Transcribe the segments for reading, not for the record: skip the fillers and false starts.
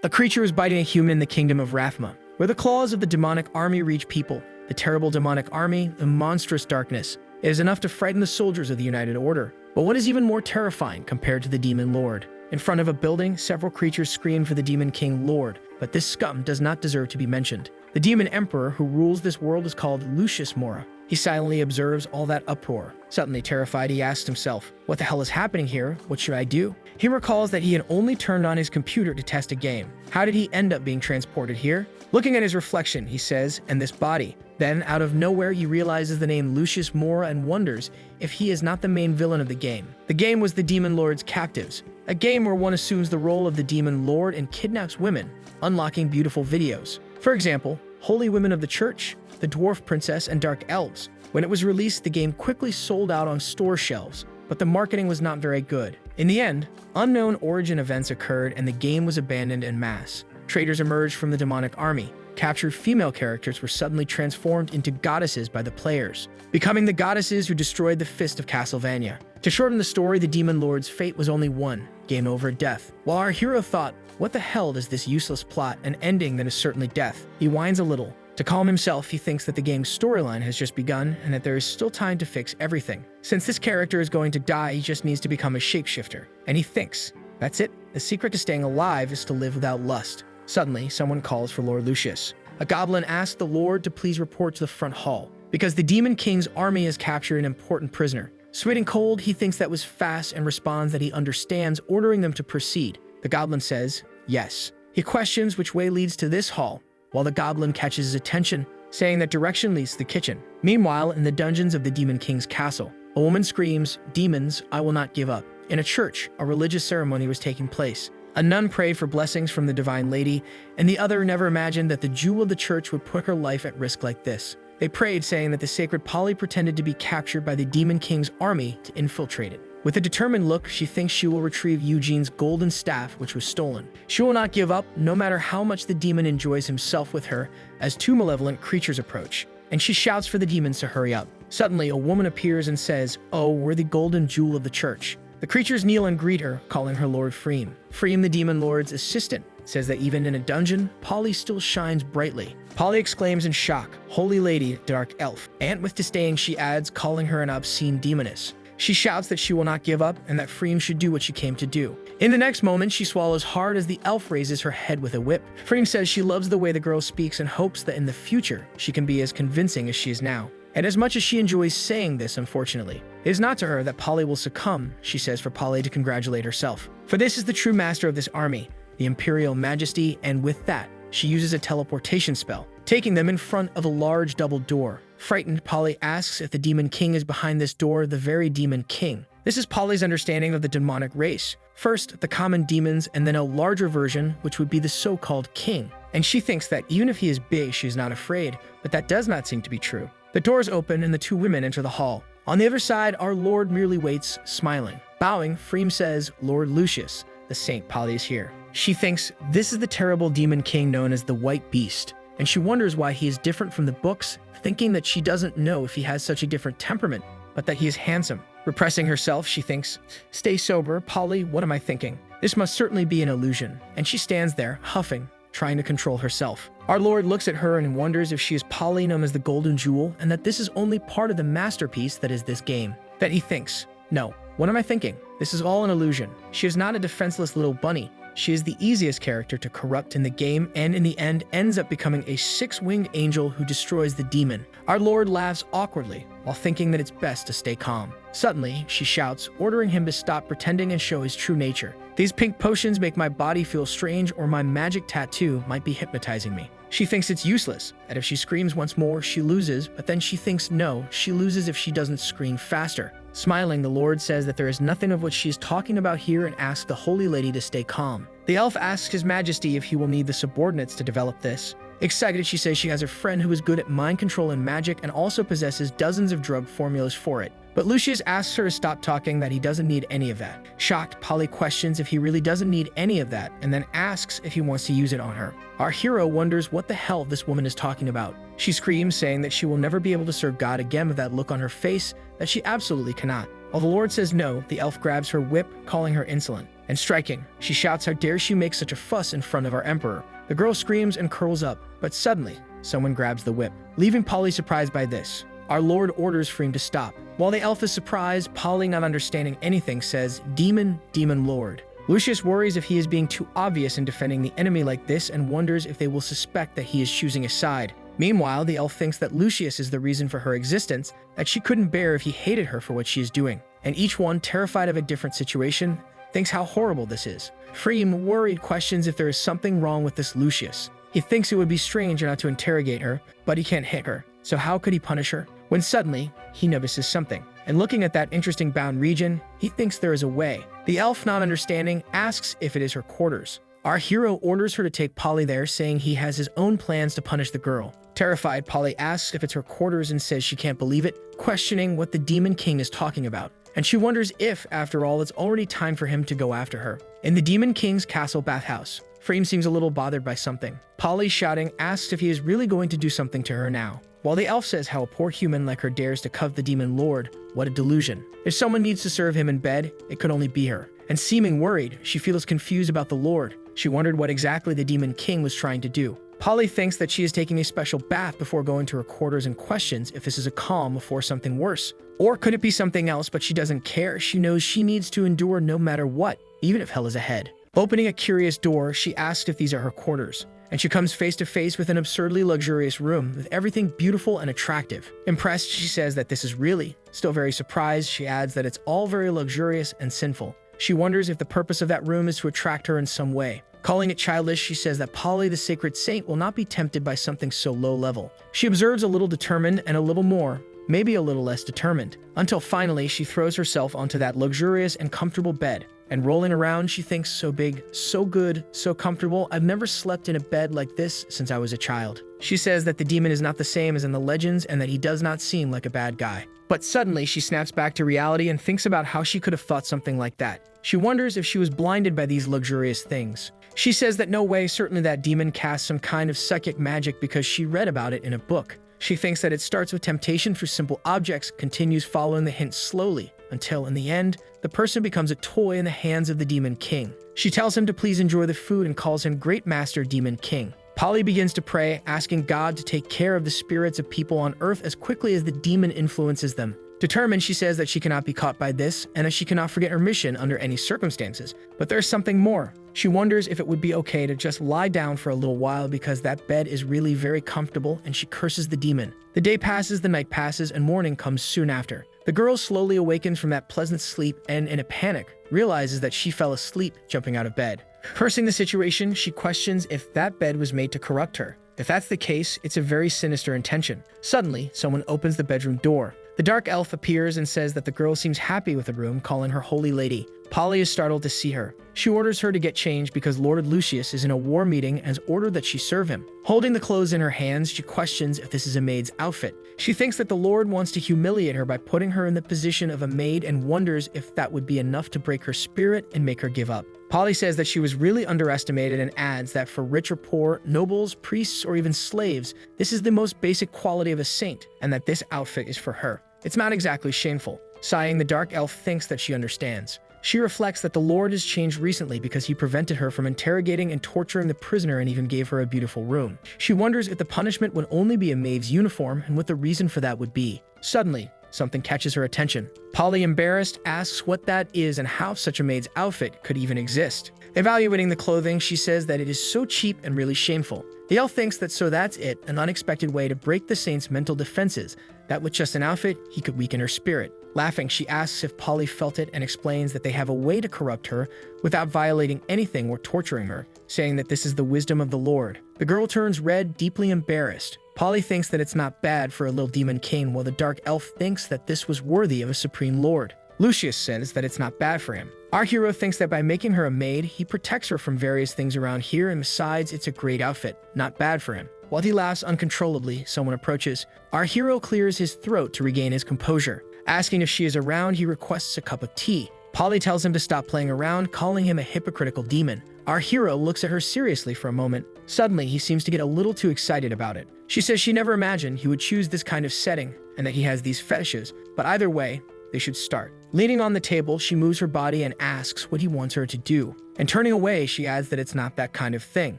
A creature is biting a human in the kingdom of Rathma, where the claws of the demonic army reach people. The terrible demonic army, the monstrous darkness, is enough to frighten the soldiers of the United Order. But what is even more terrifying compared to the Demon Lord? In front of a building, several creatures scream for the Demon King Lord, but this scum does not deserve to be mentioned. The Demon Emperor who rules this world is called Lucius Mora. He silently observes all that uproar. Suddenly terrified, he asks himself, what the hell is happening here? What should I do? He recalls that he had only turned on his computer to test a game. How did he end up being transported here? Looking at his reflection, he says, and this body. Then, out of nowhere, he realizes the name Lucius Mora and wonders if he is not the main villain of the game. The game was the Demon Lord's Captives, a game where one assumes the role of the Demon Lord and kidnaps women, unlocking beautiful videos. For example, Holy Women of the Church, the Dwarf Princess, and Dark Elves. When it was released, the game quickly sold out on store shelves, but the marketing was not very good. In the end, unknown origin events occurred and the game was abandoned en masse. Traitors emerged from the demonic army. Captured female characters were suddenly transformed into goddesses by the players, becoming the goddesses who destroyed the fist of Castlevania. To shorten the story, the Demon Lord's fate was only one: game over, death. While our hero thought, what the hell is this useless plot, an ending that is certainly death, he whines a little. To calm himself, he thinks that the game's storyline has just begun and that there is still time to fix everything. Since this character is going to die, he just needs to become a shapeshifter. And he thinks, that's it. The secret to staying alive is to live without lust. Suddenly, someone calls for Lord Lucius. A goblin asks the Lord to please report to the front hall, because the Demon King's army has captured an important prisoner. Sweating cold, he thinks that was fast and responds that he understands, ordering them to proceed. The goblin says, yes. He questions which way leads to this hall, while the goblin catches his attention, saying that direction leads to the kitchen. Meanwhile, in the dungeons of the Demon King's castle, a woman screams, demons, I will not give up. In a church, a religious ceremony was taking place. A nun prayed for blessings from the Divine Lady, and the other never imagined that the jewel of the church would put her life at risk like this. They prayed, saying that the sacred Polly pretended to be captured by the Demon King's army to infiltrate it. With a determined look, she thinks she will retrieve Eugene's golden staff, which was stolen. She will not give up, no matter how much the demon enjoys himself with her, as two malevolent creatures approach, and she shouts for the demons to hurry up. Suddenly, a woman appears and says, oh, we're the golden jewel of the church. The creatures kneel and greet her, calling her Lord Freem. Freem, the Demon Lord's assistant, says that even in a dungeon, Polly still shines brightly. Polly exclaims in shock, Holy Lady, Dark Elf. And with disdain, she adds, calling her an obscene demoness. She shouts that she will not give up and that Freem should do what she came to do. In the next moment, she swallows hard as the elf raises her head with a whip. Freem says she loves the way the girl speaks and hopes that in the future, she can be as convincing as she is now. And as much as she enjoys saying this, unfortunately, it is not to her that Polly will succumb, she says for Polly to congratulate herself. For this is the true master of this army, the Imperial Majesty, and with that, she uses a teleportation spell, taking them in front of a large double door. Frightened, Polly asks if the Demon King is behind this door, the very Demon King. This is Polly's understanding of the demonic race. First, the common demons, and then a larger version, which would be the so-called king. And she thinks that even if he is big, she is not afraid, but that does not seem to be true. The doors open and the two women enter the hall. On the other side, our Lord merely waits, smiling. Bowing, Freem says, Lord Lucius, the Saint Polly is here. She thinks this is the terrible Demon King known as the White Beast, and she wonders why he is different from the books, thinking that she doesn't know if he has such a different temperament, but that he is handsome. Repressing herself, she thinks, stay sober, Polly, what am I thinking? This must certainly be an illusion. And she stands there, huffing, trying to control herself. Our Lord looks at her and wonders if she is Polly, known as the Golden Jewel, and that this is only part of the masterpiece that is this game. Then he thinks, no, what am I thinking? This is all an illusion. She is not a defenseless little bunny. She is the easiest character to corrupt in the game and in the end ends up becoming a six-winged angel who destroys the demon. Our Lord laughs awkwardly while thinking that it's best to stay calm. Suddenly, she shouts, ordering him to stop pretending and show his true nature. These pink potions make my body feel strange, or my magic tattoo might be hypnotizing me. She thinks it's useless, that if she screams once more, she loses, but then she thinks no, she loses if she doesn't scream faster. Smiling, the Lord says that there is nothing of what she is talking about here and asks the Holy Lady to stay calm. The elf asks His Majesty if he will need the subordinates to develop this. Excited, she says she has a friend who is good at mind control and magic and also possesses dozens of drug formulas for it. But Lucius asks her to stop talking, that he doesn't need any of that. Shocked, Polly questions if he really doesn't need any of that and then asks if he wants to use it on her. Our hero wonders what the hell this woman is talking about. She screams, saying that she will never be able to serve God again with that look on her face, that she absolutely cannot. While the Lord says no, the elf grabs her whip, calling her insolent. and striking. She shouts, "How dare she make such a fuss in front of our emperor?" The girl screams and curls up, but suddenly, someone grabs the whip, leaving Polly surprised by this. Our lord orders Freem to stop. While the elf is surprised, Polly, not understanding anything, says, "Demon, demon lord." Lucius worries if he is being too obvious in defending the enemy like this and wonders if they will suspect that he is choosing a side. Meanwhile, the elf thinks that Lucius is the reason for her existence, that she couldn't bear if he hated her for what she is doing. And each one, terrified of a different situation, thinks how horrible this is. Freem, worried, questions if there is something wrong with this Lucius. He thinks it would be strange not to interrogate her, but he can't hit her. So how could he punish her? When suddenly, he notices something. And looking at that interesting bound region, he thinks there is a way. The elf, not understanding, asks if it is her quarters. Our hero orders her to take Polly there, saying he has his own plans to punish the girl. Terrified, Polly asks if it's her quarters and says she can't believe it, questioning what the Demon King is talking about. And she wonders if, after all, it's already time for him to go after her. In the Demon King's castle bathhouse, Freem seems a little bothered by something. Polly, shouting, asks if he is really going to do something to her now. While the elf says how a poor human like her dares to covet the demon lord, what a delusion. If someone needs to serve him in bed, it could only be her. And seeming worried, she feels confused about the lord. She wondered what exactly the Demon King was trying to do. Polly thinks that she is taking a special bath before going to her quarters and questions if this is a calm before something worse. Or could it be something else, but she doesn't care. She knows she needs to endure no matter what, even if hell is ahead. Opening a curious door, she asks if these are her quarters. And she comes face to face with an absurdly luxurious room with everything beautiful and attractive. Impressed, she says that this is really. Still very surprised, she adds that it's all very luxurious and sinful. She wonders if the purpose of that room is to attract her in some way. Calling it childish, she says that Polly, the sacred saint, will not be tempted by something so low level. She observes a little determined and a little more, maybe a little less determined, until finally she throws herself onto that luxurious and comfortable bed. And rolling around, she thinks, so big, so good, so comfortable. I've never slept in a bed like this since I was a child. She says that the demon is not the same as in the legends and that he does not seem like a bad guy. But suddenly, she snaps back to reality and thinks about how she could have thought something like that. She wonders if she was blinded by these luxurious things. She says that no way, certainly that demon casts some kind of psychic magic because she read about it in a book. She thinks that it starts with temptation through simple objects, continues following the hints slowly, until in the end, the person becomes a toy in the hands of the Demon King. She tells him to please enjoy the food and calls him Great Master Demon King. Polly begins to pray, asking God to take care of the spirits of people on Earth as quickly as the demon influences them. Determined, she says that she cannot be caught by this and that she cannot forget her mission under any circumstances. But there's something more. She wonders if it would be okay to just lie down for a little while because that bed is really very comfortable, and she curses the demon. The day passes, the night passes, and morning comes soon after. The girl slowly awakens from that pleasant sleep and, in a panic, realizes that she fell asleep jumping out of bed. Cursing the situation, she questions if that bed was made to corrupt her. If that's the case, it's a very sinister intention. Suddenly, someone opens the bedroom door. The dark elf appears and says that the girl seems happy with the room, calling her Holy Lady. Polly is startled to see her. She orders her to get changed because Lord Lucius is in a war meeting and has ordered that she serve him. Holding the clothes in her hands, she questions if this is a maid's outfit. She thinks that the Lord wants to humiliate her by putting her in the position of a maid and wonders if that would be enough to break her spirit and make her give up. Polly says that she was really underestimated and adds that for rich or poor, nobles, priests, or even slaves, this is the most basic quality of a saint, and that this outfit is for her. It's not exactly shameful. Sighing, the dark elf thinks that she understands. She reflects that the Lord has changed recently because he prevented her from interrogating and torturing the prisoner and even gave her a beautiful room. She wonders if the punishment would only be a maid's uniform and what the reason for that would be. Suddenly, something catches her attention. Polly, embarrassed, asks what that is and how such a maid's outfit could even exist. Evaluating the clothing, she says that it is so cheap and really shameful. The elf thinks that so that's it, an unexpected way to break the saint's mental defenses, that with just an outfit, he could weaken her spirit. Laughing, she asks if Polly felt it and explains that they have a way to corrupt her without violating anything or torturing her, saying that this is the wisdom of the Lord. The girl turns red, deeply embarrassed. Polly thinks that it's not bad for a little demon king, while the dark elf thinks that this was worthy of a supreme lord. Lucius says that it's not bad for him. Our hero thinks that by making her a maid, he protects her from various things around here, and besides, it's a great outfit, not bad for him. While he laughs uncontrollably, someone approaches. Our hero clears his throat to regain his composure. Asking if she is around, he requests a cup of tea. Polly tells him to stop playing around, calling him a hypocritical demon. Our hero looks at her seriously for a moment. Suddenly, he seems to get a little too excited about it. She says she never imagined he would choose this kind of setting and that he has these fetishes, but either way, they should start. Leaning on the table, she moves her body and asks what he wants her to do. And turning away, she adds that it's not that kind of thing.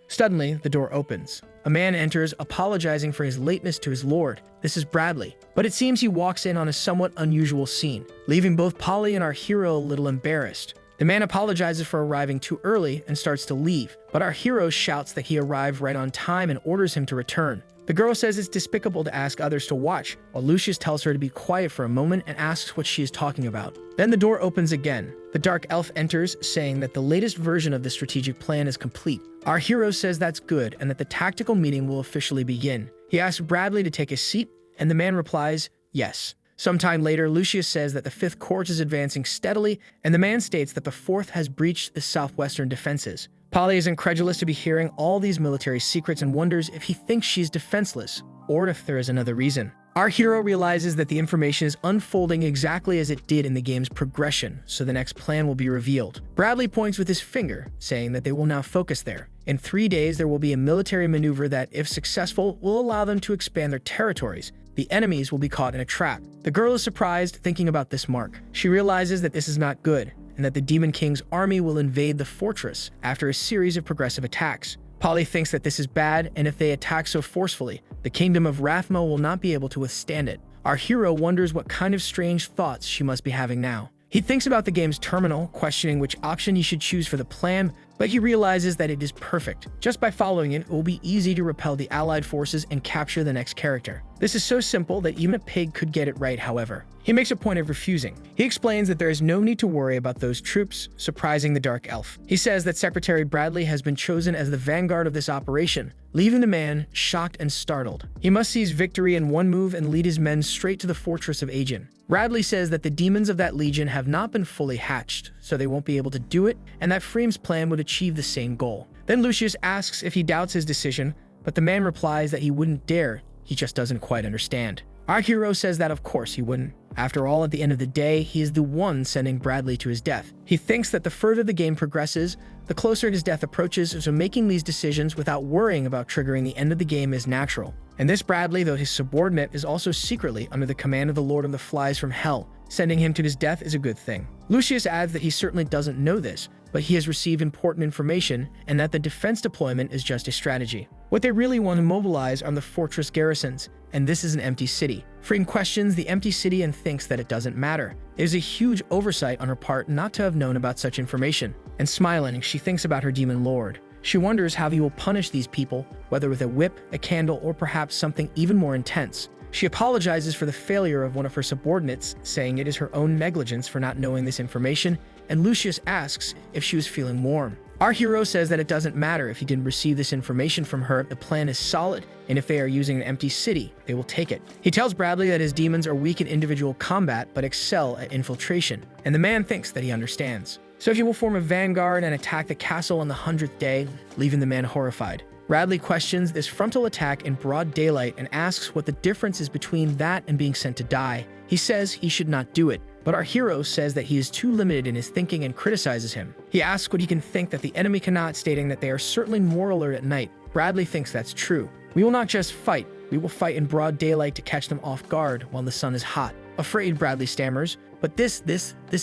Suddenly, the door opens. A man enters, apologizing for his lateness to his lord. This is Bradley. But it seems he walks in on a somewhat unusual scene, leaving both Polly and our hero a little embarrassed. The man apologizes for arriving too early and starts to leave, but our hero shouts that he arrived right on time and orders him to return. The girl says it's despicable to ask others to watch, while Lucius tells her to be quiet for a moment and asks what she is talking about. Then the door opens again. The dark elf enters, saying that the latest version of the strategic plan is complete. Our hero says that's good and that the tactical meeting will officially begin. He asks Bradley to take a seat, and the man replies, yes. Sometime later, Lucius says that the 5th Corps is advancing steadily, and the man states that the 4th has breached the southwestern defenses. Polly is incredulous to be hearing all these military secrets and wonders if he thinks she's defenseless, or if there is another reason. Our hero realizes that the information is unfolding exactly as it did in the game's progression, so the next plan will be revealed. Bradley points with his finger, saying that they will now focus there. In 3 days, there will be a military maneuver that, if successful, will allow them to expand their territories. The enemies will be caught in a trap. The girl is surprised thinking about this mark. She realizes that this is not good, and that the Demon King's army will invade the fortress after a series of progressive attacks. Polly thinks that this is bad, and if they attack so forcefully, the kingdom of Rathma will not be able to withstand it. Our hero wonders what kind of strange thoughts she must be having now. He thinks about the game's terminal, questioning which option he should choose for the plan, but he realizes that it is perfect. Just by following it, it will be easy to repel the allied forces and capture the next character. This is so simple that even a pig could get it right, however. He makes a point of refusing. He explains that there is no need to worry about those troops, surprising the Dark Elf. He says that Secretary Bradley has been chosen as the vanguard of this operation, leaving the man shocked and startled. He must seize victory in one move and lead his men straight to the fortress of Aegon. Bradley says that the demons of that legion have not been fully hatched, so they won't be able to do it, and that Freem's plan would achieve the same goal. Then Lucius asks if he doubts his decision, but the man replies that he wouldn't dare, he just doesn't quite understand. Our hero says that of course he wouldn't. After all, at the end of the day, he is the one sending Bradley to his death. He thinks that the further the game progresses, the closer his death approaches, so making these decisions without worrying about triggering the end of the game is natural. And this Bradley, though his subordinate, is also secretly under the command of the Lord of the Flies from Hell. Sending him to his death is a good thing. Lucius adds that he certainly doesn't know this, but he has received important information and that the defense deployment is just a strategy. What they really want to mobilize are the fortress garrisons, and this is an empty city. Freem questions the empty city and thinks that it doesn't matter. It is a huge oversight on her part not to have known about such information. And smiling, she thinks about her demon lord. She wonders how he will punish these people, whether with a whip, a candle, or perhaps something even more intense. She apologizes for the failure of one of her subordinates, saying it is her own negligence for not knowing this information, and Lucius asks if she was feeling warm. Our hero says that it doesn't matter if he didn't receive this information from her, the plan is solid, and if they are using an empty city, they will take it. He tells Bradley that his demons are weak in individual combat, but excel at infiltration, and the man thinks that he understands. So he will form a vanguard and attack the castle on the 100th day, leaving the man horrified. Bradley questions this frontal attack in broad daylight and asks what the difference is between that and being sent to die. He says he should not do it, but our hero says that he is too limited in his thinking and criticizes him. He asks what he can think that the enemy cannot, stating that they are certainly more alert at night. Bradley thinks that's true. We will not just fight, we will fight in broad daylight to catch them off guard while the sun is hot. Afraid, Bradley stammers, but this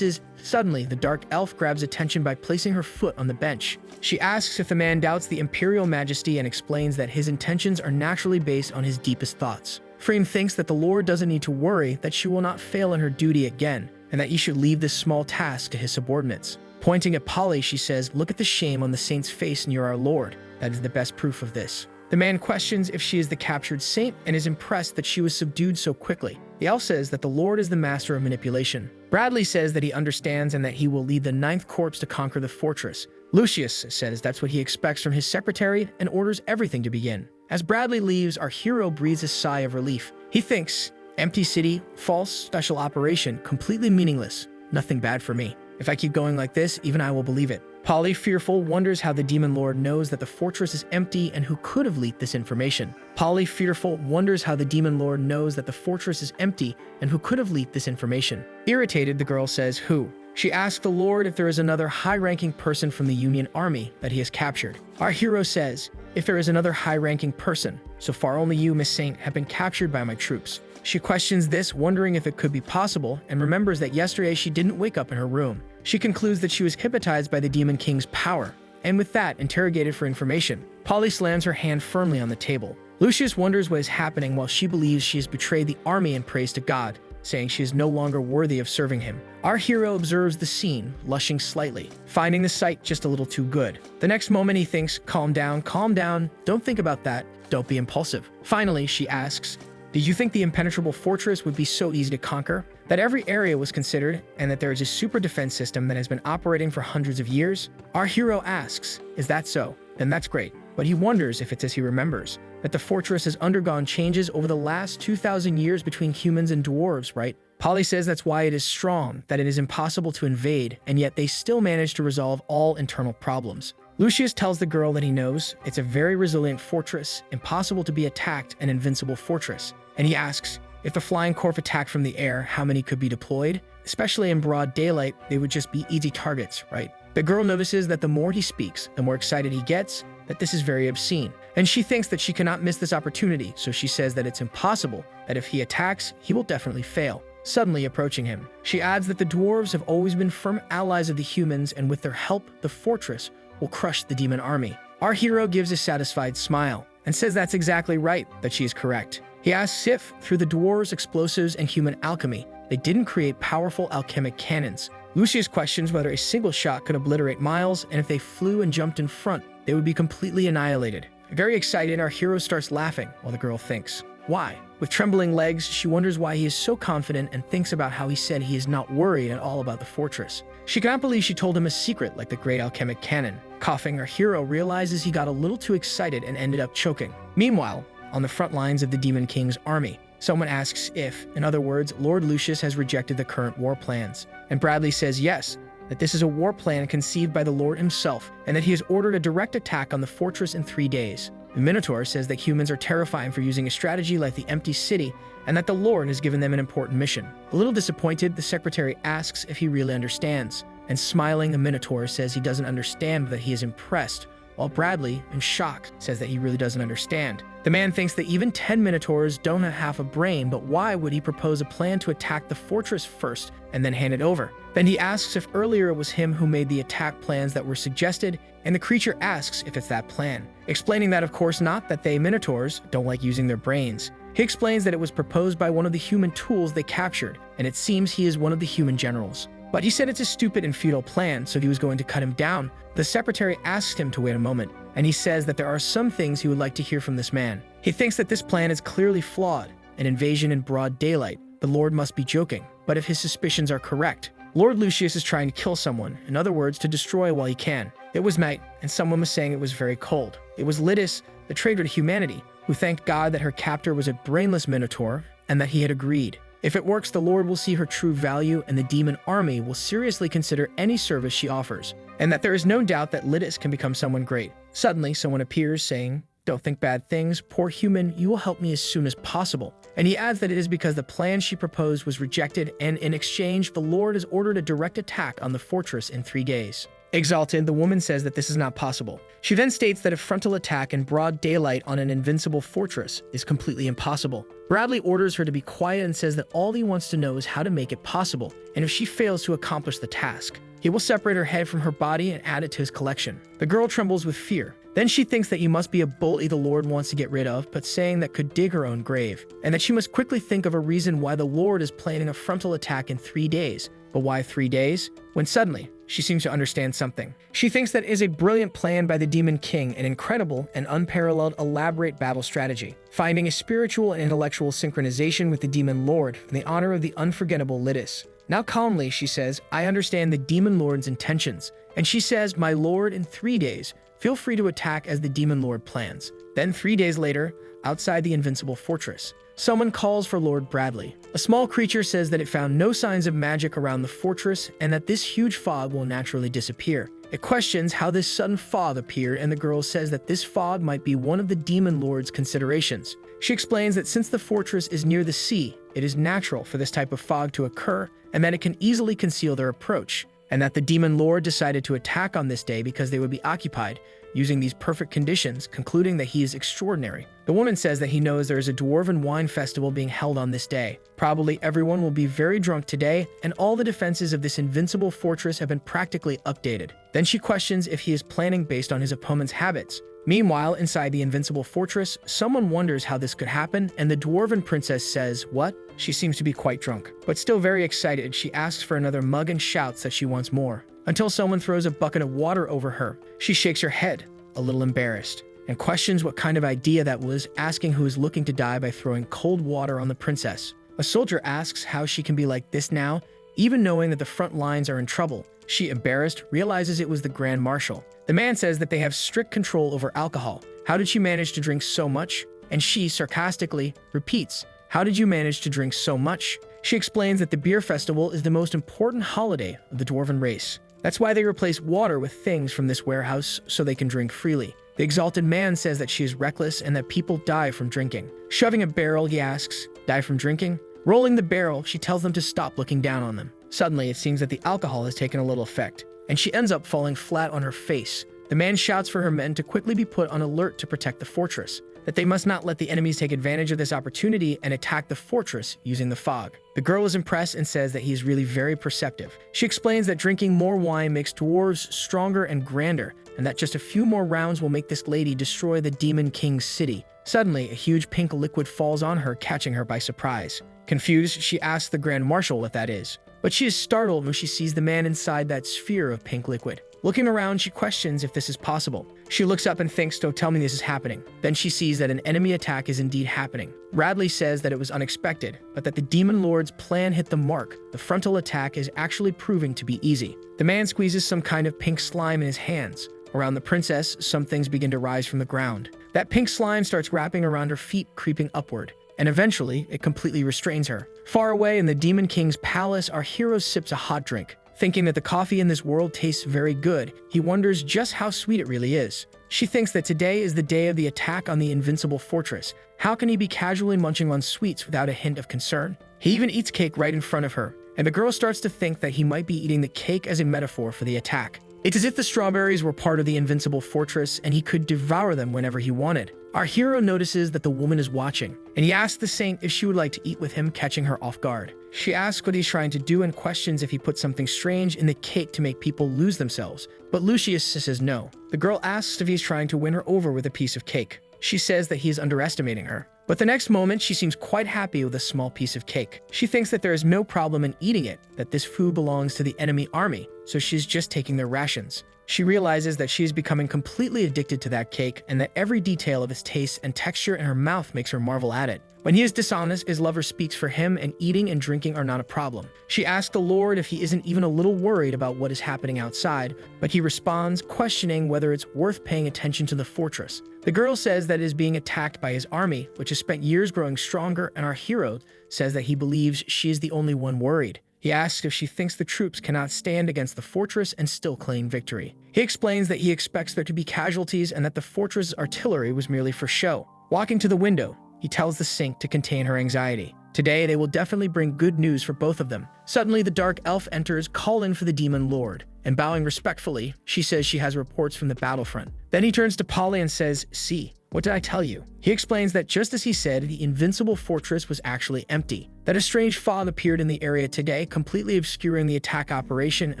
is... Suddenly, the dark elf grabs attention by placing her foot on the bench. She asks if the man doubts the imperial majesty and explains that his intentions are naturally based on his deepest thoughts. Freem thinks that the Lord doesn't need to worry that she will not fail in her duty again, and that he should leave this small task to his subordinates. Pointing at Polly, she says, "Look at the shame on the saint's face near our Lord. That is the best proof of this." The man questions if she is the captured saint and is impressed that she was subdued so quickly. The elf says that the Lord is the master of manipulation. Bradley says that he understands and that he will lead the 9th Corps to conquer the fortress. Lucius says that's what he expects from his secretary and orders everything to begin. As Bradley leaves, our hero breathes a sigh of relief. He thinks, empty city, false special operation, completely meaningless, nothing bad for me. If I keep going like this, even I will believe it. Polly, fearful, wonders how the demon lord knows that the fortress is empty and who could have leaked this information. Polly, fearful, wonders how the demon lord knows that the fortress is empty and who could have leaked this information. Irritated, the girl says, who? She asks the Lord if there is another high-ranking person from the Union army that he has captured. Our hero says, if there is another high-ranking person, so far only you, Miss Saint, have been captured by my troops. She questions this, wondering if it could be possible, and remembers that yesterday she didn't wake up in her room. She concludes that she was hypnotized by the Demon King's power, and with that, interrogated for information. Polly slams her hand firmly on the table. Lucius wonders what is happening while she believes she has betrayed the army and prays to God, saying she is no longer worthy of serving him. Our hero observes the scene, blushing slightly, finding the sight just a little too good. The next moment he thinks, calm down, don't think about that, don't be impulsive. Finally, she asks, did you think the impenetrable fortress would be so easy to conquer? That every area was considered, and that there is a super defense system that has been operating for hundreds of years? Our hero asks, is that so? Then that's great. But he wonders if it's as he remembers, that the fortress has undergone changes over the last 2,000 years between humans and dwarves, right? Polly says that's why it is strong, that it is impossible to invade, and yet they still manage to resolve all internal problems. Lucius tells the girl that he knows it's a very resilient fortress, impossible to be attacked, an invincible fortress. And he asks, if the flying corps attacked from the air, how many could be deployed? Especially in broad daylight, they would just be easy targets, right? The girl notices that the more he speaks, the more excited he gets, that this is very obscene. And she thinks that she cannot miss this opportunity, so she says that it's impossible, that if he attacks, he will definitely fail. Suddenly approaching him, she adds that the dwarves have always been firm allies of the humans, and with their help, the fortress will crush the demon army. Our hero gives a satisfied smile, and says that's exactly right, that she is correct. He asks if, through the dwarves' explosives and human alchemy, they didn't create powerful alchemic cannons. Lucius questions whether a single shot could obliterate miles, and if they flew and jumped in front, they would be completely annihilated. Very excited, our hero starts laughing, while the girl thinks, why? With trembling legs, she wonders why he is so confident and thinks about how he said he is not worried at all about the fortress. She cannot believe she told him a secret like the great alchemic cannon. Coughing, our hero realizes he got a little too excited and ended up choking. Meanwhile, on the front lines of the Demon King's army, someone asks if, in other words, Lord Lucius has rejected the current war plans. And Bradley says yes, that this is a war plan conceived by the Lord himself, and that he has ordered a direct attack on the fortress in 3 days. The Minotaur says that humans are terrifying for using a strategy like the empty city, and that the Lord has given them an important mission. A little disappointed, the secretary asks if he really understands, and smiling, the Minotaur says he doesn't understand, but that he is impressed, while Bradley, in shock, says that he really doesn't understand. The man thinks that even 10 Minotaurs don't have half a brain, but why would he propose a plan to attack the fortress first and then hand it over? Then he asks if earlier it was him who made the attack plans that were suggested, and the creature asks if it's that plan, explaining that of course not, that they Minotaurs don't like using their brains. He explains that it was proposed by one of the human tools they captured, and it seems he is one of the human generals. But he said it's a stupid and futile plan, so he was going to cut him down. The secretary asks him to wait a moment, and he says that there are some things he would like to hear from this man. He thinks that this plan is clearly flawed, an invasion in broad daylight. The Lord must be joking, but if his suspicions are correct, Lord Lucius is trying to kill someone, in other words, to destroy while he can. It was night, and someone was saying it was very cold. It was Lytis, the traitor to humanity, who thanked God that her captor was a brainless minotaur, and that he had agreed. If it works, the Lord will see her true value, and the demon army will seriously consider any service she offers, and that there is no doubt that Lytis can become someone great. Suddenly, someone appears saying, "Don't think bad things, poor human, you will help me as soon as possible." And he adds that it is because the plan she proposed was rejected, and in exchange, the Lord has ordered a direct attack on the fortress in 3 days. Exalted, the woman says that this is not possible. She then states that a frontal attack in broad daylight on an invincible fortress is completely impossible. Bradley orders her to be quiet and says that all he wants to know is how to make it possible, and if she fails to accomplish the task, he will separate her head from her body and add it to his collection. The girl trembles with fear. Then she thinks that he must be a bully the Lord wants to get rid of, but saying that could dig her own grave, and that she must quickly think of a reason why the Lord is planning a frontal attack in 3 days. But why 3 days? When suddenly, she seems to understand something. She thinks that is a brilliant plan by the Demon King, an incredible and unparalleled elaborate battle strategy, finding a spiritual and intellectual synchronization with the Demon Lord in the honor of the unforgettable Lytis. Now calmly, she says, "I understand the Demon Lord's intentions." And she says, "My Lord, in 3 days, feel free to attack as the Demon Lord plans." Then 3 days later, outside the invincible fortress, someone calls for Lord Bradley. A small creature says that it found no signs of magic around the fortress and that this huge fog will naturally disappear. It questions how this sudden fog appeared, and the girl says that this fog might be one of the Demon Lord's considerations. She explains that since the fortress is near the sea, it is natural for this type of fog to occur, and that it can easily conceal their approach, and that the Demon Lord decided to attack on this day because they would be occupied, using these perfect conditions, concluding that he is extraordinary. The woman says that he knows there is a dwarven wine festival being held on this day. Probably everyone will be very drunk today, and all the defenses of this invincible fortress have been practically updated. Then she questions if he is planning based on his opponent's habits. Meanwhile, inside the invincible fortress, someone wonders how this could happen, and the dwarven princess says, "What?" She seems to be quite drunk, but still very excited. She asks for another mug and shouts that she wants more, until someone throws a bucket of water over her. She shakes her head, a little embarrassed, and questions what kind of idea that was, asking who is looking to die by throwing cold water on the princess. A soldier asks how she can be like this now, even knowing that the front lines are in trouble. She, embarrassed, realizes it was the Grand Marshal. The man says that they have strict control over alcohol. How did she manage to drink so much? And she, sarcastically, repeats, "How did you manage to drink so much?" She explains that the beer festival is the most important holiday of the dwarven race. That's why they replace water with things from this warehouse so they can drink freely. The exalted man says that she is reckless and that people die from drinking. Shoving a barrel, he asks, "Die from drinking?" Rolling the barrel, she tells them to stop looking down on them. Suddenly, it seems that the alcohol has taken a little effect, and she ends up falling flat on her face. The man shouts for her men to quickly be put on alert to protect the fortress, that they must not let the enemies take advantage of this opportunity and attack the fortress using the fog. The girl is impressed and says that he is really very perceptive. She explains that drinking more wine makes dwarves stronger and grander, and that just a few more rounds will make this lady destroy the Demon King's city. Suddenly, a huge pink liquid falls on her, catching her by surprise. Confused, she asks the Grand Marshal what that is, but she is startled when she sees the man inside that sphere of pink liquid. Looking around, she questions if this is possible. She looks up and thinks, "Don't tell me this is happening." Then she sees that an enemy attack is indeed happening. Radley says that it was unexpected, but that the Demon Lord's plan hit the mark. The frontal attack is actually proving to be easy. The man squeezes some kind of pink slime in his hands. Around the princess, some things begin to rise from the ground. That pink slime starts wrapping around her feet, creeping upward, and eventually, it completely restrains her. Far away in the Demon King's palace, our hero sips a hot drink. Thinking that the coffee in this world tastes very good, he wonders just how sweet it really is. She thinks that today is the day of the attack on the invincible fortress. How can he be casually munching on sweets without a hint of concern? He even eats cake right in front of her, and the girl starts to think that he might be eating the cake as a metaphor for the attack. It's as if the strawberries were part of the invincible fortress and he could devour them whenever he wanted. Our hero notices that the woman is watching, and he asks the saint if she would like to eat with him, catching her off guard. She asks what he's trying to do and questions if he put something strange in the cake to make people lose themselves, but Lucius says no. The girl asks if he's trying to win her over with a piece of cake. She says that he is underestimating her, but the next moment she seems quite happy with a small piece of cake. She thinks that there is no problem in eating it, that this food belongs to the enemy army, so she's just taking their rations. She realizes that she is becoming completely addicted to that cake and that every detail of its taste and texture in her mouth makes her marvel at it. When he is dishonest, his lover speaks for him and eating and drinking are not a problem. She asks the Lord if he isn't even a little worried about what is happening outside, but he responds, questioning whether it's worth paying attention to the fortress. The girl says that it is being attacked by his army, which has spent years growing stronger, and our hero says that he believes she is the only one worried. He asks if she thinks the troops cannot stand against the fortress and still claim victory. He explains that he expects there to be casualties and that the fortress artillery was merely for show. Walking to the window, he tells the Saint to contain her anxiety. Today, they will definitely bring good news for both of them. Suddenly, the dark elf enters, calling for the Demon Lord, and bowing respectfully, she says she has reports from the battlefront. Then he turns to Polly and says, "See, what did I tell you?" He explains that just as he said, the invincible fortress was actually empty, that a strange fog appeared in the area today, completely obscuring the attack operation, and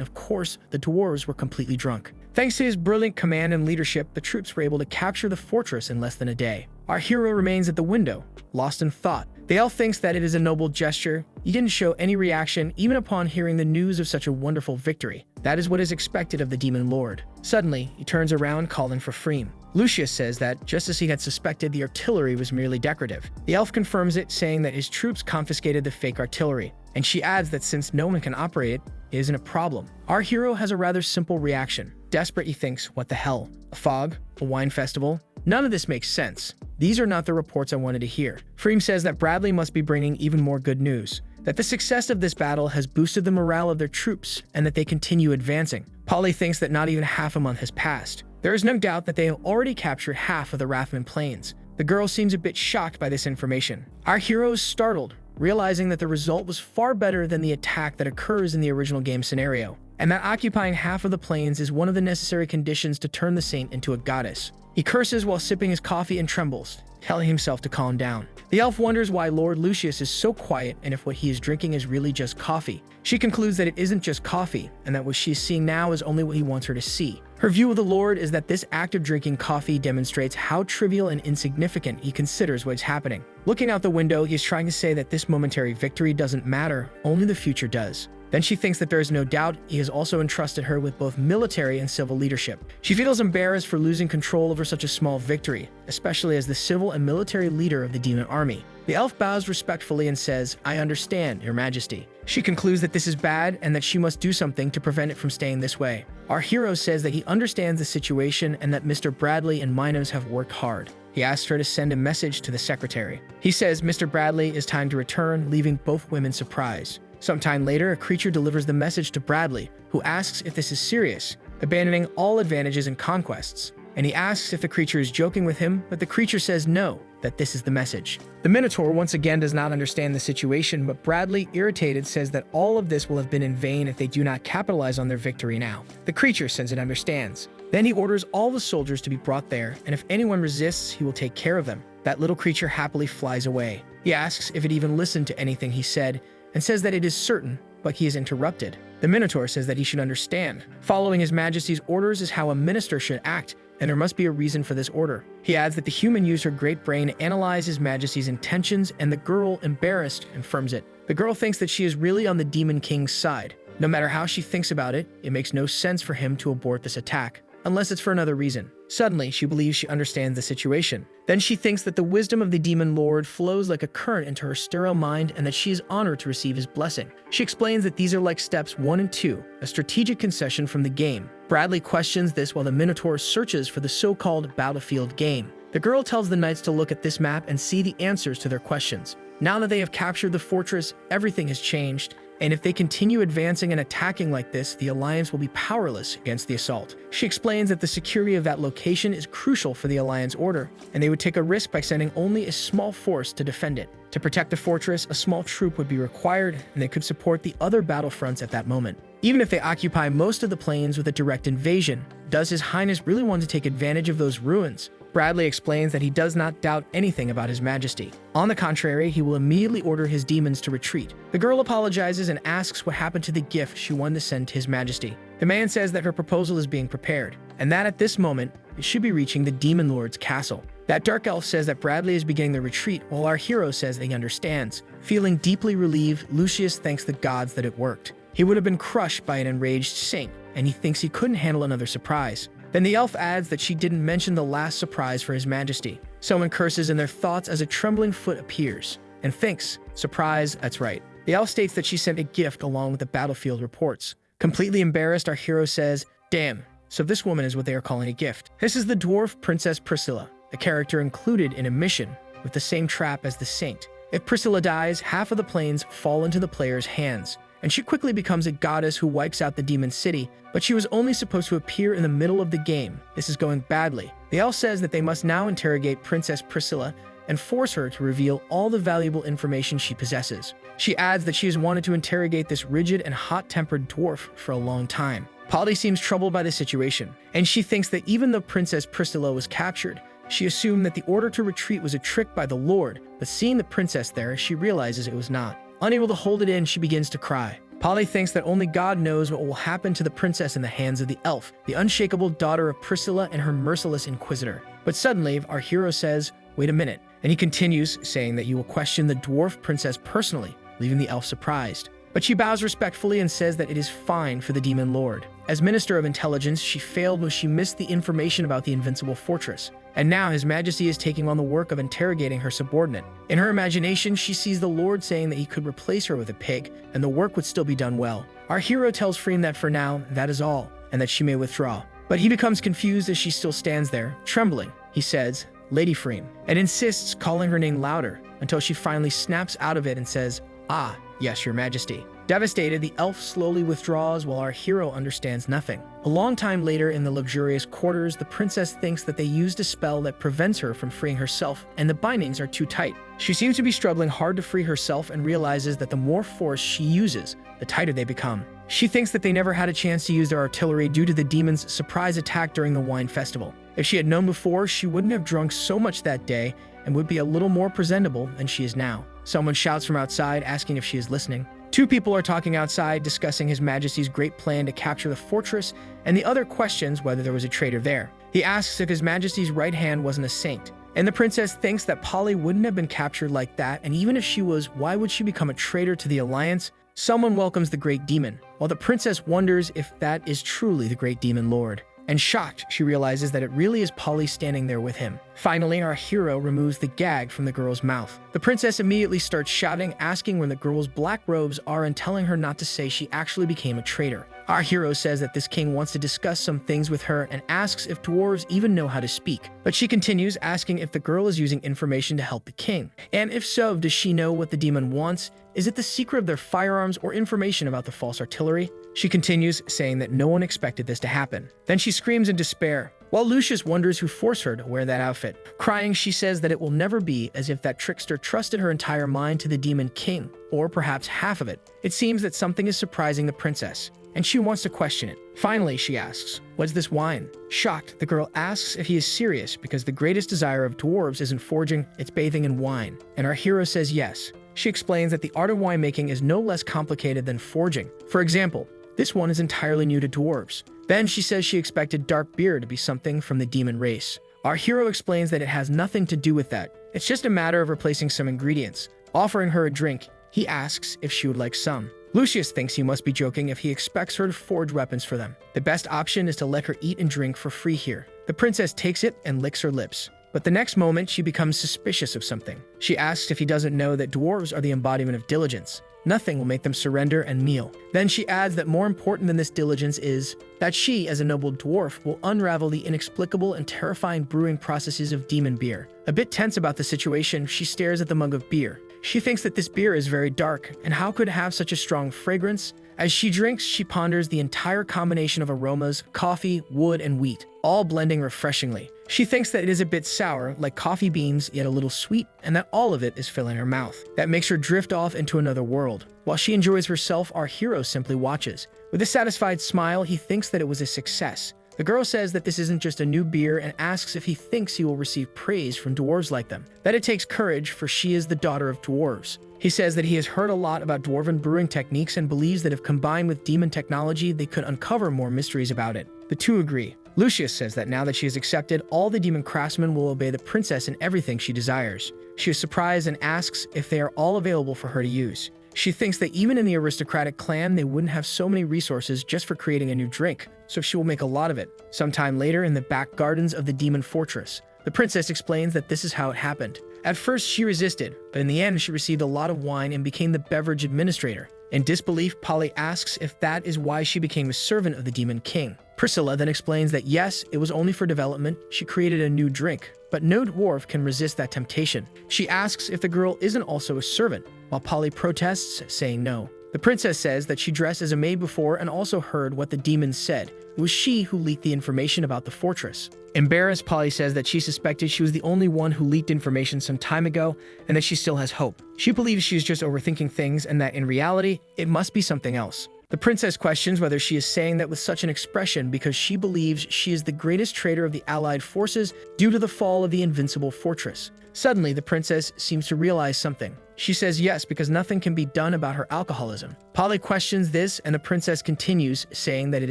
of course, the dwarves were completely drunk. Thanks to his brilliant command and leadership, the troops were able to capture the fortress in less than a day. Our hero remains at the window, lost in thought. The elf thinks that it is a noble gesture. He didn't show any reaction even upon hearing the news of such a wonderful victory. That is what is expected of the Demon Lord. Suddenly, he turns around, calling for Freem. Lucius says that, just as he had suspected, the artillery was merely decorative. The elf confirms it, saying that his troops confiscated the fake artillery, and she adds that since no one can operate it isn't a problem. Our hero has a rather simple reaction. Desperate, he thinks, what the hell? A fog? A wine festival? None of this makes sense. These are not the reports I wanted to hear. Freem says that Bradley must be bringing even more good news, that the success of this battle has boosted the morale of their troops and that they continue advancing. Polly thinks that not even half a month has passed. There is no doubt that they have already captured half of the Rathman Plains. The girl seems a bit shocked by this information. Our hero is startled, realizing that the result was far better than the attack that occurs in the original game scenario. and that occupying half of the plains is one of the necessary conditions to turn the saint into a goddess. He curses while sipping his coffee and trembles, telling himself to calm down. The elf wonders why Lord Lucius is so quiet and if what he is drinking is really just coffee. She concludes that it isn't just coffee, and that what she is seeing now is only what he wants her to see. Her view of the Lord is that this act of drinking coffee demonstrates how trivial and insignificant he considers what's happening. Looking out the window, he is trying to say that this momentary victory doesn't matter, only the future does. Then she thinks that there is no doubt he has also entrusted her with both military and civil leadership. She feels embarrassed for losing control over such a small victory, especially as the civil and military leader of the demon army. The elf bows respectfully and says, "I understand, Your Majesty." She concludes that this is bad and that she must do something to prevent it from staying this way. Our hero says that he understands the situation and that Mr. Bradley and Minos have worked hard. He asks her to send a message to the secretary. He says Mr. Bradley is time to return, leaving both women surprised. Sometime later, a creature delivers the message to Bradley, who asks if this is serious, abandoning all advantages and conquests. And he asks if the creature is joking with him, but the creature says no, that this is the message. The Minotaur once again does not understand the situation, but Bradley, irritated, says that all of this will have been in vain if they do not capitalize on their victory now. The creature says it understands. Then he orders all the soldiers to be brought there, and if anyone resists, he will take care of them. That little creature happily flies away. He asks if it even listened to anything he said, and says that it is certain, but he is interrupted. The Minotaur says that he should understand. Following His Majesty's orders is how a minister should act, and there must be a reason for this order. He adds that the human used her great brain to analyze His Majesty's intentions, and the girl, embarrassed, confirms it. The girl thinks that she is really on the Demon King's side. No matter how she thinks about it, it makes no sense for him to abort this attack, unless it's for another reason. Suddenly, she believes she understands the situation. Then she thinks that the wisdom of the demon lord flows like a current into her sterile mind and that she is honored to receive his blessing. She explains that these are like steps 1 and 2, a strategic concession from the game. Bradley questions this while the Minotaur searches for the so-called battlefield game. The girl tells the knights to look at this map and see the answers to their questions. Now that they have captured the fortress, everything has changed. And if they continue advancing and attacking like this, the Alliance will be powerless against the assault. She explains that the security of that location is crucial for the Alliance order, and they would take a risk by sending only a small force to defend it. To protect the fortress, a small troop would be required, and they could support the other battlefronts at that moment. Even if they occupy most of the plains with a direct invasion, does His Highness really want to take advantage of those ruins? Bradley explains that he does not doubt anything about His Majesty. On the contrary, he will immediately order his demons to retreat. The girl apologizes and asks what happened to the gift she wanted to send to His Majesty. The man says that her proposal is being prepared, and that at this moment, it should be reaching the Demon Lord's castle. That dark elf says that Bradley is beginning the retreat, while our hero says that he understands. Feeling deeply relieved, Lucius thanks the gods that it worked. He would have been crushed by an enraged saint, and he thinks he couldn't handle another surprise. Then the elf adds that she didn't mention the last surprise for His Majesty. Someone curses in their thoughts as a trembling foot appears, and thinks, surprise, that's right. The elf states that she sent a gift along with the battlefield reports. Completely embarrassed, our hero says, damn, so this woman is what they are calling a gift. This is the dwarf Princess Priscilla, a character included in a mission with the same trap as the saint. If Priscilla dies, half of the plains fall into the player's hands, and she quickly becomes a goddess who wipes out the demon city, but she was only supposed to appear in the middle of the game. This is going badly. The elf says that they must now interrogate Princess Priscilla and force her to reveal all the valuable information she possesses. She adds that she has wanted to interrogate this rigid and hot-tempered dwarf for a long time. Polly seems troubled by the situation, and she thinks that even though Princess Priscilla was captured, she assumed that the order to retreat was a trick by the Lord, but seeing the princess there, she realizes it was not. Unable to hold it in, she begins to cry. Polly thinks that only God knows what will happen to the princess in the hands of the elf, the unshakable daughter of Priscilla and her merciless inquisitor. But suddenly, our hero says, wait a minute, and he continues, saying that you will question the dwarf princess personally, leaving the elf surprised. But she bows respectfully and says that it is fine for the demon lord. As Minister of Intelligence, she failed when she missed the information about the invincible fortress. And now His Majesty is taking on the work of interrogating her subordinate. In her imagination, she sees the Lord saying that he could replace her with a pig, and the work would still be done well. Our hero tells Freem that for now, that is all, and that she may withdraw. But he becomes confused as she still stands there, trembling. He says, Lady Freem, and insists, calling her name louder, until she finally snaps out of it and says, ah, yes, Your Majesty. Devastated, the elf slowly withdraws while our hero understands nothing. A long time later, in the luxurious quarters, the princess thinks that they used a spell that prevents her from freeing herself, and the bindings are too tight. She seems to be struggling hard to free herself and realizes that the more force she uses, the tighter they become. She thinks that they never had a chance to use their artillery due to the demon's surprise attack during the wine festival. If she had known before, she wouldn't have drunk so much that day and would be a little more presentable than she is now. Someone shouts from outside, asking if she is listening. Two people are talking outside, discussing His Majesty's great plan to capture the fortress, and the other questions whether there was a traitor there. He asks if His Majesty's right hand wasn't a saint. And the princess thinks that Polly wouldn't have been captured like that, and even if she was, why would she become a traitor to the Alliance? Someone welcomes the great demon, while the princess wonders if that is truly the great demon lord. And shocked, she realizes that it really is Polly standing there with him. Finally, our hero removes the gag from the girl's mouth. The princess immediately starts shouting, asking where the girl's black robes are and telling her not to say she actually became a traitor. Our hero says that this king wants to discuss some things with her and asks if dwarves even know how to speak. But she continues, asking if the girl is using information to help the king. And if so, does she know what the demon wants? Is it the secret of their firearms or information about the false artillery? She continues, saying that no one expected this to happen. Then she screams in despair, while Lucius wonders who forced her to wear that outfit. Crying, she says that it will never be as if that trickster trusted her entire mind to the demon king, or perhaps half of it. It seems that something is surprising the princess, and she wants to question it. Finally, she asks, "What's this wine?" Shocked, the girl asks if he is serious because the greatest desire of dwarves isn't forging, it's bathing in wine. And our hero says yes. She explains that the art of winemaking is no less complicated than forging. For example, this one is entirely new to dwarves. Then she says she expected dark beer to be something from the demon race. Our hero explains that it has nothing to do with that. It's just a matter of replacing some ingredients. Offering her a drink, he asks if she would like some. Lucius thinks he must be joking if he expects her to forge weapons for them. The best option is to let her eat and drink for free here. The princess takes it and licks her lips. But the next moment, she becomes suspicious of something. She asks if he doesn't know that dwarves are the embodiment of diligence. Nothing will make them surrender and kneel. Then she adds that more important than this diligence is that she, as a noble dwarf, will unravel the inexplicable and terrifying brewing processes of demon beer. A bit tense about the situation, she stares at the mug of beer. She thinks that this beer is very dark, and how could it have such a strong fragrance? As she drinks, she ponders the entire combination of aromas, coffee, wood, and wheat, all blending refreshingly. She thinks that it is a bit sour, like coffee beans, yet a little sweet, and that all of it is filling her mouth. That makes her drift off into another world. While she enjoys herself, our hero simply watches. With a satisfied smile, he thinks that it was a success. The girl says that this isn't just a new beer and asks if he thinks he will receive praise from dwarves like them. That it takes courage, for she is the daughter of dwarves. He says that he has heard a lot about dwarven brewing techniques and believes that if combined with demon technology, they could uncover more mysteries about it. The two agree. Lucius says that now that she has accepted, all the demon craftsmen will obey the princess in everything she desires. She is surprised and asks if they are all available for her to use. She thinks that even in the aristocratic clan, they wouldn't have so many resources just for creating a new drink, so she will make a lot of it. Sometime later, in the back gardens of the demon fortress, the princess explains that this is how it happened. At first, she resisted, but in the end, she received a lot of wine and became the beverage administrator. In disbelief, Polly asks if that is why she became a servant of the demon king. Priscilla then explains that yes, it was only for development. She created a new drink, but no dwarf can resist that temptation. She asks if the girl isn't also a servant, while Polly protests, saying no. The princess says that she dressed as a maid before and also heard what the demons said. It was she who leaked the information about the fortress. Embarrassed, Polly says that she suspected she was the only one who leaked information some time ago and that she still has hope. She believes she's just overthinking things and that in reality, it must be something else. The princess questions whether she is saying that with such an expression because she believes she is the greatest traitor of the allied forces due to the fall of the invincible fortress. Suddenly, the princess seems to realize something. She says yes because nothing can be done about her alcoholism. Polly questions this and the princess continues, saying that it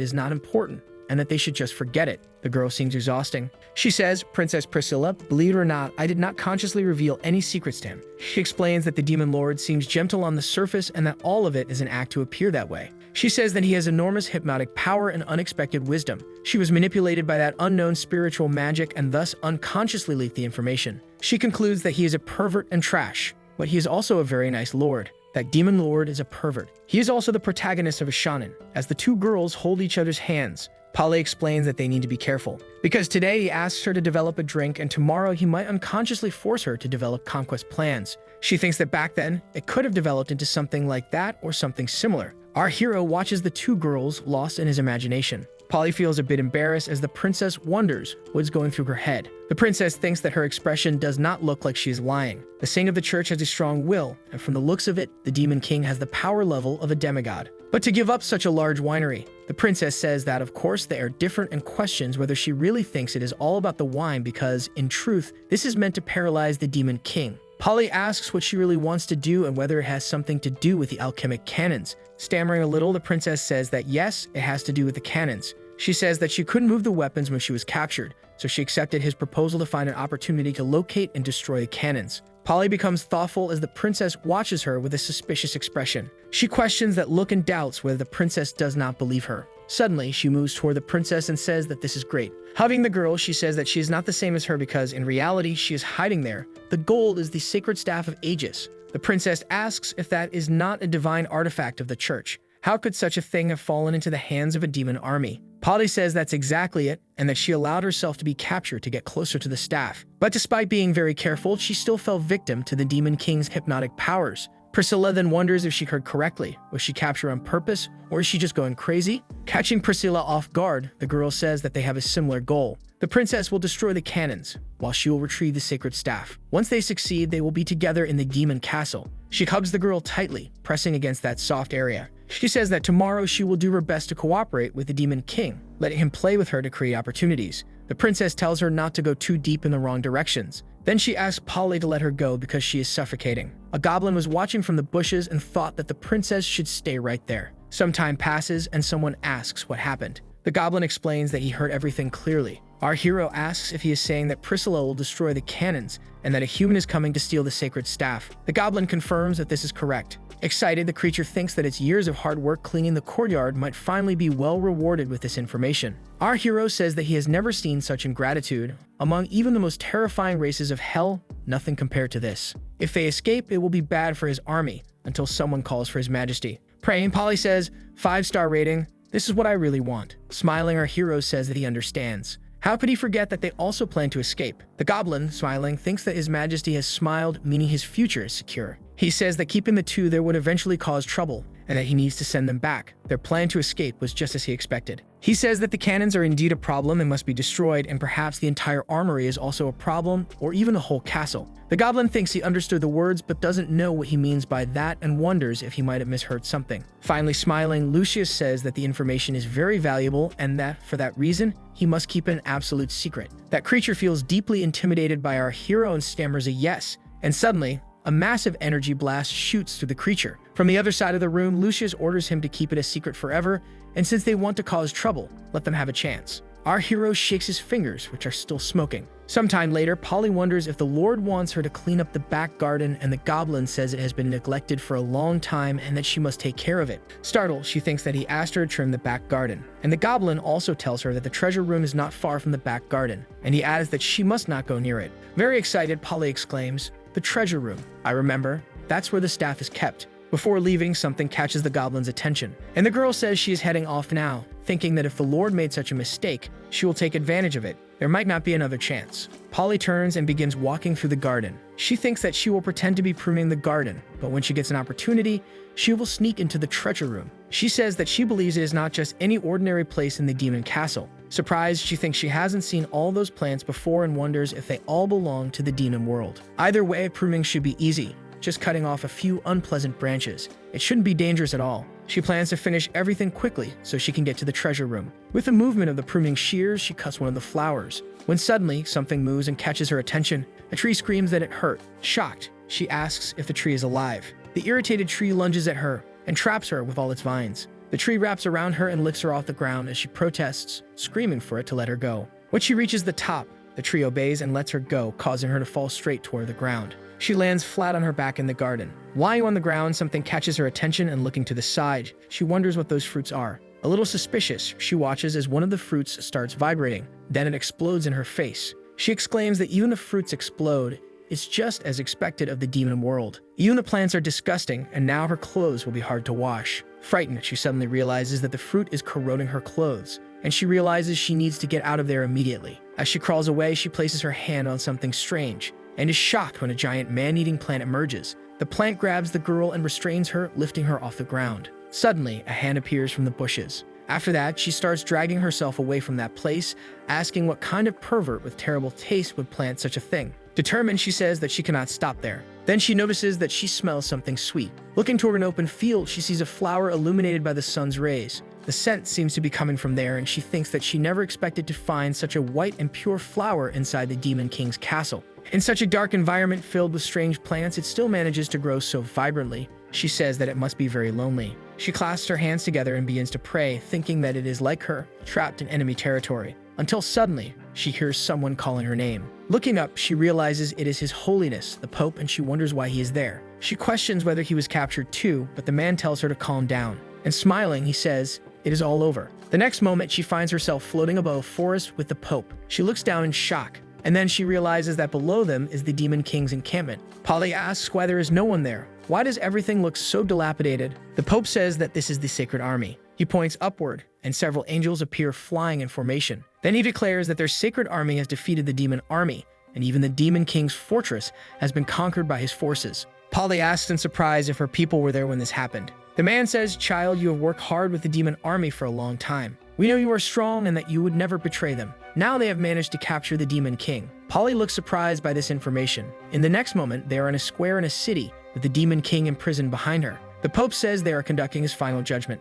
is not important and that they should just forget it. The girl seems exhausting. She says, "Princess Priscilla, believe it or not, I did not consciously reveal any secrets to him." She explains that the demon lord seems gentle on the surface and that all of it is an act to appear that way. She says that he has enormous hypnotic power and unexpected wisdom. She was manipulated by that unknown spiritual magic and thus unconsciously leaked the information. She concludes that he is a pervert and trash, but he is also a very nice lord. That demon lord is a pervert. He is also the protagonist of a shonen. As the two girls hold each other's hands, Polly explains that they need to be careful, because today he asks her to develop a drink and tomorrow he might unconsciously force her to develop conquest plans. She thinks that back then, it could have developed into something like that or something similar. Our hero watches the two girls lost in his imagination. Polly feels a bit embarrassed as the princess wonders what's going through her head. The princess thinks that her expression does not look like she is lying. The saint of the church has a strong will, and from the looks of it, the demon king has the power level of a demigod. But to give up such a large winery, the princess says that of course they are different and questions whether she really thinks it is all about the wine because, in truth, this is meant to paralyze the demon king. Polly asks what she really wants to do and whether it has something to do with the alchemic cannons. Stammering a little, the princess says that yes, it has to do with the cannons. She says that she couldn't move the weapons when she was captured, so she accepted his proposal to find an opportunity to locate and destroy the cannons. Polly becomes thoughtful as the princess watches her with a suspicious expression. She questions that look and doubts whether the princess does not believe her. Suddenly, she moves toward the princess and says that this is great. Hugging the girl, she says that she is not the same as her because, in reality, she is hiding there. The gold is the sacred staff of Aegis. The princess asks if that is not a divine artifact of the church. How could such a thing have fallen into the hands of a demon army? Polly says that's exactly it, and that she allowed herself to be captured to get closer to the staff. But despite being very careful, she still fell victim to the demon king's hypnotic powers. Priscilla then wonders if she heard correctly. Was she captured on purpose, or is she just going crazy? Catching Priscilla off guard, the girl says that they have a similar goal. The princess will destroy the cannons, while she will retrieve the sacred staff. Once they succeed, they will be together in the demon castle. She hugs the girl tightly, pressing against that soft area. She says that tomorrow she will do her best to cooperate with the demon king, letting him play with her to create opportunities. The princess tells her not to go too deep in the wrong directions. Then she asks Polly to let her go because she is suffocating. A goblin was watching from the bushes and thought that the princess should stay right there. Some time passes and someone asks what happened. The goblin explains that he heard everything clearly. Our hero asks if he is saying that Priscilla will destroy the cannons and that a human is coming to steal the sacred staff. The goblin confirms that this is correct. Excited, the creature thinks that its years of hard work cleaning the courtyard might finally be well rewarded with this information. Our hero says that he has never seen such ingratitude. Among even the most terrifying races of hell, nothing compared to this. If they escape, it will be bad for his army until someone calls for his majesty. Praying, Polly says, 5-star rating. This is what I really want. Smiling, our hero says that he understands. How could he forget that they also plan to escape? The goblin, smiling, thinks that his majesty has smiled, meaning his future is secure. He says that keeping the two there would eventually cause trouble, and that he needs to send them back. Their plan to escape was just as he expected. He says that the cannons are indeed a problem and must be destroyed, and perhaps the entire armory is also a problem, or even a whole castle. The goblin thinks he understood the words but doesn't know what he means by that and wonders if he might have misheard something. Finally smiling, Lucius says that the information is very valuable and that, for that reason, he must keep it an absolute secret. That creature feels deeply intimidated by our hero and stammers a yes, and suddenly, a massive energy blast shoots through the creature. From the other side of the room, Lucius orders him to keep it a secret forever, and since they want to cause trouble, let them have a chance. Our hero shakes his fingers, which are still smoking. Sometime later, Polly wonders if the Lord wants her to clean up the back garden, and the goblin says it has been neglected for a long time and that she must take care of it. Startled, she thinks that he asked her to trim the back garden. And the goblin also tells her that the treasure room is not far from the back garden, and he adds that she must not go near it. Very excited, Polly exclaims, "The treasure room. I remember. That's where the staff is kept." Before leaving, something catches the goblin's attention, and the girl says she is heading off now, thinking that if the Lord made such a mistake, she will take advantage of it. There might not be another chance. Polly turns and begins walking through the garden. She thinks that she will pretend to be pruning the garden, but when she gets an opportunity, she will sneak into the treasure room. She says that she believes it is not just any ordinary place in the demon castle. Surprised, she thinks she hasn't seen all those plants before and wonders if they all belong to the demon world. Either way, pruning should be easy, just cutting off a few unpleasant branches. It shouldn't be dangerous at all. She plans to finish everything quickly so she can get to the treasure room. With the movement of the pruning shears, she cuts one of the flowers. When suddenly, something moves and catches her attention. A tree screams that it hurt. Shocked, she asks if the tree is alive. The irritated tree lunges at her and traps her with all its vines. The tree wraps around her and lifts her off the ground as she protests, screaming for it to let her go. When she reaches the top, the tree obeys and lets her go, causing her to fall straight toward the ground. She lands flat on her back in the garden. Lying on the ground, something catches her attention, and looking to the side, she wonders what those fruits are. A little suspicious, she watches as one of the fruits starts vibrating. Then it explodes in her face. She exclaims that even if fruits explode, it's just as expected of the demon world. Even the plants are disgusting, and now her clothes will be hard to wash. Frightened, she suddenly realizes that the fruit is corroding her clothes, and she realizes she needs to get out of there immediately. As she crawls away, she places her hand on something strange, and is shocked when a giant man-eating plant emerges. The plant grabs the girl and restrains her, lifting her off the ground. Suddenly, a hand appears from the bushes. After that, she starts dragging herself away from that place, asking what kind of pervert with terrible taste would plant such a thing. Determined, she says that she cannot stop there. Then she notices that she smells something sweet. Looking toward an open field, she sees a flower illuminated by the sun's rays. The scent seems to be coming from there, and she thinks that she never expected to find such a white and pure flower inside the Demon King's castle. In such a dark environment filled with strange plants, it still manages to grow so vibrantly. She says that it must be very lonely. She clasps her hands together and begins to pray, thinking that it is like her, trapped in enemy territory. Until suddenly, she hears someone calling her name. Looking up, she realizes it is His Holiness, the Pope, and she wonders why he is there. She questions whether he was captured too, but the man tells her to calm down. And smiling, he says, "It is all over." The next moment, she finds herself floating above a forest with the Pope. She looks down in shock, and then she realizes that below them is the Demon King's encampment. Polly asks why there is no one there. Why does everything look so dilapidated? The Pope says that this is the Sacred Army. He points upward, and several angels appear flying in formation. Then he declares that their Sacred Army has defeated the Demon Army, and even the Demon King's fortress has been conquered by his forces. Polly asks in surprise if her people were there when this happened. The man says, "Child, you have worked hard with the Demon Army for a long time. We know you are strong and that you would never betray them. Now they have managed to capture the Demon King." Polly looks surprised by this information. In the next moment, they are in a square in a city with the Demon King imprisoned behind her. The Pope says they are conducting his final judgment.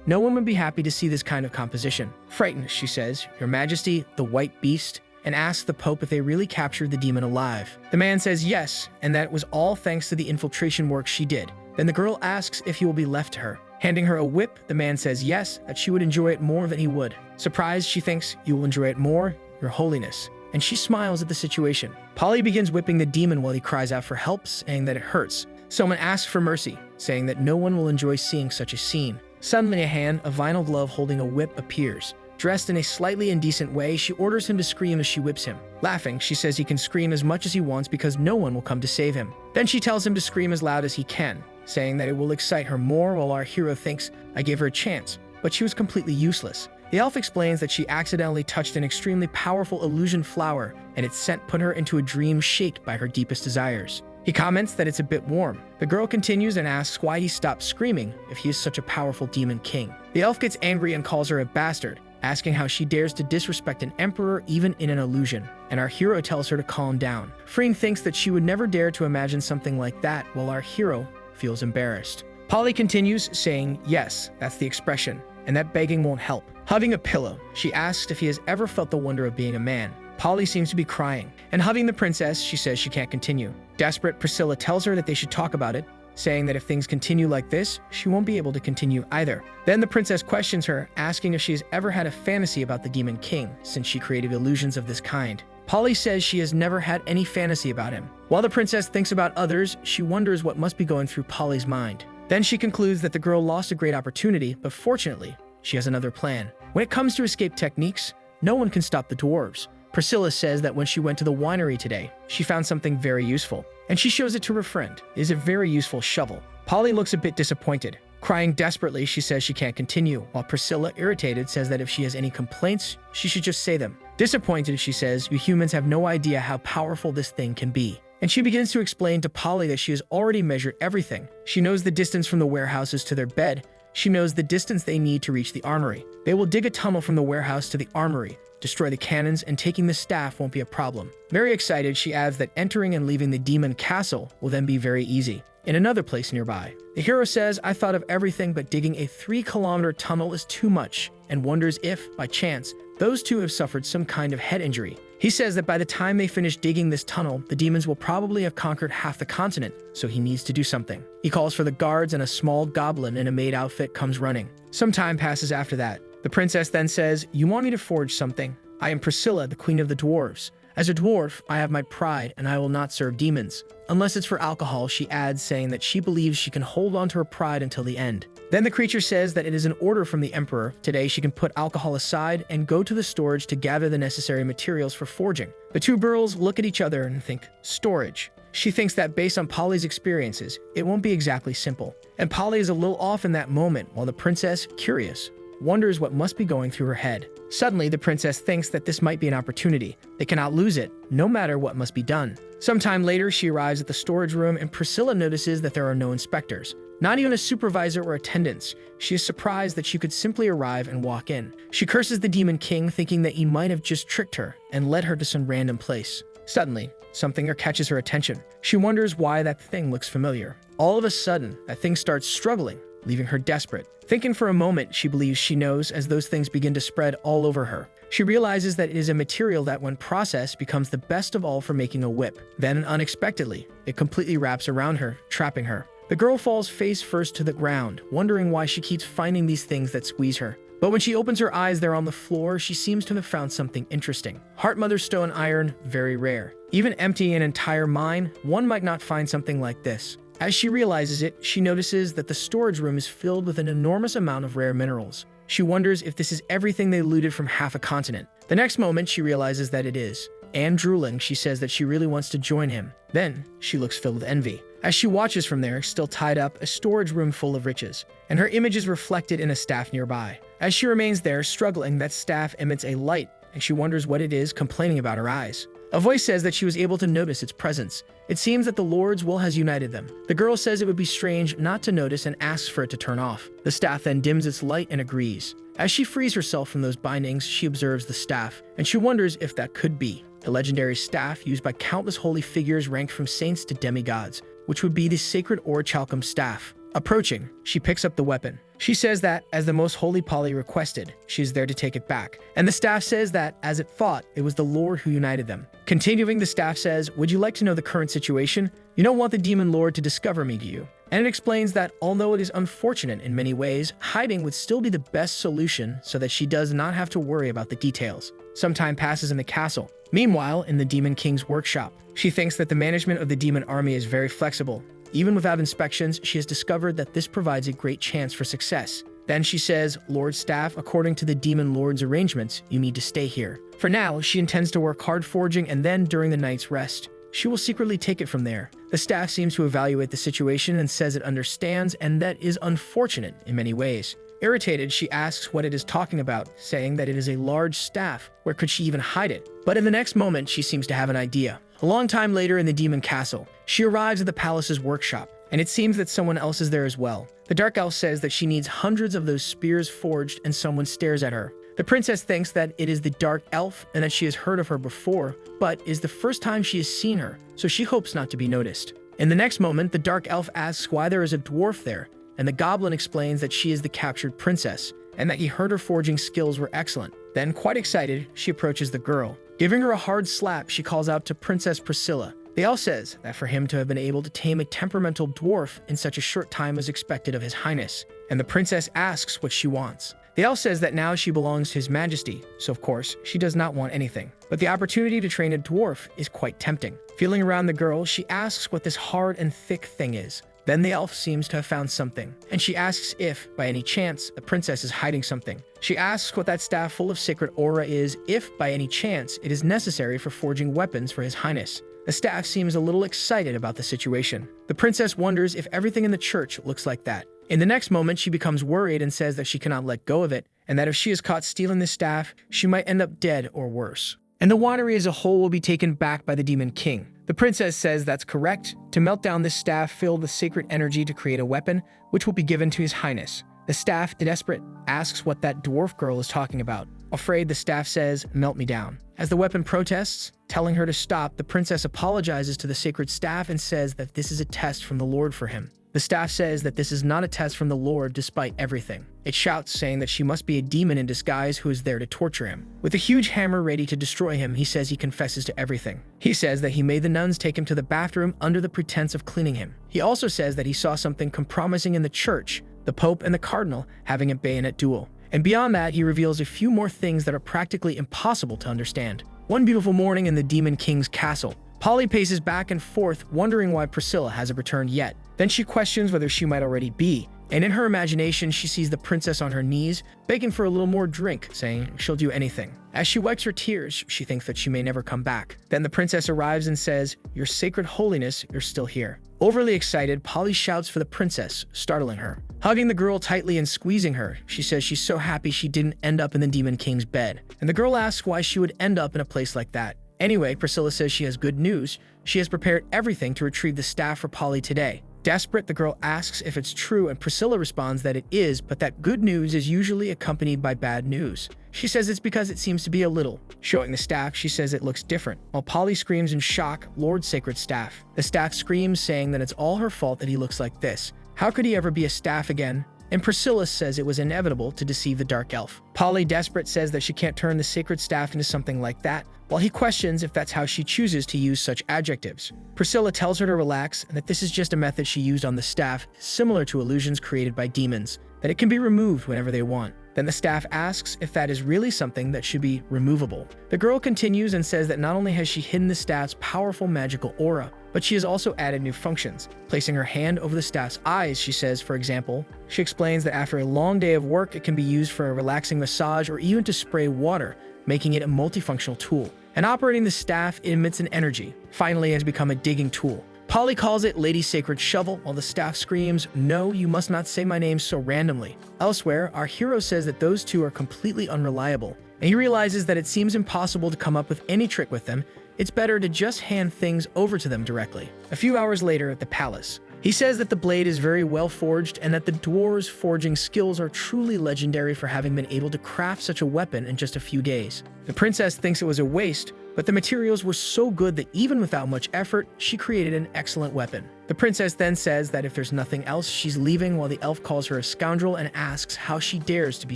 No one would be happy to see this kind of composition. Frightened, she says, "Your Majesty, the White Beast," and asks the Pope if they really captured the demon alive. The man says yes, and that it was all thanks to the infiltration work she did. Then the girl asks if he will be left to her. Handing her a whip, the man says yes, that she would enjoy it more than he would. Surprised, she thinks, "You will enjoy it more, Your Holiness." And she smiles at the situation. Polly begins whipping the demon while he cries out for help, saying that it hurts. Someone asks for mercy, saying that no one will enjoy seeing such a scene. Suddenly a hand, a vinyl glove holding a whip, appears. Dressed in a slightly indecent way, she orders him to scream as she whips him. Laughing, she says he can scream as much as he wants because no one will come to save him. Then she tells him to scream as loud as he can, saying that it will excite her more, while our hero thinks, "I gave her a chance, but she was completely useless." The elf explains that she accidentally touched an extremely powerful illusion flower, and its scent put her into a dream shaped by her deepest desires. He comments that it's a bit warm. The girl continues and asks why he stopped screaming if he is such a powerful demon king. The elf gets angry and calls her a bastard, asking how she dares to disrespect an emperor even in an illusion, and our hero tells her to calm down. Freen thinks that she would never dare to imagine something like that, while our hero feels embarrassed. Polly continues, saying, "Yes, that's the expression, and that begging won't help." Hugging a pillow, she asks if he has ever felt the wonder of being a man. Polly seems to be crying, and hugging the princess, she says she can't continue. Desperate, Priscilla tells her that they should talk about it, saying that if things continue like this, she won't be able to continue either. Then the princess questions her, asking if she has ever had a fantasy about the Demon King, since she created illusions of this kind. Polly says she has never had any fantasy about him. While the princess thinks about others, she wonders what must be going through Polly's mind. Then she concludes that the girl lost a great opportunity, but fortunately, she has another plan. When it comes to escape techniques, no one can stop the dwarves. Priscilla says that when she went to the winery today, she found something very useful, and she shows it to her friend. It is a very useful shovel. Polly looks a bit disappointed. Crying desperately, she says she can't continue, while Priscilla, irritated, says that if she has any complaints, she should just say them. Disappointed, she says, "You humans have no idea how powerful this thing can be." And she begins to explain to Polly that she has already measured everything. She knows the distance from the warehouses to their bed. She knows the distance they need to reach the armory. They will dig a tunnel from the warehouse to the armory, destroy the cannons, and taking the staff won't be a problem. Very excited, she adds that entering and leaving the demon castle will then be very easy. In another place nearby, the hero says, "I thought of everything, but digging a 3-kilometer tunnel is too much," and wonders if, by chance, those two have suffered some kind of head injury. He says that by the time they finish digging this tunnel, the demons will probably have conquered half the continent, so he needs to do something. He calls for the guards, and a small goblin in a maid outfit comes running. Some time passes after that. The princess then says, "You want me to forge something? I am Priscilla, the queen of the dwarves. As a dwarf, I have my pride, and I will not serve demons. Unless it's for alcohol," she adds, saying that she believes she can hold on to her pride until the end. Then the creature says that it is an order from the emperor. Today she can put alcohol aside and go to the storage to gather the necessary materials for forging. The two girls look at each other and think, storage. She thinks that based on Polly's experiences, it won't be exactly simple. And Polly is a little off in that moment, while the princess, curious, wonders what must be going through her head. Suddenly, the princess thinks that this might be an opportunity. They cannot lose it, no matter what must be done. Sometime later, she arrives at the storage room, and Priscilla notices that there are no inspectors. Not even a supervisor or attendants. She is surprised that she could simply arrive and walk in. She curses the Demon King, thinking that he might have just tricked her and led her to some random place. Suddenly, something catches her attention. She wonders why that thing looks familiar. All of a sudden, that thing starts struggling, leaving her desperate. Thinking for a moment, she believes she knows as those things begin to spread all over her. She realizes that it is a material that, when processed, becomes the best of all for making a whip. Then, unexpectedly, it completely wraps around her, trapping her. The girl falls face first to the ground, wondering why she keeps finding these things that squeeze her. But when she opens her eyes there on the floor, she seems to have found something interesting. Heart Mother Stone Iron, very rare. Even emptying an entire mine, one might not find something like this. As she realizes it, she notices that the storage room is filled with an enormous amount of rare minerals. She wonders if this is everything they looted from half a continent. The next moment, she realizes that it is. And drooling, she says that she really wants to join him. Then, she looks filled with envy. As she watches from there, still tied up, a storage room full of riches, and her image is reflected in a staff nearby. As she remains there, struggling, that staff emits a light, and she wonders what it is, complaining about her eyes. A voice says that she was able to notice its presence. It seems that the Lord's will has united them. The girl says it would be strange not to notice and asks for it to turn off. The staff then dims its light and agrees. As she frees herself from those bindings, she observes the staff, and she wonders if that could be a legendary staff used by countless holy figures ranked from saints to demigods, which would be the sacred orichalcum staff. Approaching, she picks up the weapon. She says that, as the most holy Polly requested, she is there to take it back. And the staff says that, as it thought, it was the Lord who united them. Continuing, the staff says, "Would you like to know the current situation? You don't want the Demon Lord to discover me, do you?" And it explains that, although it is unfortunate in many ways, hiding would still be the best solution so that she does not have to worry about the details. Some time passes in the castle. Meanwhile, in the Demon King's workshop, she thinks that the management of the demon army is very flexible. Even without inspections, she has discovered that this provides a great chance for success. Then she says, "Lord Staff, according to the Demon Lord's arrangements, you need to stay here." For now, she intends to work hard forging, and then, during the night's rest, she will secretly take it from there. The staff seems to evaluate the situation and says it understands, and that is unfortunate in many ways. Irritated, she asks what it is talking about, saying that it is a large staff. Where could she even hide it? But in the next moment, she seems to have an idea. A long time later in the Demon Castle, she arrives at the palace's workshop, and it seems that someone else is there as well. The Dark Elf says that she needs hundreds of those spears forged, and someone stares at her. The princess thinks that it is the Dark Elf and that she has heard of her before, but is the first time she has seen her, so she hopes not to be noticed. In the next moment, the Dark Elf asks why there is a dwarf there, and the goblin explains that she is the captured princess, and that he heard her forging skills were excellent. Then, quite excited, she approaches the girl. Giving her a hard slap, she calls out to Princess Priscilla. The elf says that for him to have been able to tame a temperamental dwarf in such a short time is expected of His Highness, and the princess asks what she wants. The elf says that now she belongs to His Majesty, so of course, she does not want anything. But the opportunity to train a dwarf is quite tempting. Feeling around the girl, she asks what this hard and thick thing is. Then the elf seems to have found something, and she asks if, by any chance, the princess is hiding something. She asks what that staff full of sacred aura is, if, by any chance, it is necessary for forging weapons for His Highness. The staff seems a little excited about the situation. The princess wonders if everything in the church looks like that. In the next moment, she becomes worried and says that she cannot let go of it, and that if she is caught stealing the staff, she might end up dead or worse. And the winery as a whole will be taken back by the Demon King. The princess says that's correct. To melt down this staff filled with sacred energy to create a weapon, which will be given to His Highness. The staff, desperate, asks what that dwarf girl is talking about. Afraid, the staff says, "Melt me down." As the weapon protests, telling her to stop, the princess apologizes to the sacred staff and says that this is a test from the Lord for him. The staff says that this is not a test from the Lord despite everything. It shouts, saying that she must be a demon in disguise who is there to torture him. With a huge hammer ready to destroy him, he says he confesses to everything. He says that he made the nuns take him to the bathroom under the pretense of cleaning him. He also says that he saw something compromising in the church, the Pope and the Cardinal having a bayonet duel. And beyond that, he reveals a few more things that are practically impossible to understand. One beautiful morning in the Demon King's castle, Polly paces back and forth, wondering why Priscilla hasn't returned yet. Then she questions whether she might already be, and in her imagination, she sees the princess on her knees, begging for a little more drink, saying she'll do anything. As she wipes her tears, she thinks that she may never come back. Then the princess arrives and says, "Your sacred holiness, you're still here." Overly excited, Polly shouts for the princess, startling her. Hugging the girl tightly and squeezing her, she says she's so happy she didn't end up in the Demon King's bed. And the girl asks why she would end up in a place like that. Anyway, Priscilla says she has good news. She has prepared everything to retrieve the staff for Polly today. Desperate, the girl asks if it's true, and Priscilla responds that it is, but that good news is usually accompanied by bad news. She says it's because it seems to be a little. Showing the staff, she says it looks different. While Polly screams in shock, Lord Sacred Staff. The staff screams, saying that it's all her fault that he looks like this. How could he ever be a staff again? And Priscilla says it was inevitable to deceive the dark elf. Polly, desperate, says that she can't turn the sacred staff into something like that, while he questions if that's how she chooses to use such adjectives. Priscilla tells her to relax and that this is just a method she used on the staff, similar to illusions created by demons, that it can be removed whenever they want. Then the staff asks if that is really something that should be removable. The girl continues and says that not only has she hidden the staff's powerful magical aura, but she has also added new functions. Placing her hand over the staff's eyes, she says, for example, she explains that after a long day of work, it can be used for a relaxing massage or even to spray water, making it a multifunctional tool. And operating the staff, it emits an energy. Finally, it has become a digging tool. Polly calls it Lady Sacred Shovel, while the staff screams, "No, you must not say my name so randomly." Elsewhere, our hero says that those two are completely unreliable, and he realizes that it seems impossible to come up with any trick with them. It's better to just hand things over to them directly. A few hours later at the palace, he says that the blade is very well forged and that the dwarves' forging skills are truly legendary for having been able to craft such a weapon in just a few days. The princess thinks it was a waste, but the materials were so good that even without much effort, she created an excellent weapon. The princess then says that if there's nothing else, she's leaving, while the elf calls her a scoundrel and asks how she dares to be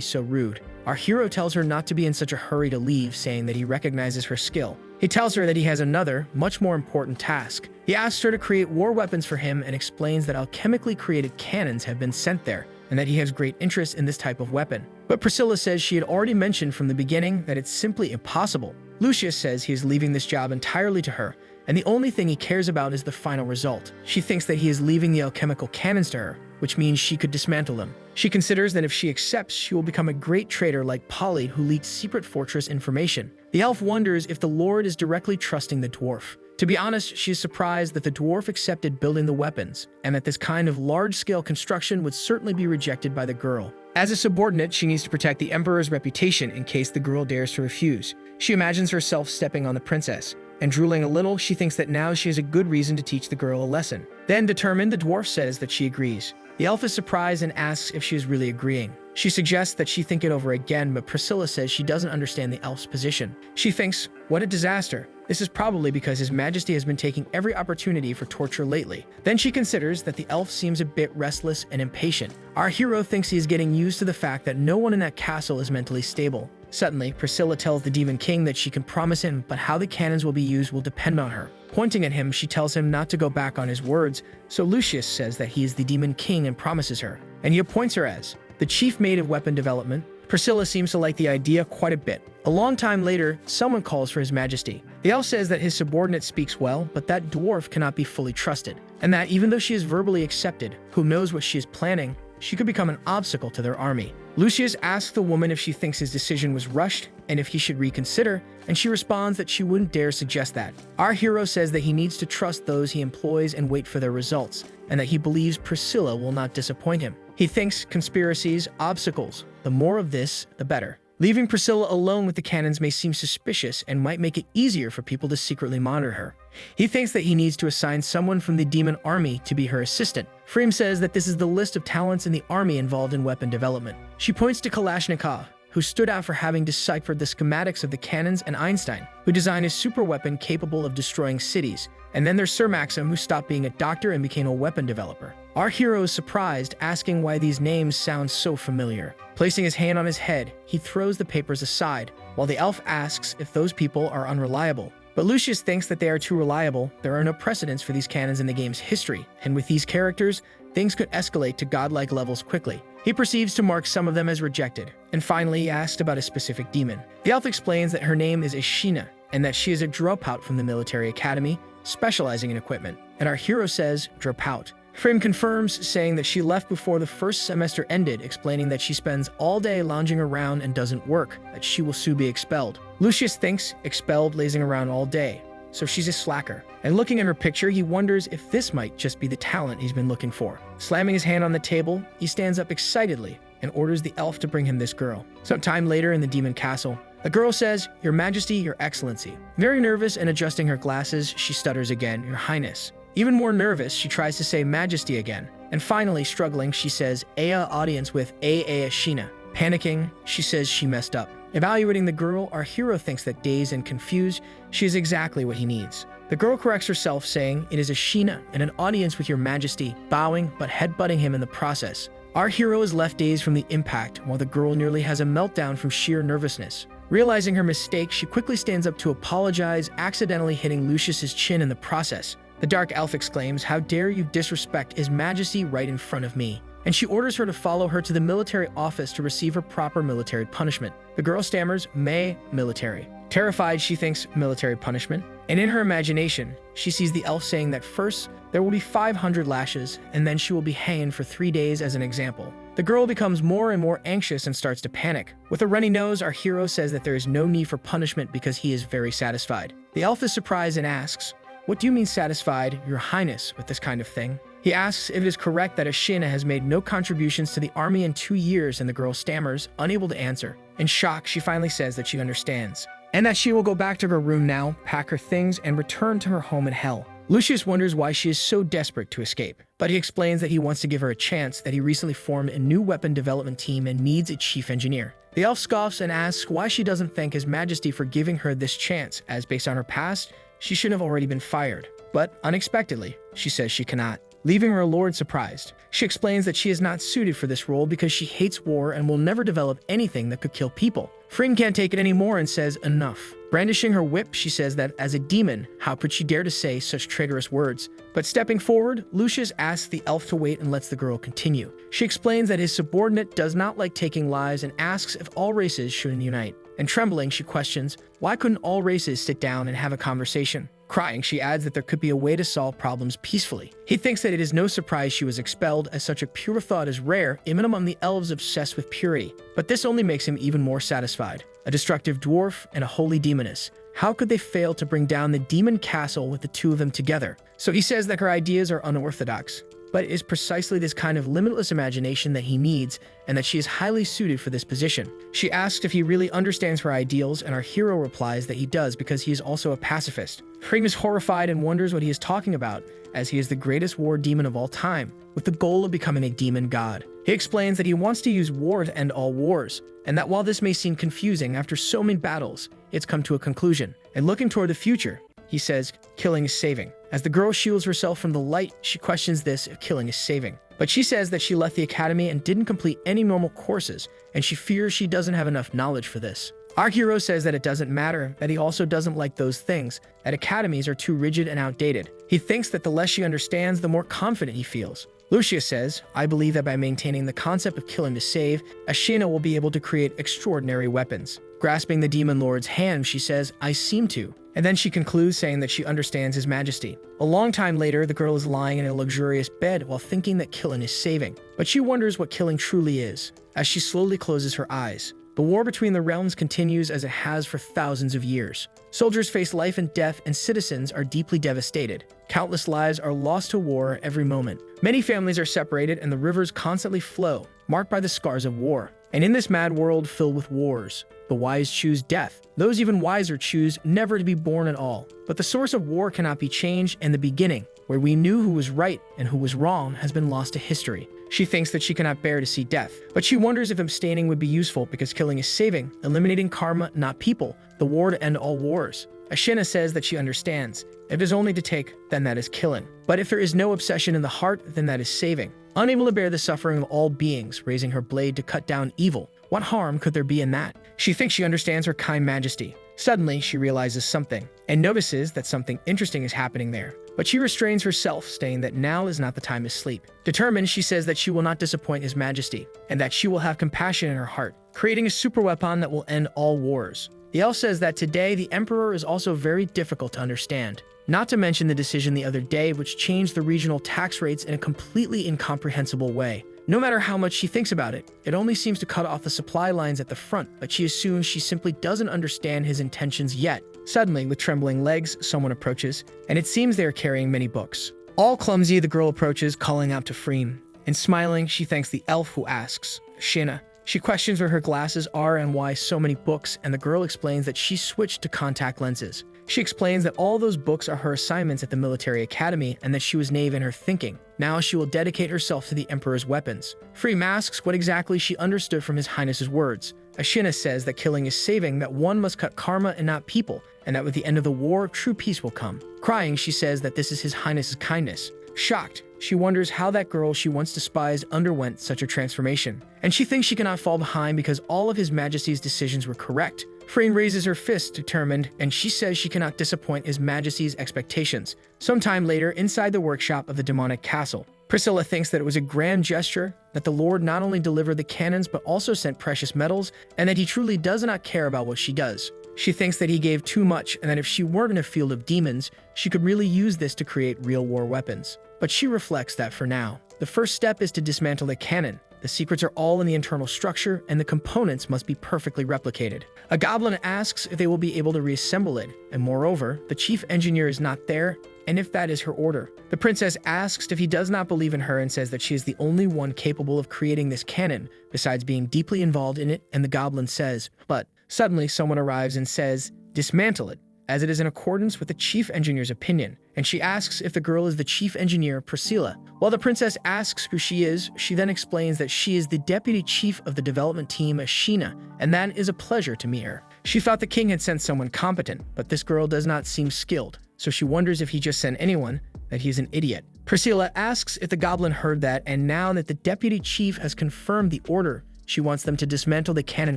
so rude. Our hero tells her not to be in such a hurry to leave, saying that he recognizes her skill. He tells her that he has another, much more important task. He asks her to create war weapons for him and explains that alchemically created cannons have been sent there, and that he has great interest in this type of weapon. But Priscilla says she had already mentioned from the beginning that it's simply impossible. Lucius says he is leaving this job entirely to her, and the only thing he cares about is the final result. She thinks that he is leaving the alchemical cannons to her, which means she could dismantle them. She considers that if she accepts, she will become a great traitor like Polly, who leaked secret fortress information. The elf wonders if the Lord is directly trusting the dwarf. To be honest, she is surprised that the dwarf accepted building the weapons, and that this kind of large-scale construction would certainly be rejected by the girl. As a subordinate, she needs to protect the emperor's reputation in case the girl dares to refuse. She imagines herself stepping on the princess, and drooling a little, she thinks that now she has a good reason to teach the girl a lesson. Then, determined, the dwarf says that she agrees. The elf is surprised and asks if she is really agreeing. She suggests that she think it over again, but Priscilla says she doesn't understand the elf's position. She thinks, what a disaster. This is probably because His Majesty has been taking every opportunity for torture lately. Then she considers that the elf seems a bit restless and impatient. Our hero thinks he is getting used to the fact that no one in that castle is mentally stable. Suddenly, Priscilla tells the Demon King that she can promise him, but how the cannons will be used will depend on her. Pointing at him, she tells him not to go back on his words, so Lucius says that he is the Demon King and promises her, and he appoints her as the chief mate of weapon development. Priscilla seems to like the idea quite a bit. A long time later, someone calls for His Majesty. The elf says that his subordinate speaks well, but that dwarf cannot be fully trusted, and that even though she is verbally accepted, who knows what she is planning, she could become an obstacle to their army. Lucius asks the woman if she thinks his decision was rushed and if he should reconsider, and she responds that she wouldn't dare suggest that. Our hero says that he needs to trust those he employs and wait for their results, and that he believes Priscilla will not disappoint him. He thinks conspiracies, obstacles, the more of this, the better. Leaving Priscilla alone with the cannons may seem suspicious and might make it easier for people to secretly monitor her. He thinks that he needs to assign someone from the demon army to be her assistant. Freem says that this is the list of talents in the army involved in weapon development. She points to Kalashnikov, who stood out for having deciphered the schematics of the cannons, and Einstein, who designed a super weapon capable of destroying cities. And then there's Sir Maxim, who stopped being a doctor and became a weapon developer. Our hero is surprised, asking why these names sound so familiar. Placing his hand on his head, he throws the papers aside, while the elf asks if those people are unreliable. But Lucius thinks that they are too reliable. There are no precedents for these cannons in the game's history, and with these characters, things could escalate to godlike levels quickly. He proceeds to mark some of them as rejected, and finally he asked about a specific demon. The elf explains that her name is Ishina, and that she is a dropout from the military academy, specializing in equipment. And our hero says, dropout. Frame confirms, saying that she left before the first semester ended, explaining that she spends all day lounging around and doesn't work, that she will soon be expelled. Lucius thinks expelled lazing around all day, so she's a slacker. And looking at her picture, he wonders if this might just be the talent he's been looking for. Slamming his hand on the table, he stands up excitedly and orders the elf to bring him this girl. Sometime later in the demon castle, the girl says, "Your Majesty, Your Excellency." Very nervous and adjusting her glasses, she stutters again, "Your Highness." Even more nervous, she tries to say Majesty again. And finally, struggling, she says Aya audience with Aya Shina. Panicking, she says she messed up. Evaluating the girl, our hero thinks that dazed and confused, she is exactly what he needs. The girl corrects herself, saying it is a Shina and an audience with your majesty, bowing but headbutting him in the process. Our hero is left dazed from the impact, while the girl nearly has a meltdown from sheer nervousness. Realizing her mistake, she quickly stands up to apologize, accidentally hitting Lucius's chin in the process. The dark elf exclaims, "How dare you disrespect His Majesty right in front of me?" And she orders her to follow her to the military office to receive her proper military punishment. The girl stammers, "May, military." Terrified, she thinks military punishment. And in her imagination, she sees the elf saying that first, there will be 500 lashes, and then she will be hanged for 3 days as an example. The girl becomes more and more anxious and starts to panic. With a runny nose, our hero says that there is no need for punishment because he is very satisfied. The elf is surprised and asks, "What do you mean satisfied, your highness, with this kind of thing?" He asks if it is correct that Ashina has made no contributions to the army in 2 years, and the girl stammers, unable to answer. In shock, she finally says that she understands, and that she will go back to her room now, pack her things, and return to her home in hell. Lucius wonders why she is so desperate to escape, but he explains that he wants to give her a chance, that he recently formed a new weapon development team and needs a chief engineer. The elf scoffs and asks why she doesn't thank His Majesty for giving her this chance, as based on her past, she should have already been fired. But unexpectedly, she says she cannot, leaving her lord surprised. She explains that she is not suited for this role because she hates war and will never develop anything that could kill people. Fring can't take it anymore and says enough. Brandishing her whip, she says that as a demon, how could she dare to say such traitorous words? But stepping forward, Lucius asks the elf to wait and lets the girl continue. She explains that his subordinate does not like taking lives and asks if all races shouldn't unite. And trembling, she questions, why couldn't all races sit down and have a conversation? Crying, she adds that there could be a way to solve problems peacefully. He thinks that it is no surprise she was expelled, as such a pure thought is rare, even among the elves obsessed with purity. But this only makes him even more satisfied. A destructive dwarf and a holy demoness. How could they fail to bring down the demon castle with the two of them together? So he says that her ideas are unorthodox, but it is precisely this kind of limitless imagination that he needs, and that she is highly suited for this position. She asks if he really understands her ideals, and our hero replies that he does because he is also a pacifist. Fring is horrified and wonders what he is talking about, as he is the greatest war demon of all time, with the goal of becoming a demon god. He explains that he wants to use war to end all wars, and that while this may seem confusing after so many battles, it's come to a conclusion. And looking toward the future, he says, killing is saving. As the girl shields herself from the light, she questions this if killing is saving. But she says that she left the academy and didn't complete any normal courses, and she fears she doesn't have enough knowledge for this. Our hero says that it doesn't matter, that he also doesn't like those things, that academies are too rigid and outdated. He thinks that the less she understands, the more confident he feels. Lucius says, I believe that by maintaining the concept of killing to save, Ashina will be able to create extraordinary weapons. Grasping the demon lord's hand, she says, I seem to. And then she concludes saying that she understands His Majesty. A long time later, the girl is lying in a luxurious bed while thinking that killing is saving. But she wonders what killing truly is, as she slowly closes her eyes. The war between the realms continues as it has for thousands of years. Soldiers face life and death, and citizens are deeply devastated. Countless lives are lost to war every moment. Many families are separated, and the rivers constantly flow, marked by the scars of war. And in this mad world filled with wars, the wise choose death. Those even wiser choose never to be born at all. But the source of war cannot be changed, and the beginning, where we knew who was right and who was wrong, has been lost to history. She thinks that she cannot bear to see death, but she wonders if abstaining would be useful because killing is saving, eliminating karma, not people, the war to end all wars. Ashina says that she understands. If it is only to take, then that is killing. But if there is no obsession in the heart, then that is saving. Unable to bear the suffering of all beings, raising her blade to cut down evil, what harm could there be in that? She thinks she understands her kind majesty. Suddenly, she realizes something, and notices that something interesting is happening there. But she restrains herself, saying that now is not the time to sleep. Determined, she says that she will not disappoint His Majesty, and that she will have compassion in her heart, creating a super weapon that will end all wars. The elf says that today the Emperor is also very difficult to understand. Not to mention the decision the other day which changed the regional tax rates in a completely incomprehensible way. No matter how much she thinks about it, it only seems to cut off the supply lines at the front, but she assumes she simply doesn't understand his intentions yet. Suddenly, with trembling legs, someone approaches, and it seems they are carrying many books. All clumsy, the girl approaches, calling out to Freem. And smiling, she thanks the elf who asks, Shina. She questions where her glasses are and why so many books, and the girl explains that she switched to contact lenses. She explains that all those books are her assignments at the military academy and that she was naive in her thinking. Now she will dedicate herself to the Emperor's weapons. Free asks what exactly she understood from His Highness's words. Ashina says that killing is saving, that one must cut karma and not people, and that with the end of the war, true peace will come. Crying, she says that this is His Highness's kindness. Shocked, she wonders how that girl she once despised underwent such a transformation. And she thinks she cannot fall behind because all of His Majesty's decisions were correct. Frame raises her fist, determined, and she says she cannot disappoint His Majesty's expectations. Sometime later, inside the workshop of the demonic castle, Priscilla thinks that it was a grand gesture, that the Lord not only delivered the cannons but also sent precious metals, and that He truly does not care about what she does. She thinks that He gave too much, and that if she weren't in a field of demons, she could really use this to create real war weapons. But she reflects that for now, the first step is to dismantle the cannon. The secrets are all in the internal structure, and the components must be perfectly replicated. A goblin asks if they will be able to reassemble it, and moreover, the chief engineer is not there, and if that is her order. The princess asks if he does not believe in her and says that she is the only one capable of creating this cannon, besides being deeply involved in it, and the goblin says, but suddenly someone arrives and says, dismantle it, as it is in accordance with the chief engineer's opinion, and she asks if the girl is the chief engineer, Priscilla. While the princess asks who she is, she then explains that she is the deputy chief of the development team, Ashina, and that is a pleasure to meet her. She thought the king had sent someone competent, but this girl does not seem skilled, so she wonders if he just sent anyone, that he is an idiot. Priscilla asks if the goblin heard that, and now that the deputy chief has confirmed the order, she wants them to dismantle the cannon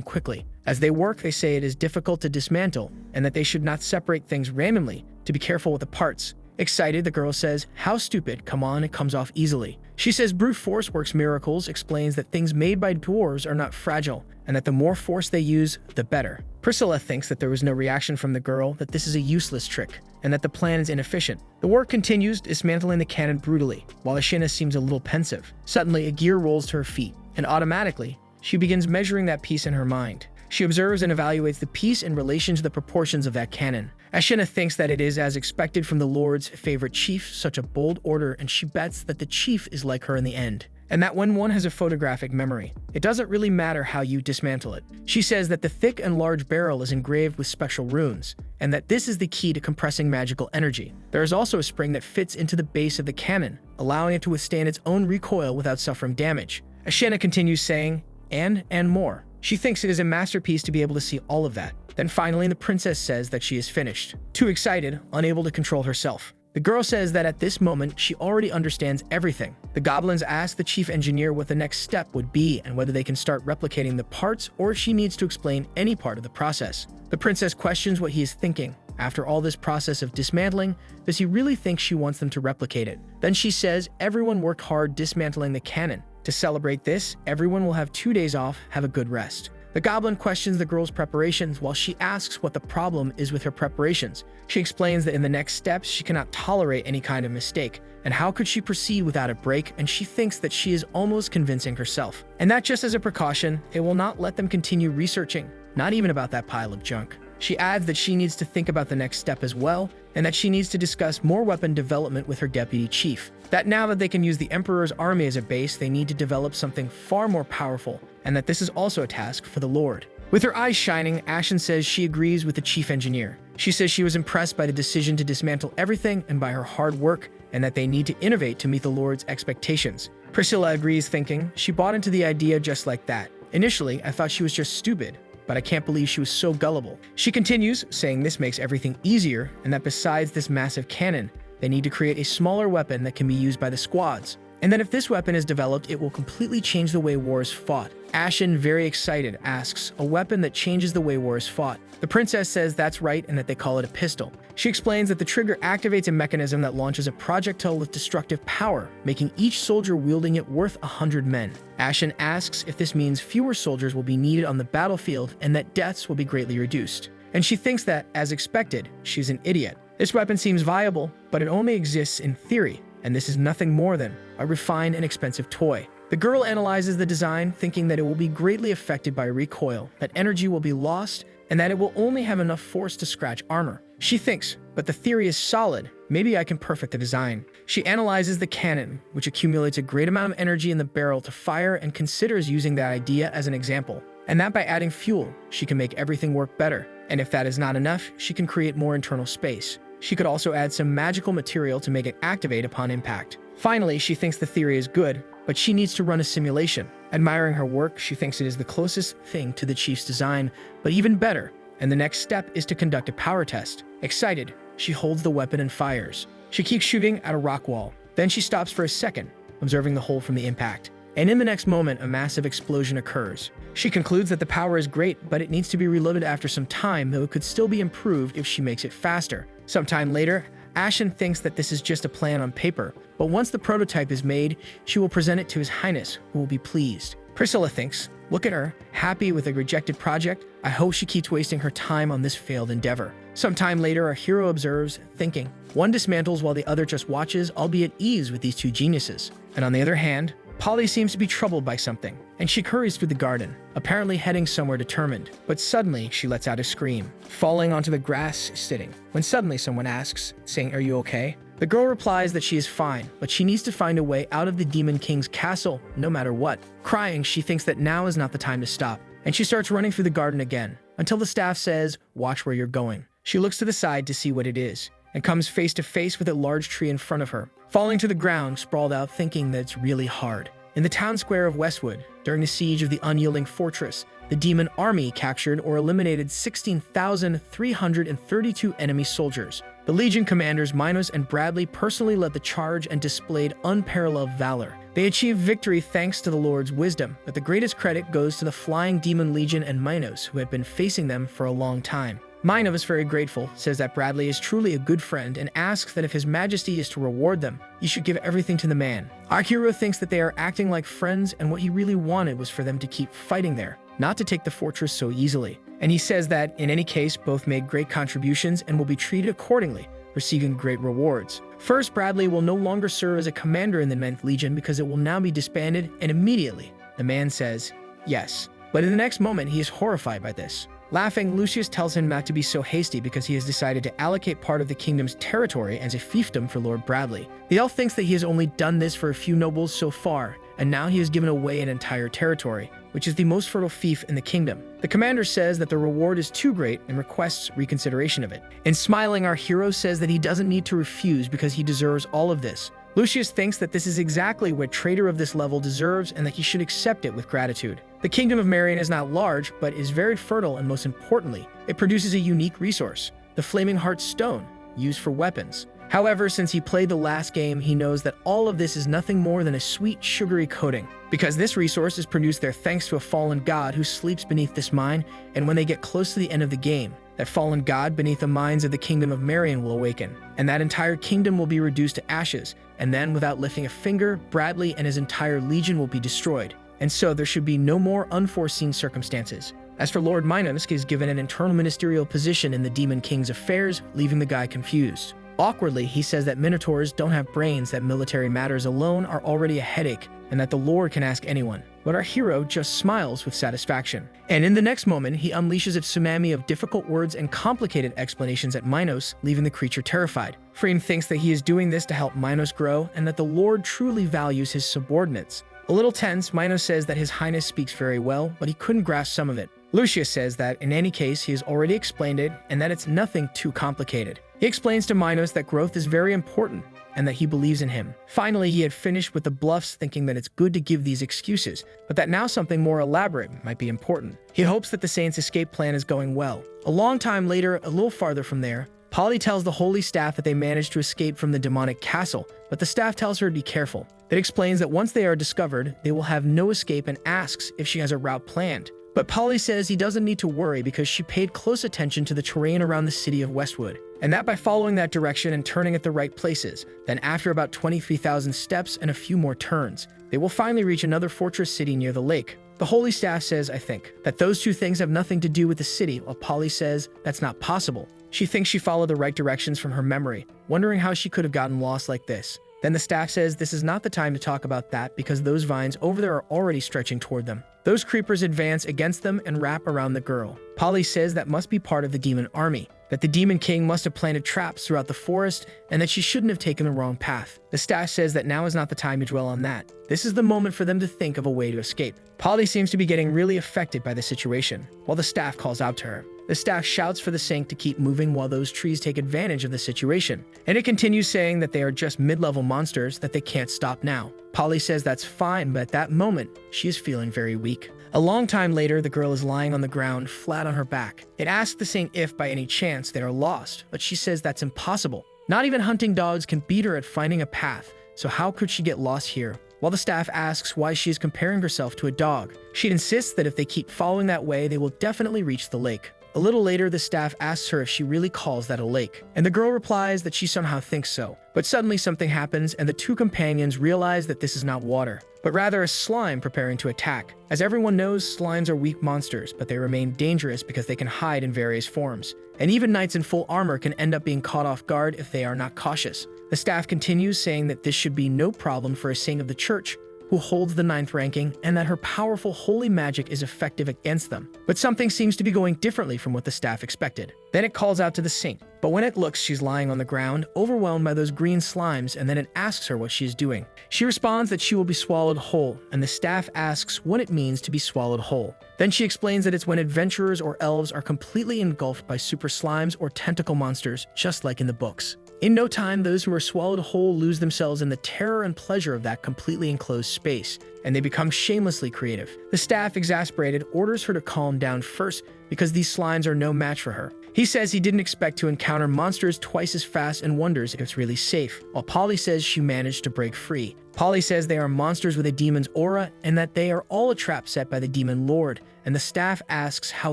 quickly. As they work, they say it is difficult to dismantle, and that they should not separate things randomly, to be careful with the parts. Excited, the girl says, how stupid, come on, it comes off easily. She says brute force works miracles, explains that things made by dwarves are not fragile, and that the more force they use, the better. Priscilla thinks that there was no reaction from the girl, that this is a useless trick, and that the plan is inefficient. The work continues, dismantling the cannon brutally, while Ashina seems a little pensive. Suddenly, a gear rolls to her feet, and automatically, she begins measuring that piece in her mind. She observes and evaluates the piece in relation to the proportions of that cannon. Ashina thinks that it is as expected from the Lord's favorite chief, such a bold order, and she bets that the chief is like her in the end. And that when one has a photographic memory, it doesn't really matter how you dismantle it. She says that the thick and large barrel is engraved with special runes, and that this is the key to compressing magical energy. There is also a spring that fits into the base of the cannon, allowing it to withstand its own recoil without suffering damage. Ashina continues saying, and more. She thinks it is a masterpiece to be able to see all of that. Then finally, the princess says that she is finished. Too excited, unable to control herself. The girl says that at this moment, she already understands everything. The goblins ask the chief engineer what the next step would be and whether they can start replicating the parts or if she needs to explain any part of the process. The princess questions what he is thinking. After all this process of dismantling, does he really think she wants them to replicate it? Then she says everyone worked hard dismantling the cannon. To celebrate this, everyone will have 2 days off, have a good rest. The goblin questions the girl's preparations while she asks what the problem is with her preparations. She explains that in the next steps, she cannot tolerate any kind of mistake, and how could she proceed without a break, and she thinks that she is almost convincing herself. And that just as a precaution, it will not let them continue researching, not even about that pile of junk. She adds that she needs to think about the next step as well, and that she needs to discuss more weapon development with her deputy chief. That now that they can use the Emperor's army as a base, they need to develop something far more powerful, and that this is also a task for the Lord. With her eyes shining, Ashen says she agrees with the chief engineer. She says she was impressed by the decision to dismantle everything and by her hard work, and that they need to innovate to meet the Lord's expectations. Priscilla agrees, thinking, she bought into the idea just like that. Initially, I thought she was just stupid, but I can't believe she was so gullible. She continues, saying this makes everything easier, and that besides this massive cannon, they need to create a smaller weapon that can be used by the squads. And that if this weapon is developed, it will completely change the way war is fought. Ashen, very excited, asks, a weapon that changes the way war is fought. The princess says that's right and that they call it a pistol. She explains that the trigger activates a mechanism that launches a projectile with destructive power, making each soldier wielding it worth 100 men. Ashen asks if this means fewer soldiers will be needed on the battlefield and that deaths will be greatly reduced. And she thinks that, as expected, she's an idiot. This weapon seems viable, but it only exists in theory, and this is nothing more than a refined and expensive toy. The girl analyzes the design, thinking that it will be greatly affected by recoil, that energy will be lost, and that it will only have enough force to scratch armor. She thinks, but the theory is solid, maybe I can perfect the design. She analyzes the cannon, which accumulates a great amount of energy in the barrel to fire, and considers using that idea as an example. And that by adding fuel, she can make everything work better. And if that is not enough, she can create more internal space. She could also add some magical material to make it activate upon impact. Finally, she thinks the theory is good, but she needs to run a simulation. Admiring her work, she thinks it is the closest thing to the chief's design, but even better. And the next step is to conduct a power test. Excited, she holds the weapon and fires. She keeps shooting at a rock wall. Then she stops for a second, observing the hole from the impact. And in the next moment, a massive explosion occurs. She concludes that the power is great, but it needs to be reloaded after some time, though it could still be improved if she makes it faster. Sometime later, Ashen thinks that this is just a plan on paper, but once the prototype is made, she will present it to His Highness, who will be pleased. Priscilla thinks, look at her, happy with a rejected project. I hope she keeps wasting her time on this failed endeavor. Sometime later, our hero observes, thinking. One dismantles while the other just watches, I'll be at ease with these two geniuses. And on the other hand, Polly seems to be troubled by something, and she hurries through the garden, apparently heading somewhere determined. But suddenly, she lets out a scream, falling onto the grass sitting, when suddenly someone asks, saying, are you okay? The girl replies that she is fine, but she needs to find a way out of the Demon King's castle, no matter what. Crying, she thinks that now is not the time to stop, and she starts running through the garden again, until the staff says, watch where you're going. She looks to the side to see what it is, and comes face to face with a large tree in front of her, falling to the ground, sprawled out, thinking that it's really hard. In the town square of Westwood, during the siege of the unyielding fortress, the demon army captured or eliminated 16,332 enemy soldiers. The Legion commanders Minos and Bradley personally led the charge and displayed unparalleled valor. They achieved victory thanks to the Lord's wisdom, but the greatest credit goes to the Flying Demon Legion and Minos, who had been facing them for a long time. Minos, very grateful, says that Bradley is truly a good friend and asks that if His Majesty is to reward them, he should give everything to the man. Our hero thinks that they are acting like friends, and what he really wanted was for them to keep fighting there, not to take the fortress so easily. And he says that, in any case, both made great contributions and will be treated accordingly, receiving great rewards. First, Bradley will no longer serve as a commander in the 9th Legion because it will now be disbanded, and immediately, the man says, yes. But in the next moment, he is horrified by this. Laughing, Lucius tells him not to be so hasty because he has decided to allocate part of the kingdom's territory as a fiefdom for Lord Bradley. The elf thinks that he has only done this for a few nobles so far, and now he has given away an entire territory, which is the most fertile fief in the kingdom. The commander says that the reward is too great and requests reconsideration of it. And smiling, our hero says that he doesn't need to refuse because he deserves all of this. Lucius thinks that this is exactly what Traitor of this level deserves and that he should accept it with gratitude. The kingdom of Marion is not large, but is very fertile, and most importantly, it produces a unique resource, the Flaming Heart Stone, used for weapons. However, since he played the last game, he knows that all of this is nothing more than a sweet, sugary coating, because this resource is produced there thanks to a fallen god who sleeps beneath this mine, and when they get close to the end of the game, that fallen god beneath the mines of the kingdom of Marion will awaken, and that entire kingdom will be reduced to ashes, and then, without lifting a finger, Bradley and his entire legion will be destroyed. And so there should be no more unforeseen circumstances. As for Lord Minos, he is given an internal ministerial position in the Demon King's affairs, leaving the guy confused. Awkwardly, he says that minotaurs don't have brains, that military matters alone are already a headache, and that the Lord can ask anyone. But our hero just smiles with satisfaction. And in the next moment, he unleashes a tsunami of difficult words and complicated explanations at Minos, leaving the creature terrified. Freem thinks that he is doing this to help Minos grow, and that the Lord truly values his subordinates. A little tense, Minos says that His Highness speaks very well, but he couldn't grasp some of it. Lucius says that, in any case, he has already explained it, and that it's nothing too complicated. He explains to Minos that growth is very important, and that he believes in him. Finally, he had finished with the bluffs, thinking that it's good to give these excuses, but that now something more elaborate might be important. He hopes that the Saints' escape plan is going well. A long time later, a little farther from there, Polly tells the holy staff that they managed to escape from the demonic castle, but the staff tells her to be careful. It explains that once they are discovered, they will have no escape, and asks if she has a route planned. But Polly says he doesn't need to worry because she paid close attention to the terrain around the city of Westwood, and that by following that direction and turning at the right places, then after about 23,000 steps and a few more turns, they will finally reach another fortress city near the lake. The holy staff says, I think, that those two things have nothing to do with the city, while Polly says that's not possible. She thinks she followed the right directions from her memory, wondering how she could have gotten lost like this. Then the staff says this is not the time to talk about that because those vines over there are already stretching toward them. Those creepers advance against them and wrap around the girl. Polly says that must be part of the demon army, that the Demon King must have planted traps throughout the forest, and that she shouldn't have taken the wrong path. The staff says that now is not the time to dwell on that. This is the moment for them to think of a way to escape. Polly seems to be getting really affected by the situation, while the staff calls out to her. The staff shouts for the Sync to keep moving while those trees take advantage of the situation, and it continues saying that they are just mid-level monsters that they can't stop now. Polly says that's fine, but at that moment, she is feeling very weak. A long time later, the girl is lying on the ground, flat on her back. It asks the Sync if, by any chance, they are lost, but she says that's impossible. Not even hunting dogs can beat her at finding a path, so how could she get lost here? While the staff asks why she is comparing herself to a dog, she insists that if they keep following that way, they will definitely reach the lake. A little later, the staff asks her if she really calls that a lake, and the girl replies that she somehow thinks so. But suddenly something happens, and the two companions realize that this is not water, but rather a slime preparing to attack. As everyone knows, slimes are weak monsters, but they remain dangerous because they can hide in various forms. And even knights in full armor can end up being caught off guard if they are not cautious. The staff continues saying that this should be no problem for a saint of the church, who holds the 9th ranking, and that her powerful holy magic is effective against them. But something seems to be going differently from what the staff expected. Then it calls out to the Sync, but when it looks, she's lying on the ground, overwhelmed by those green slimes, and then it asks her what she is doing. She responds that she will be swallowed whole, and the staff asks what it means to be swallowed whole. Then she explains that it's when adventurers or elves are completely engulfed by super slimes or tentacle monsters, just like in the books. In no time, those who are swallowed whole lose themselves in the terror and pleasure of that completely enclosed space, and they become shamelessly creative. The staff, exasperated, orders her to calm down first because these slimes are no match for her. He says he didn't expect to encounter monsters twice as fast and wonders if it's really safe, while Polly says she managed to break free. Polly says they are monsters with a demon's aura and that they are all a trap set by the demon lord, and the staff asks how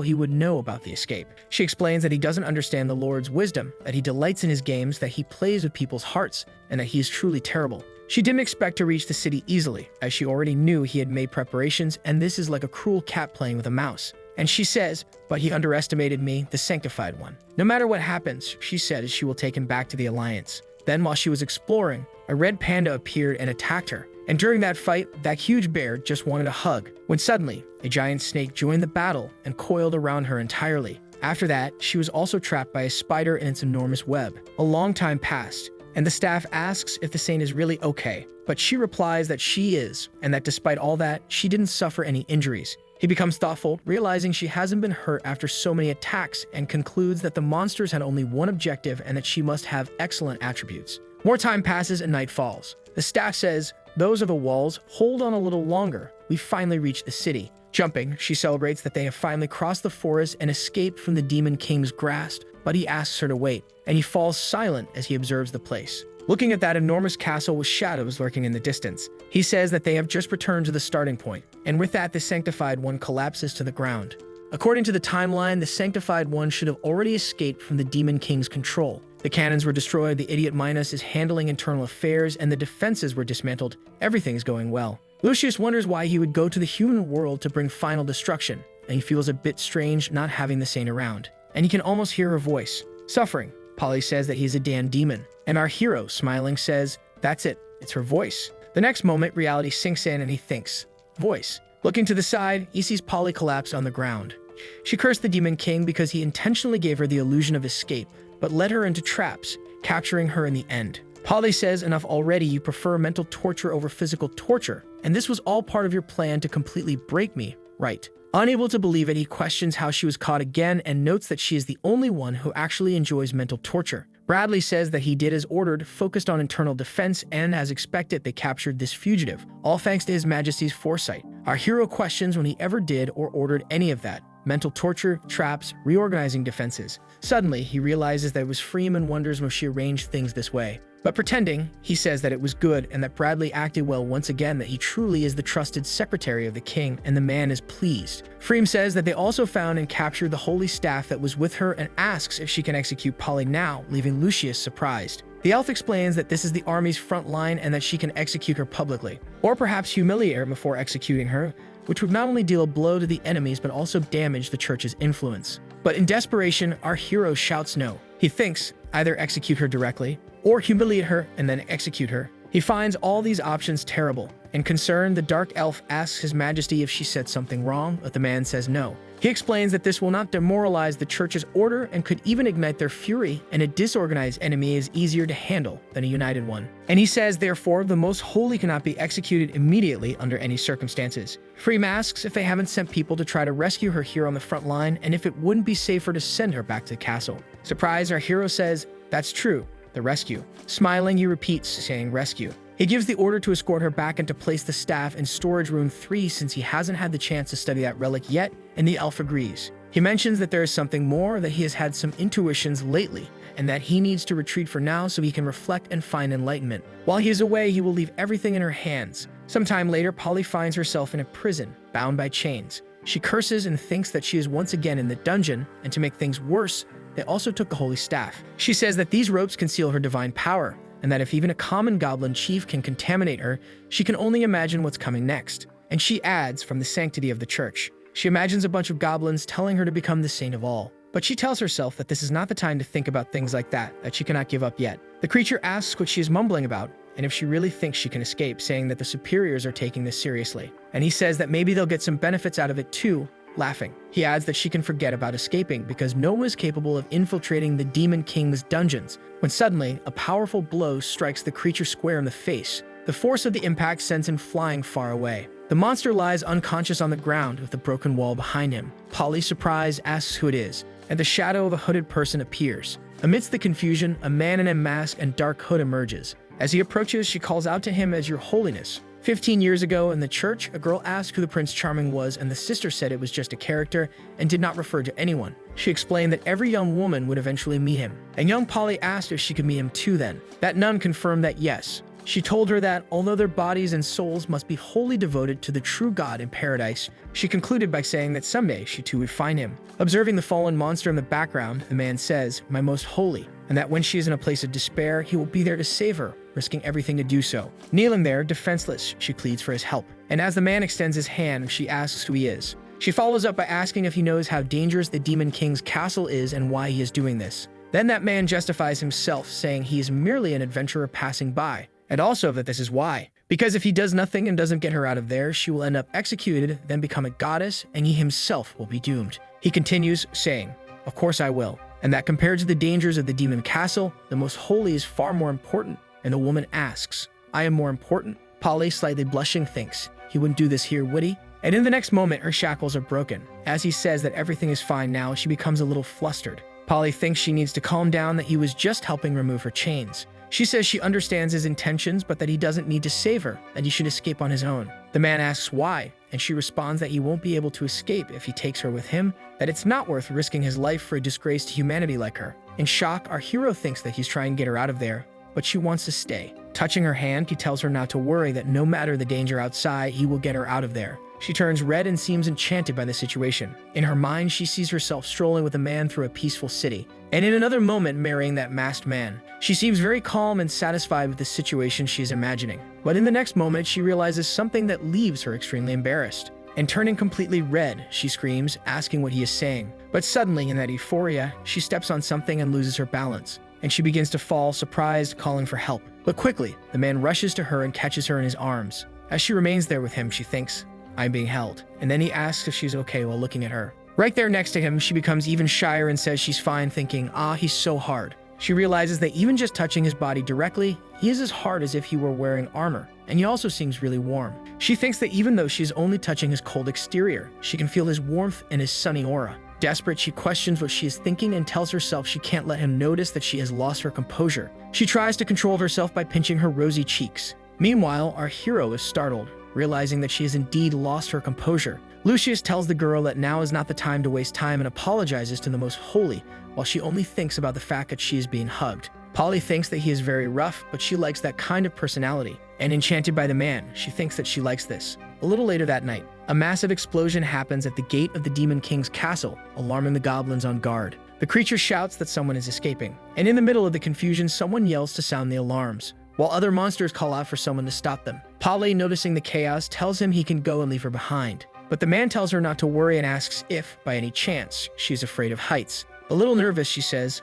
he would know about the escape. She explains that he doesn't understand the Lord's wisdom, that he delights in his games, that he plays with people's hearts, and that he is truly terrible. She didn't expect to reach the city easily, as she already knew he had made preparations, and this is like a cruel cat playing with a mouse. And she says, but he underestimated me, the sanctified one. No matter what happens, she says she will take him back to the Alliance. Then while she was exploring, a red panda appeared and attacked her. And during that fight, that huge bear just wanted a hug, when suddenly, a giant snake joined the battle and coiled around her entirely. After that, she was also trapped by a spider in its enormous web. A long time passed, and the staff asks if the saint is really okay, but she replies that she is, and that despite all that, she didn't suffer any injuries. He becomes thoughtful, realizing she hasn't been hurt after so many attacks, and concludes that the monsters had only one objective and that she must have excellent attributes. More time passes and night falls. The staff says, "Those are the walls, hold on a little longer. We finally reached the city." Jumping, she celebrates that they have finally crossed the forest and escaped from the Demon King's grasp, but he asks her to wait, and he falls silent as he observes the place. Looking at that enormous castle with shadows lurking in the distance, he says that they have just returned to the starting point, and with that the Sanctified One collapses to the ground. According to the timeline, the Sanctified One should have already escaped from the Demon King's control. The cannons were destroyed, the idiot Minos is handling internal affairs, and the defenses were dismantled. Everything's going well. Lucius wonders why he would go to the human world to bring final destruction, and he feels a bit strange not having the saint around. And he can almost hear her voice. Suffering. Polly says that he's a damn demon, and our hero, smiling, says, "That's it, it's her voice." The next moment, reality sinks in and he thinks, voice. Looking to the side, he sees Polly collapse on the ground. She cursed the Demon King because he intentionally gave her the illusion of escape, but led her into traps, capturing her in the end. Polly says, "Enough already, you prefer mental torture over physical torture, and this was all part of your plan to completely break me, right?" Unable to believe it, he questions how she was caught again and notes that she is the only one who actually enjoys mental torture. Bradley says that he did as ordered, focused on internal defense, and as expected, they captured this fugitive, all thanks to His Majesty's foresight. Our hero questions when he ever did or ordered any of that. Mental torture, traps, reorganizing defenses. Suddenly, he realizes that it was Freem and wonders when she arranged things this way. But pretending, he says that it was good and that Bradley acted well once again, that he truly is the trusted secretary of the king, and the man is pleased. Freem says that they also found and captured the holy staff that was with her and asks if she can execute Polly now, leaving Lucius surprised. The elf explains that this is the army's front line and that she can execute her publicly, or perhaps humiliate her before executing her, which would not only deal a blow to the enemies but also damage the church's influence. But in desperation, our hero shouts no. He thinks either execute her directly, or humiliate her and then execute her, He finds all these options terrible, and concerned, the dark elf asks His Majesty if she said something wrong, but the man says no. He explains that this will not demoralize the church's order and could even ignite their fury, and a disorganized enemy is easier to handle than a united one. And he says, therefore, the most holy cannot be executed immediately under any circumstances. Freem asks if they haven't sent people to try to rescue her here on the front line, and if it wouldn't be safer to send her back to the castle. Surprised, our hero says, that's true, the rescue. Smiling, he repeats, saying rescue. He gives the order to escort her back and to place the staff in storage room 3 since he hasn't had the chance to study that relic yet, and the elf agrees. He mentions that there is something more, that he has had some intuitions lately, and that he needs to retreat for now so he can reflect and find enlightenment. While he is away, he will leave everything in her hands. Sometime later, Polly finds herself in a prison, bound by chains. She curses and thinks that she is once again in the dungeon, and to make things worse, they also took the holy staff. She says that these ropes conceal her divine power, and that if even a common goblin chief can contaminate her, she can only imagine what's coming next. And she adds, from the sanctity of the church. She imagines a bunch of goblins telling her to become the saint of all. But she tells herself that this is not the time to think about things like that she cannot give up yet. The creature asks what she is mumbling about, and if she really thinks she can escape, saying that the superiors are taking this seriously. And he says that maybe they'll get some benefits out of it too, laughing. He adds that she can forget about escaping because no one is capable of infiltrating the Demon King's dungeons, when suddenly a powerful blow strikes the creature square in the face. The force of the impact sends him flying far away. The monster lies unconscious on the ground with the broken wall behind him. Polly, surprised, asks who it is, and the shadow of a hooded person appears. Amidst the confusion, a man in a mask and dark hood emerges. As he approaches, she calls out to him as Your Holiness. 15 years ago in the church, a girl asked who the Prince Charming was, and the sister said it was just a character and did not refer to anyone. She explained that every young woman would eventually meet him, and young Polly asked if she could meet him too then. That nun confirmed that yes. She told her that, although their bodies and souls must be wholly devoted to the true God in paradise, she concluded by saying that someday she too would find him. Observing the fallen monster in the background, the man says, My most holy, and that when she is in a place of despair, he will be there to save her, risking everything to do so. Kneeling there, defenseless, she pleads for his help. And as the man extends his hand, she asks who he is. She follows up by asking if he knows how dangerous the Demon King's castle is and why he is doing this. Then that man justifies himself, saying he is merely an adventurer passing by, and also that this is why. Because if he does nothing and doesn't get her out of there, she will end up executed, then become a goddess, and he himself will be doomed. He continues, saying, Of course I will. And that compared to the dangers of the demon castle, the most holy is far more important. And the woman asks, I am more important? Polly, slightly blushing, thinks, he wouldn't do this here, would he? And in the next moment, her shackles are broken. As he says that everything is fine now, she becomes a little flustered. Polly thinks she needs to calm down, that he was just helping remove her chains. She says she understands his intentions, but that he doesn't need to save her, that he should escape on his own. The man asks why, and she responds that he won't be able to escape if he takes her with him, that it's not worth risking his life for a disgrace to humanity like her. In shock, our hero thinks that he's trying to get her out of there, but she wants to stay. Touching her hand, he tells her not to worry, that no matter the danger outside, he will get her out of there. She turns red and seems enchanted by the situation. In her mind, she sees herself strolling with a man through a peaceful city, and in another moment marrying that masked man. She seems very calm and satisfied with the situation she is imagining. But in the next moment, she realizes something that leaves her extremely embarrassed. And turning completely red, she screams, asking what he is saying. But suddenly, in that euphoria, she steps on something and loses her balance, and she begins to fall, surprised, calling for help. But quickly, the man rushes to her and catches her in his arms. As she remains there with him, she thinks, I'm being held. And then he asks if she's okay while looking at her. Right there next to him, she becomes even shyer and says she's fine, thinking, he's so hard. She realizes that even just touching his body directly, he is as hard as if he were wearing armor, and he also seems really warm. She thinks that even though she's only touching his cold exterior, she can feel his warmth and his sunny aura. Desperate, she questions what she is thinking and tells herself she can't let him notice that she has lost her composure. She tries to control herself by pinching her rosy cheeks. Meanwhile, our hero is startled, realizing that she has indeed lost her composure. Lucius tells the girl that now is not the time to waste time and apologizes to the most holy, while she only thinks about the fact that she is being hugged. Polly thinks that he is very rough, but she likes that kind of personality. And enchanted by the man, she thinks that she likes this. A little later that night, a massive explosion happens at the gate of the Demon King's castle, alarming the goblins on guard. The creature shouts that someone is escaping, and in the middle of the confusion, someone yells to sound the alarms, while other monsters call out for someone to stop them. Polly, noticing the chaos, tells him he can go and leave her behind. But the man tells her not to worry and asks if, by any chance, she's afraid of heights. A little nervous, she says,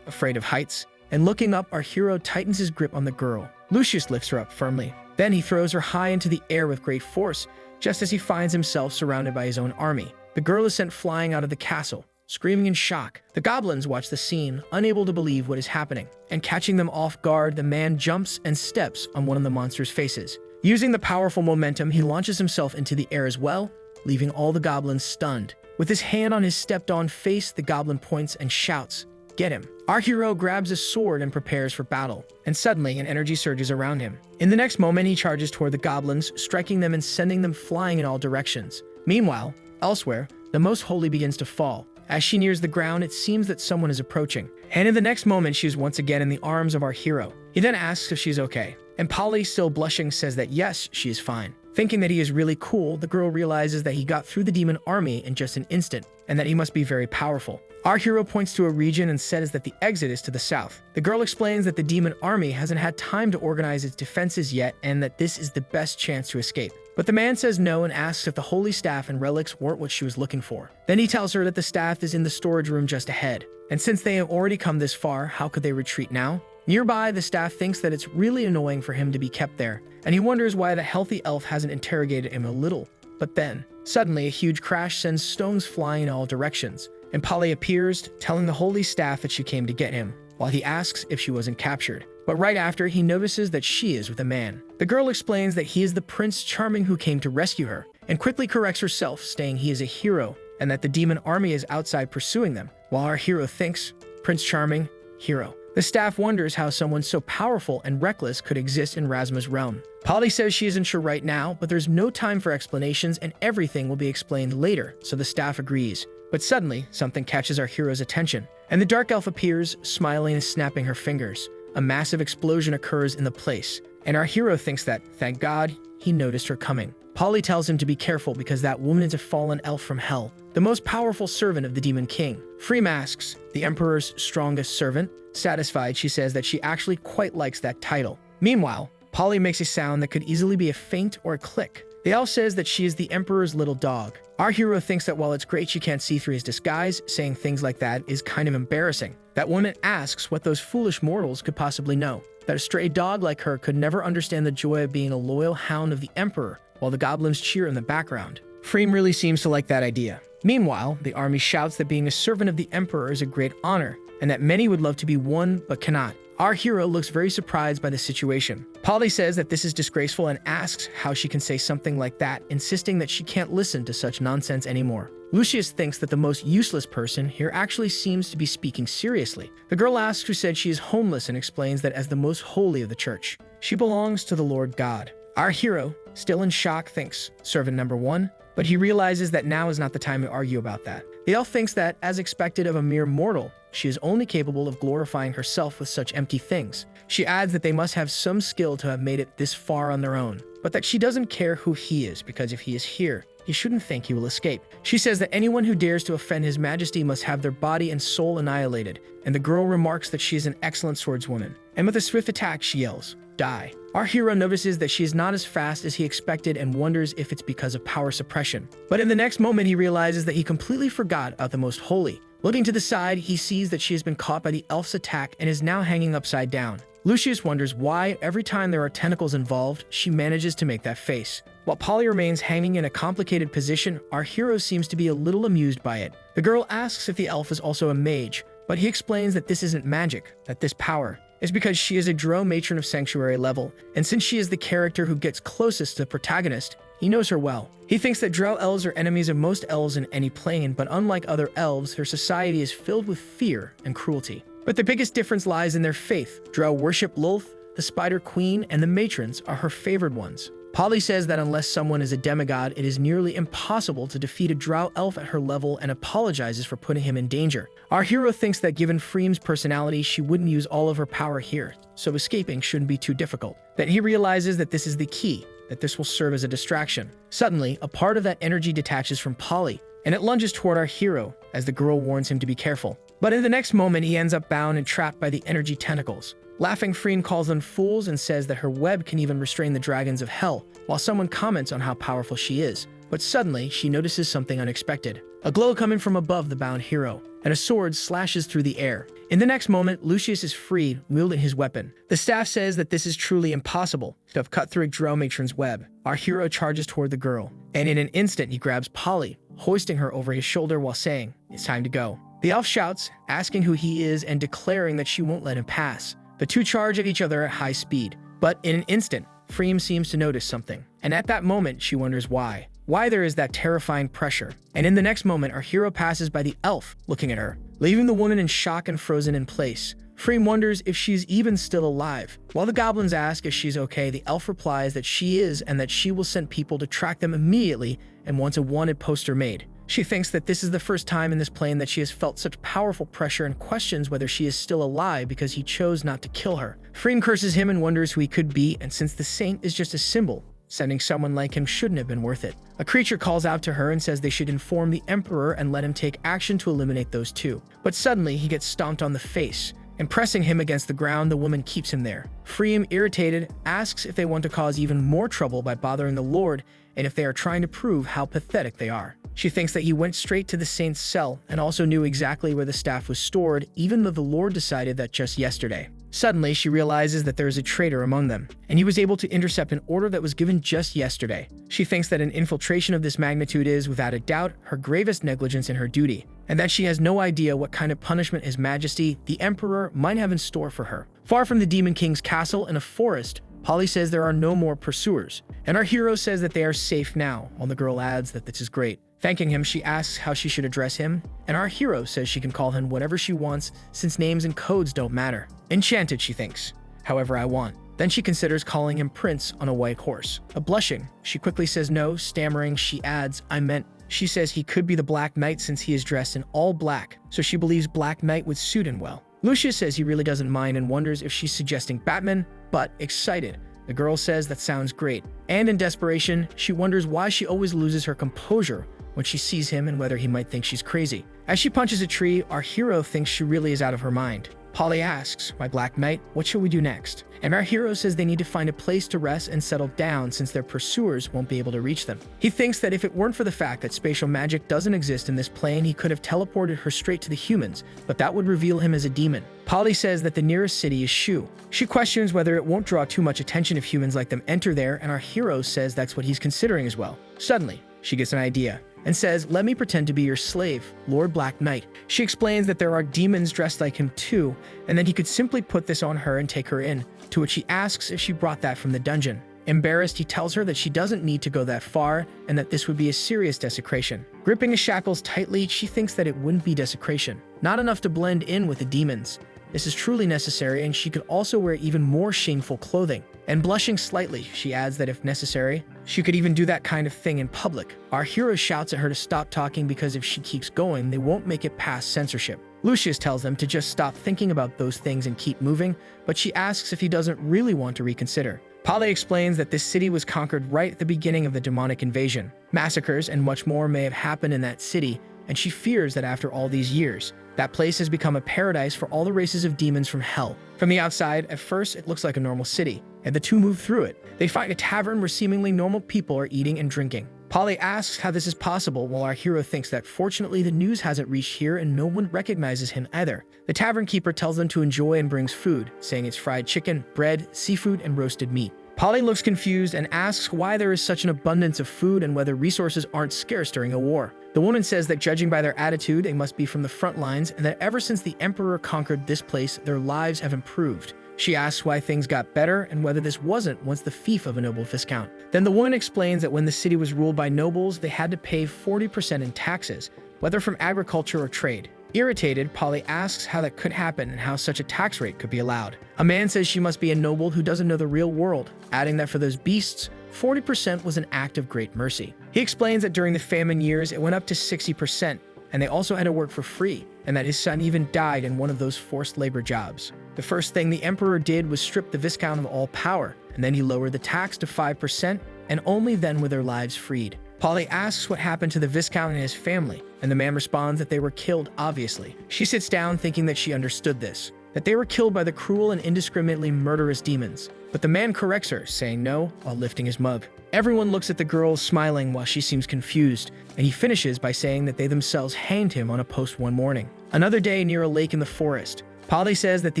afraid of heights? And looking up, our hero tightens his grip on the girl. Lucius lifts her up firmly. Then he throws her high into the air with great force, just as he finds himself surrounded by his own army. The girl is sent flying out of the castle, screaming in shock. The goblins watch the scene, unable to believe what is happening. And catching them off guard, the man jumps and steps on one of the monster's faces. Using the powerful momentum, he launches himself into the air as well, leaving all the goblins stunned. With his hand on his stepped-on face, the goblin points and shouts, "Get him." Our hero grabs a sword and prepares for battle, and suddenly an energy surges around him. In the next moment, he charges toward the goblins, striking them and sending them flying in all directions. Meanwhile, elsewhere, the Most Holy begins to fall. As she nears the ground, it seems that someone is approaching. And in the next moment, she is once again in the arms of our hero. He then asks if she's okay. And Polly, still blushing, says that yes, she is fine. Thinking that he is really cool, the girl realizes that he got through the demon army in just an instant, and that he must be very powerful. Our hero points to a region and says that the exit is to the south. The girl explains that the demon army hasn't had time to organize its defenses yet, and that this is the best chance to escape. But the man says no and asks if the holy staff and relics weren't what she was looking for. Then he tells her that the staff is in the storage room just ahead. And since they have already come this far, how could they retreat now? Nearby, the staff thinks that it's really annoying for him to be kept there, and he wonders why the healthy elf hasn't interrogated him a little. But then, suddenly a huge crash sends stones flying in all directions, and Polly appears, telling the holy staff that she came to get him, while he asks if she wasn't captured. But right after, he notices that she is with a man. The girl explains that he is the Prince Charming who came to rescue her, and quickly corrects herself, saying he is a hero, and that the demon army is outside pursuing them, while our hero thinks, Prince Charming, hero. The staff wonders how someone so powerful and reckless could exist in Razma's realm. Polly says she isn't sure right now, but there's no time for explanations and everything will be explained later, so the staff agrees. But suddenly, something catches our hero's attention, and the dark elf appears, smiling and snapping her fingers. A massive explosion occurs in the place, and our hero thinks that, thank God, he noticed her coming. Polly tells him to be careful because that woman is a fallen elf from hell, the most powerful servant of the Demon King. Freem asks, the Emperor's strongest servant? Satisfied, she says that she actually quite likes that title. Meanwhile, Polly makes a sound that could easily be a feint or a click. The elf says that she is the Emperor's little dog. Our hero thinks that while it's great she can't see through his disguise, saying things like that is kind of embarrassing. That woman asks what those foolish mortals could possibly know. That a stray dog like her could never understand the joy of being a loyal hound of the Emperor, while the goblins cheer in the background. Freem really seems to like that idea. Meanwhile, the army shouts that being a servant of the Emperor is a great honor, and that many would love to be one but cannot. Our hero looks very surprised by the situation. Polly says that this is disgraceful and asks how she can say something like that, insisting that she can't listen to such nonsense anymore. Lucius thinks that the most useless person here actually seems to be speaking seriously. The girl asks who said she is homeless and explains that as the most holy of the church, she belongs to the Lord God. Our hero, still in shock, thinks servant number one, but he realizes that now is not the time to argue about that. The elf thinks that, as expected of a mere mortal, she is only capable of glorifying herself with such empty things. She adds that they must have some skill to have made it this far on their own, but that she doesn't care who he is because if he is here, he shouldn't think he will escape. She says that anyone who dares to offend his majesty must have their body and soul annihilated, and the girl remarks that she is an excellent swordswoman. And with a swift attack, she yells, "Die." Our hero notices that she is not as fast as he expected and wonders if it's because of power suppression. But in the next moment, he realizes that he completely forgot about the Most Holy. Looking to the side, he sees that she has been caught by the elf's attack and is now hanging upside down. Lucius wonders why, every time there are tentacles involved, she manages to make that face. While Polly remains hanging in a complicated position, our hero seems to be a little amused by it. The girl asks if the elf is also a mage, but he explains that this isn't magic, that this power is because she is a drow matron of sanctuary level, and since she is the character who gets closest to the protagonist, he knows her well. He thinks that drow elves are enemies of most elves in any plane, but unlike other elves, their society is filled with fear and cruelty. But the biggest difference lies in their faith. Drow worship Lolth, the Spider Queen, and the matrons are her favored ones. Polly says that unless someone is a demigod, it is nearly impossible to defeat a drow elf at her level and apologizes for putting him in danger. Our hero thinks that given Freem's personality, she wouldn't use all of her power here, so escaping shouldn't be too difficult. That he realizes that this is the key, that this will serve as a distraction. Suddenly, a part of that energy detaches from Polly, and it lunges toward our hero as the girl warns him to be careful. But in the next moment, he ends up bound and trapped by the energy tentacles. Laughing, Freem calls them fools and says that her web can even restrain the dragons of hell, while someone comments on how powerful she is. But suddenly, she notices something unexpected. A glow coming from above the bound hero, and a sword slashes through the air. In the next moment, Lucius is freed, wielding his weapon. The staff says that this is truly impossible to have cut through a drill matron's web. Our hero charges toward the girl, and in an instant he grabs Polly, hoisting her over his shoulder while saying, "It's time to go." The elf shouts, asking who he is and declaring that she won't let him pass. The two charge at each other at high speed, but in an instant, Freem seems to notice something, and at that moment she wonders why. Why there is that terrifying pressure. And in the next moment, our hero passes by the elf, looking at her, leaving the woman in shock and frozen in place. Freem wonders if she's even still alive. While the goblins ask if she's okay, the elf replies that she is and that she will send people to track them immediately and wants a wanted poster made. She thinks that this is the first time in this plane that she has felt such powerful pressure and questions whether she is still alive because he chose not to kill her. Freem curses him and wonders who he could be, and since the saint is just a symbol, sending someone like him shouldn't have been worth it. A creature calls out to her and says they should inform the emperor and let him take action to eliminate those two. But suddenly he gets stomped on the face, and pressing him against the ground, the woman keeps him there. Freem, irritated, asks if they want to cause even more trouble by bothering the Lord and if they are trying to prove how pathetic they are. She thinks that he went straight to the saint's cell and also knew exactly where the staff was stored, even though the Lord decided that just yesterday. Suddenly, she realizes that there is a traitor among them, and he was able to intercept an order that was given just yesterday. She thinks that an infiltration of this magnitude is, without a doubt, her gravest negligence in her duty, and that she has no idea what kind of punishment His Majesty, the Emperor, might have in store for her. Far from the Demon King's castle in a forest, Polly says there are no more pursuers, and our hero says that they are safe now, while the girl adds that this is great. Thanking him, she asks how she should address him, and our hero says she can call him whatever she wants since names and codes don't matter. Enchanted, she thinks. However I want. Then she considers calling him Prince on a white horse. Blushing, she quickly says no, stammering, she adds, I meant. She says he could be the Black Knight since he is dressed in all black, so she believes Black Knight would suit him well. Lucius says he really doesn't mind and wonders if she's suggesting Batman, but excited, the girl says that sounds great. And in desperation, she wonders why she always loses her composure when she sees him and whether he might think she's crazy. As she punches a tree, our hero thinks she really is out of her mind. Polly asks, "My Black Knight, what shall we do next?" And our hero says they need to find a place to rest and settle down since their pursuers won't be able to reach them. He thinks that if it weren't for the fact that spatial magic doesn't exist in this plane, he could have teleported her straight to the humans, but that would reveal him as a demon. Polly says that the nearest city is Shu. She questions whether it won't draw too much attention if humans like them enter there, and our hero says that's what he's considering as well. Suddenly, she gets an idea and says, "Let me pretend to be your slave, Lord Black Knight." She explains that there are demons dressed like him too, and that he could simply put this on her and take her in, to which he asks if she brought that from the dungeon. Embarrassed, he tells her that she doesn't need to go that far and that this would be a serious desecration. Gripping his shackles tightly, she thinks that it wouldn't be desecration, not enough to blend in with the demons. This is truly necessary, and she could also wear even more shameful clothing. And blushing slightly, she adds that if necessary, she could even do that kind of thing in public. Our hero shouts at her to stop talking because if she keeps going, they won't make it past censorship. Lucius tells them to just stop thinking about those things and keep moving, but she asks if he doesn't really want to reconsider. Polly explains that this city was conquered right at the beginning of the demonic invasion. Massacres and much more may have happened in that city, and she fears that after all these years, that place has become a paradise for all the races of demons from hell. From the outside, at first, it looks like a normal city, and the two move through it. They find a tavern where seemingly normal people are eating and drinking. Polly asks how this is possible, while our hero thinks that fortunately the news hasn't reached here and no one recognizes him either. The tavern keeper tells them to enjoy and brings food, saying it's fried chicken, bread, seafood, and roasted meat. Polly looks confused and asks why there is such an abundance of food and whether resources aren't scarce during a war. The woman says that judging by their attitude, they must be from the front lines and that ever since the Emperor conquered this place, their lives have improved. She asks why things got better and whether this wasn't once the fief of a noble Viscount. Then the woman explains that when the city was ruled by nobles, they had to pay 40% in taxes, whether from agriculture or trade. Irritated, Polly asks how that could happen and how such a tax rate could be allowed. A man says she must be a noble who doesn't know the real world, adding that for those beasts, 40% was an act of great mercy. He explains that during the famine years, it went up to 60%, and they also had to work for free, and that his son even died in one of those forced labor jobs. The first thing the Emperor did was strip the Viscount of all power, and then he lowered the tax to 5%, and only then were their lives freed. Polly asks what happened to the Viscount and his family, and the man responds that they were killed, obviously. She sits down thinking that she understood this, that they were killed by the cruel and indiscriminately murderous demons. But the man corrects her, saying no, while lifting his mug. Everyone looks at the girl, smiling while she seems confused, and he finishes by saying that they themselves hanged him on a post one morning. Another day near a lake in the forest. Polly says that the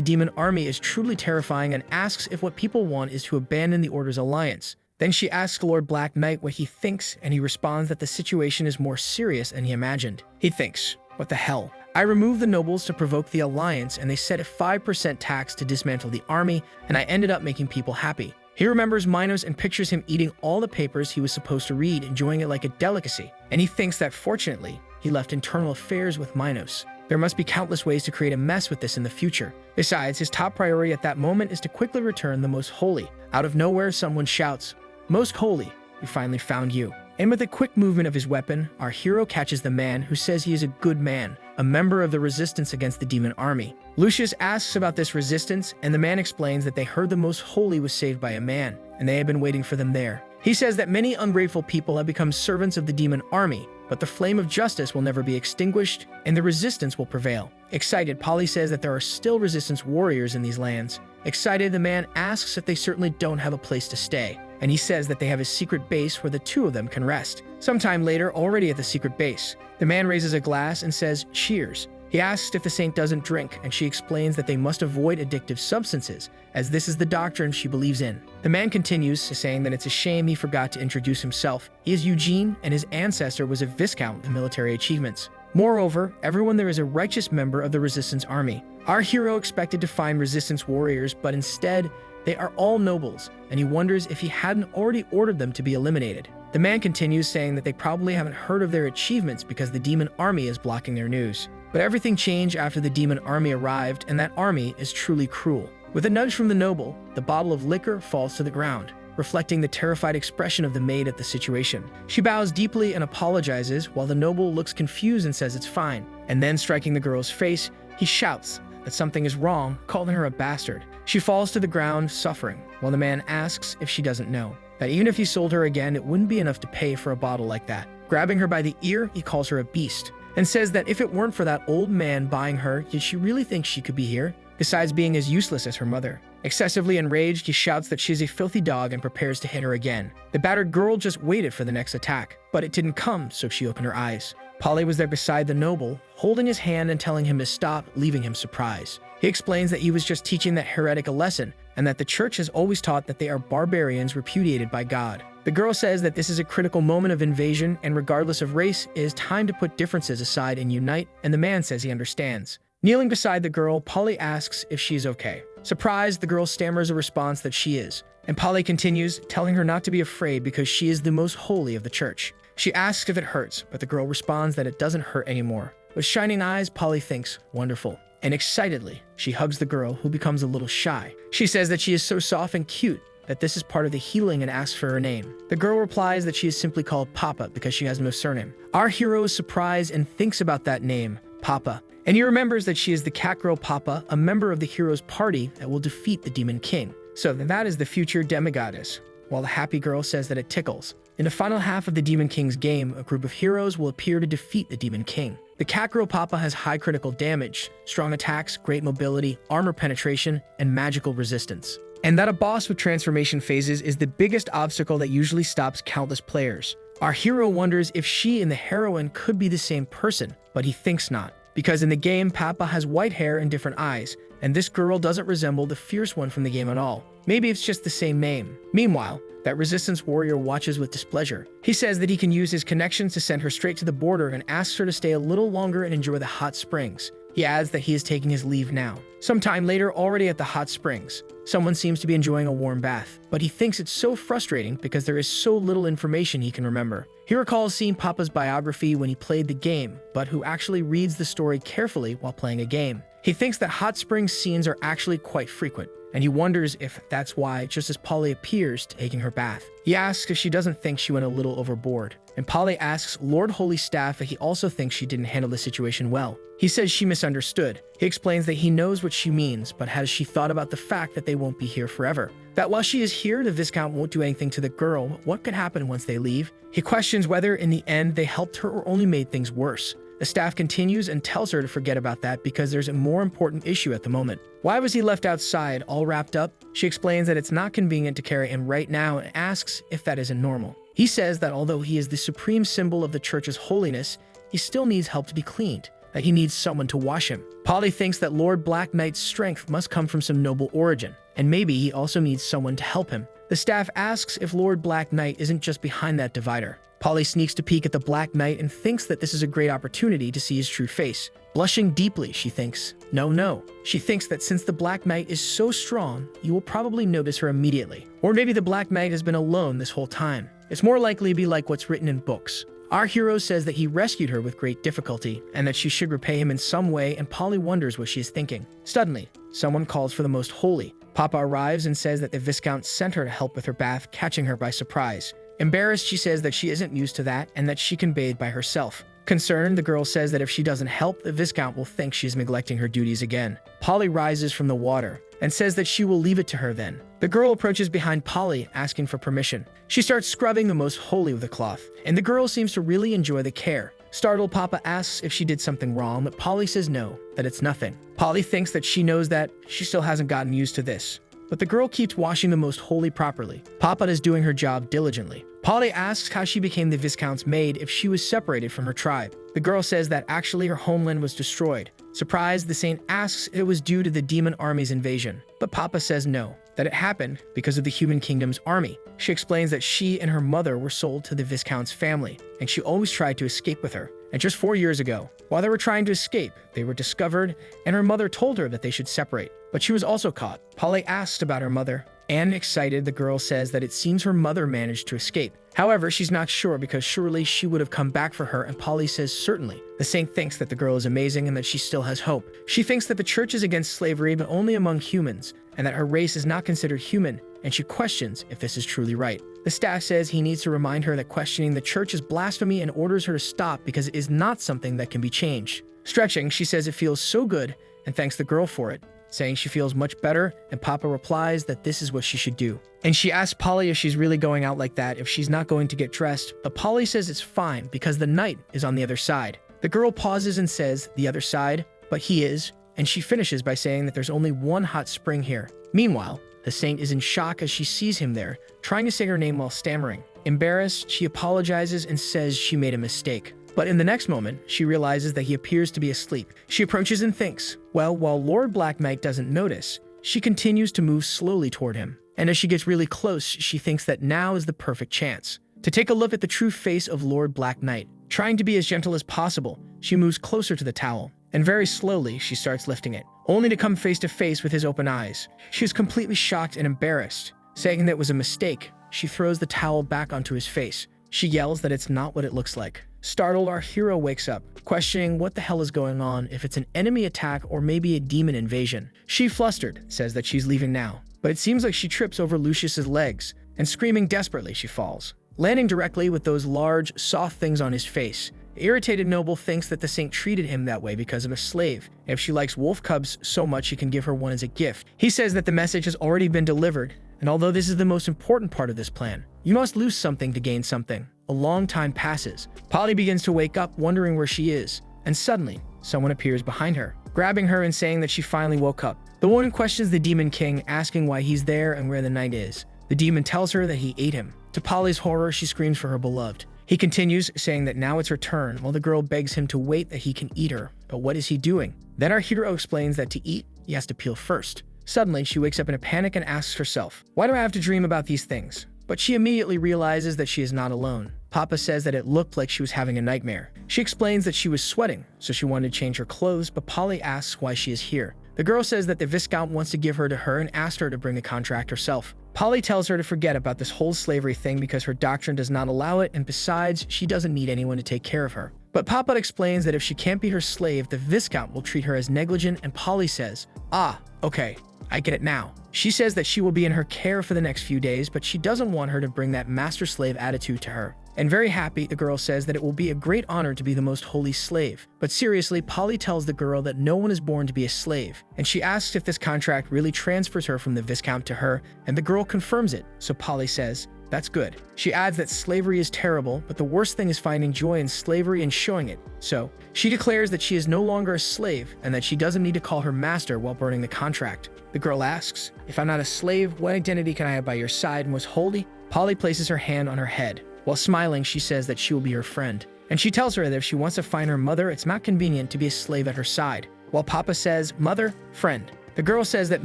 demon army is truly terrifying and asks if what people want is to abandon the Order's alliance. Then she asks Lord Black Knight what he thinks, and he responds that the situation is more serious than he imagined. He thinks, "What the hell? I removed the nobles to provoke the alliance, and they set a 5% tax to dismantle the army, and I ended up making people happy." He remembers Minos and pictures him eating all the papers he was supposed to read, enjoying it like a delicacy. And he thinks that fortunately, he left internal affairs with Minos. There must be countless ways to create a mess with this in the future. Besides, his top priority at that moment is to quickly return the Most Holy. Out of nowhere, someone shouts, "Most Holy, we finally found you." And with a quick movement of his weapon, our hero catches the man who says he is a good man, a member of the resistance against the demon army. Lucius asks about this resistance, and the man explains that they heard the Most Holy was saved by a man, and they had been waiting for them there. He says that many ungrateful people have become servants of the demon army, but the flame of justice will never be extinguished, and the resistance will prevail. Excited, Polly says that there are still resistance warriors in these lands. Excited, the man asks if they certainly don't have a place to stay, and he says that they have a secret base where the two of them can rest. Sometime later, already at the secret base, the man raises a glass and says, "Cheers." He asks if the saint doesn't drink, and she explains that they must avoid addictive substances, as this is the doctrine she believes in. The man continues, saying that it's a shame he forgot to introduce himself. He is Eugene, and his ancestor was a Viscount in military achievements. Moreover, everyone there is a righteous member of the resistance army. Our hero expected to find resistance warriors, but instead, they are all nobles, and he wonders if he hadn't already ordered them to be eliminated. The man continues, saying that they probably haven't heard of their achievements because the demon army is blocking their news. But everything changed after the demon army arrived, and that army is truly cruel. With a nudge from the noble, the bottle of liquor falls to the ground, reflecting the terrified expression of the maid at the situation. She bows deeply and apologizes, while the noble looks confused and says it's fine. And then, striking the girl's face, he shouts that something is wrong, calling her a bastard. She falls to the ground, suffering, while the man asks if she doesn't know that even if he sold her again, it wouldn't be enough to pay for a bottle like that. Grabbing her by the ear, he calls her a beast, and says that if it weren't for that old man buying her, did she really think she could be here? Besides being as useless as her mother. Excessively enraged, he shouts that she's a filthy dog and prepares to hit her again. The battered girl just waited for the next attack, but it didn't come, so she opened her eyes. Polly was there beside the noble, holding his hand and telling him to stop, leaving him surprised. He explains that he was just teaching that heretic a lesson, and that the church has always taught that they are barbarians repudiated by God. The girl says that this is a critical moment of invasion, and regardless of race, it is time to put differences aside and unite, and the man says he understands. Kneeling beside the girl, Polly asks if she is okay. Surprised, the girl stammers a response that she is, and Polly continues, telling her not to be afraid because she is the most holy of the church. She asks if it hurts, but the girl responds that it doesn't hurt anymore. With shining eyes, Polly thinks, wonderful. And excitedly, she hugs the girl, who becomes a little shy. She says that she is so soft and cute, that this is part of the healing, and asks for her name. The girl replies that she is simply called Papa because she has no surname. Our hero is surprised and thinks about that name, Papa. And he remembers that she is the catgirl Papa, a member of the hero's party that will defeat the Demon King. So that is the future demigoddess, while the happy girl says that it tickles. In the final half of the Demon King's game, a group of heroes will appear to defeat the Demon King. The catgirl Papa has high critical damage, strong attacks, great mobility, armor penetration, and magical resistance. And that a boss with transformation phases is the biggest obstacle that usually stops countless players. Our hero wonders if she and the heroine could be the same person, but he thinks not. Because in the game, Papa has white hair and different eyes, and this girl doesn't resemble the fierce one from the game at all. Maybe it's just the same name. Meanwhile, that resistance warrior watches with displeasure. He says that he can use his connections to send her straight to the border and asks her to stay a little longer and enjoy the hot springs. He adds that he is taking his leave now. Sometime later, already at the hot springs, someone seems to be enjoying a warm bath, but he thinks it's so frustrating because there is so little information he can remember. He recalls seeing Papa's biography when he played the game, but who actually reads the story carefully while playing a game. He thinks that hot springs scenes are actually quite frequent, and he wonders if that's why, just as Polly appears taking her bath. He asks if she doesn't think she went a little overboard, and Polly asks Lord Holy Staff if he also thinks she didn't handle the situation well. He says she misunderstood. He explains that he knows what she means, but has she thought about the fact that they won't be here forever? That while she is here, the Viscount won't do anything to the girl. What could happen once they leave? He questions whether in the end they helped her or only made things worse. The staff continues and tells her to forget about that because there's a more important issue at the moment. Why was he left outside, all wrapped up? She explains that it's not convenient to carry him right now and asks if that isn't normal. He says that although he is the supreme symbol of the church's holiness, he still needs help to be cleaned. that he needs someone to wash him. Polly thinks that Lord Black Knight's strength must come from some noble origin, and maybe he also needs someone to help him. The staff asks if Lord Black Knight isn't just behind that divider. Polly sneaks to peek at the Black Knight and thinks that this is a great opportunity to see his true face. Blushing deeply, she thinks, no. She thinks that since the Black Knight is so strong, you will probably notice her immediately. Or maybe the Black Knight has been alone this whole time. It's more likely to be like what's written in books. Our hero says that he rescued her with great difficulty and that she should repay him in some way, and Polly wonders what she is thinking. Suddenly, someone calls for the Most Holy. Papa arrives and says that the Viscount sent her to help with her bath, catching her by surprise. Embarrassed, she says that she isn't used to that and that she can bathe by herself. Concerned, the girl says that if she doesn't help, the Viscount will think she's neglecting her duties again. Polly rises from the water and says that she will leave it to her then. The girl approaches behind Polly, asking for permission. She starts scrubbing the Most Holy with a cloth, and the girl seems to really enjoy the care. Startled, Papa asks if she did something wrong, but Polly says no, that it's nothing. Polly thinks that she knows that she still hasn't gotten used to this. But the girl keeps washing the Most Holy properly. Papa is doing her job diligently. Polly asks how she became the Viscount's maid if she was separated from her tribe. The girl says that actually her homeland was destroyed. Surprised, the saint asks if it was due to the demon army's invasion. But Papa says no, that it happened because of the human kingdom's army. She explains that she and her mother were sold to the Viscount's family, and she always tried to escape with her. And just 4 years ago, while they were trying to escape, they were discovered, and her mother told her that they should separate. But she was also caught. Polly asks about her mother, and excited, the girl says that it seems her mother managed to escape. However, she's not sure because surely she would have come back for her, and Polly says certainly. The saint thinks that the girl is amazing and that she still has hope. She thinks that the church is against slavery, but only among humans, and that her race is not considered human, and she questions if this is truly right. The staff says he needs to remind her that questioning the church is blasphemy and orders her to stop because it is not something that can be changed. Stretching, she says it feels so good and thanks the girl for it, saying she feels much better, and Papa replies that this is what she should do. And she asks Polly if she's really going out like that, if she's not going to get dressed, but Polly says it's fine because the knight is on the other side. The girl pauses and says, the other side, but he is, and she finishes by saying that there's only one hot spring here. Meanwhile, the saint is in shock as she sees him there, trying to say her name while stammering. Embarrassed, she apologizes and says she made a mistake. But in the next moment, she realizes that he appears to be asleep. She approaches and thinks, well, while Lord Black Knight doesn't notice, she continues to move slowly toward him. And as she gets really close, she thinks that now is the perfect chance to take a look at the true face of Lord Black Knight. Trying to be as gentle as possible, she moves closer to the towel, and very slowly she starts lifting it, only to come face to face with his open eyes. She is completely shocked and embarrassed. Saying that it was a mistake, she throws the towel back onto his face. She yells that it's not what it looks like. Startled, our hero wakes up, questioning what the hell is going on, if it's an enemy attack or maybe a demon invasion. She, flustered, says that she's leaving now, but it seems like she trips over Lucius's legs, and screaming desperately, she falls, landing directly with those large, soft things on his face. The irritated noble thinks that the saint treated him that way because of a slave. If she likes wolf cubs so much, he can give her one as a gift. He says that the message has already been delivered, and although this is the most important part of this plan, you must lose something to gain something. A long time passes. Polly begins to wake up, wondering where she is, and suddenly, someone appears behind her, grabbing her and saying that she finally woke up. The woman questions the Demon King, asking why he's there and where the knight is. The demon tells her that he ate him. To Polly's horror, she screams for her beloved. He continues, saying that now it's her turn, while the girl begs him to wait that he can eat her. But what is he doing? Then our hero explains that to eat, he has to peel first. Suddenly, she wakes up in a panic and asks herself, why do I have to dream about these things? But she immediately realizes that she is not alone. Papa says that it looked like she was having a nightmare. She explains that she was sweating, so she wanted to change her clothes, but Polly asks why she is here. The girl says that the Viscount wants to give her to her and asked her to bring the contract herself. Polly tells her to forget about this whole slavery thing because her doctrine does not allow it, and besides, she doesn't need anyone to take care of her. But Papa explains that if she can't be her slave, the Viscount will treat her as negligent, and Polly says, ah, okay, I get it now. She says that she will be in her care for the next few days, but she doesn't want her to bring that master-slave attitude to her. And very happy, the girl says that it will be a great honor to be the most holy slave. But seriously, Polly tells the girl that no one is born to be a slave, and she asks if this contract really transfers her from the Viscount to her, and the girl confirms it, so Polly says, that's good. She adds that slavery is terrible, but the worst thing is finding joy in slavery and showing it. So, she declares that she is no longer a slave and that she doesn't need to call her master while burning the contract. The girl asks, if I'm not a slave, what identity can I have by your side and was holy? Polly places her hand on her head. While smiling, she says that she will be her friend. and she tells her that if she wants to find her mother, it's not convenient to be a slave at her side. While Papa says, "Mother, friend." The girl says that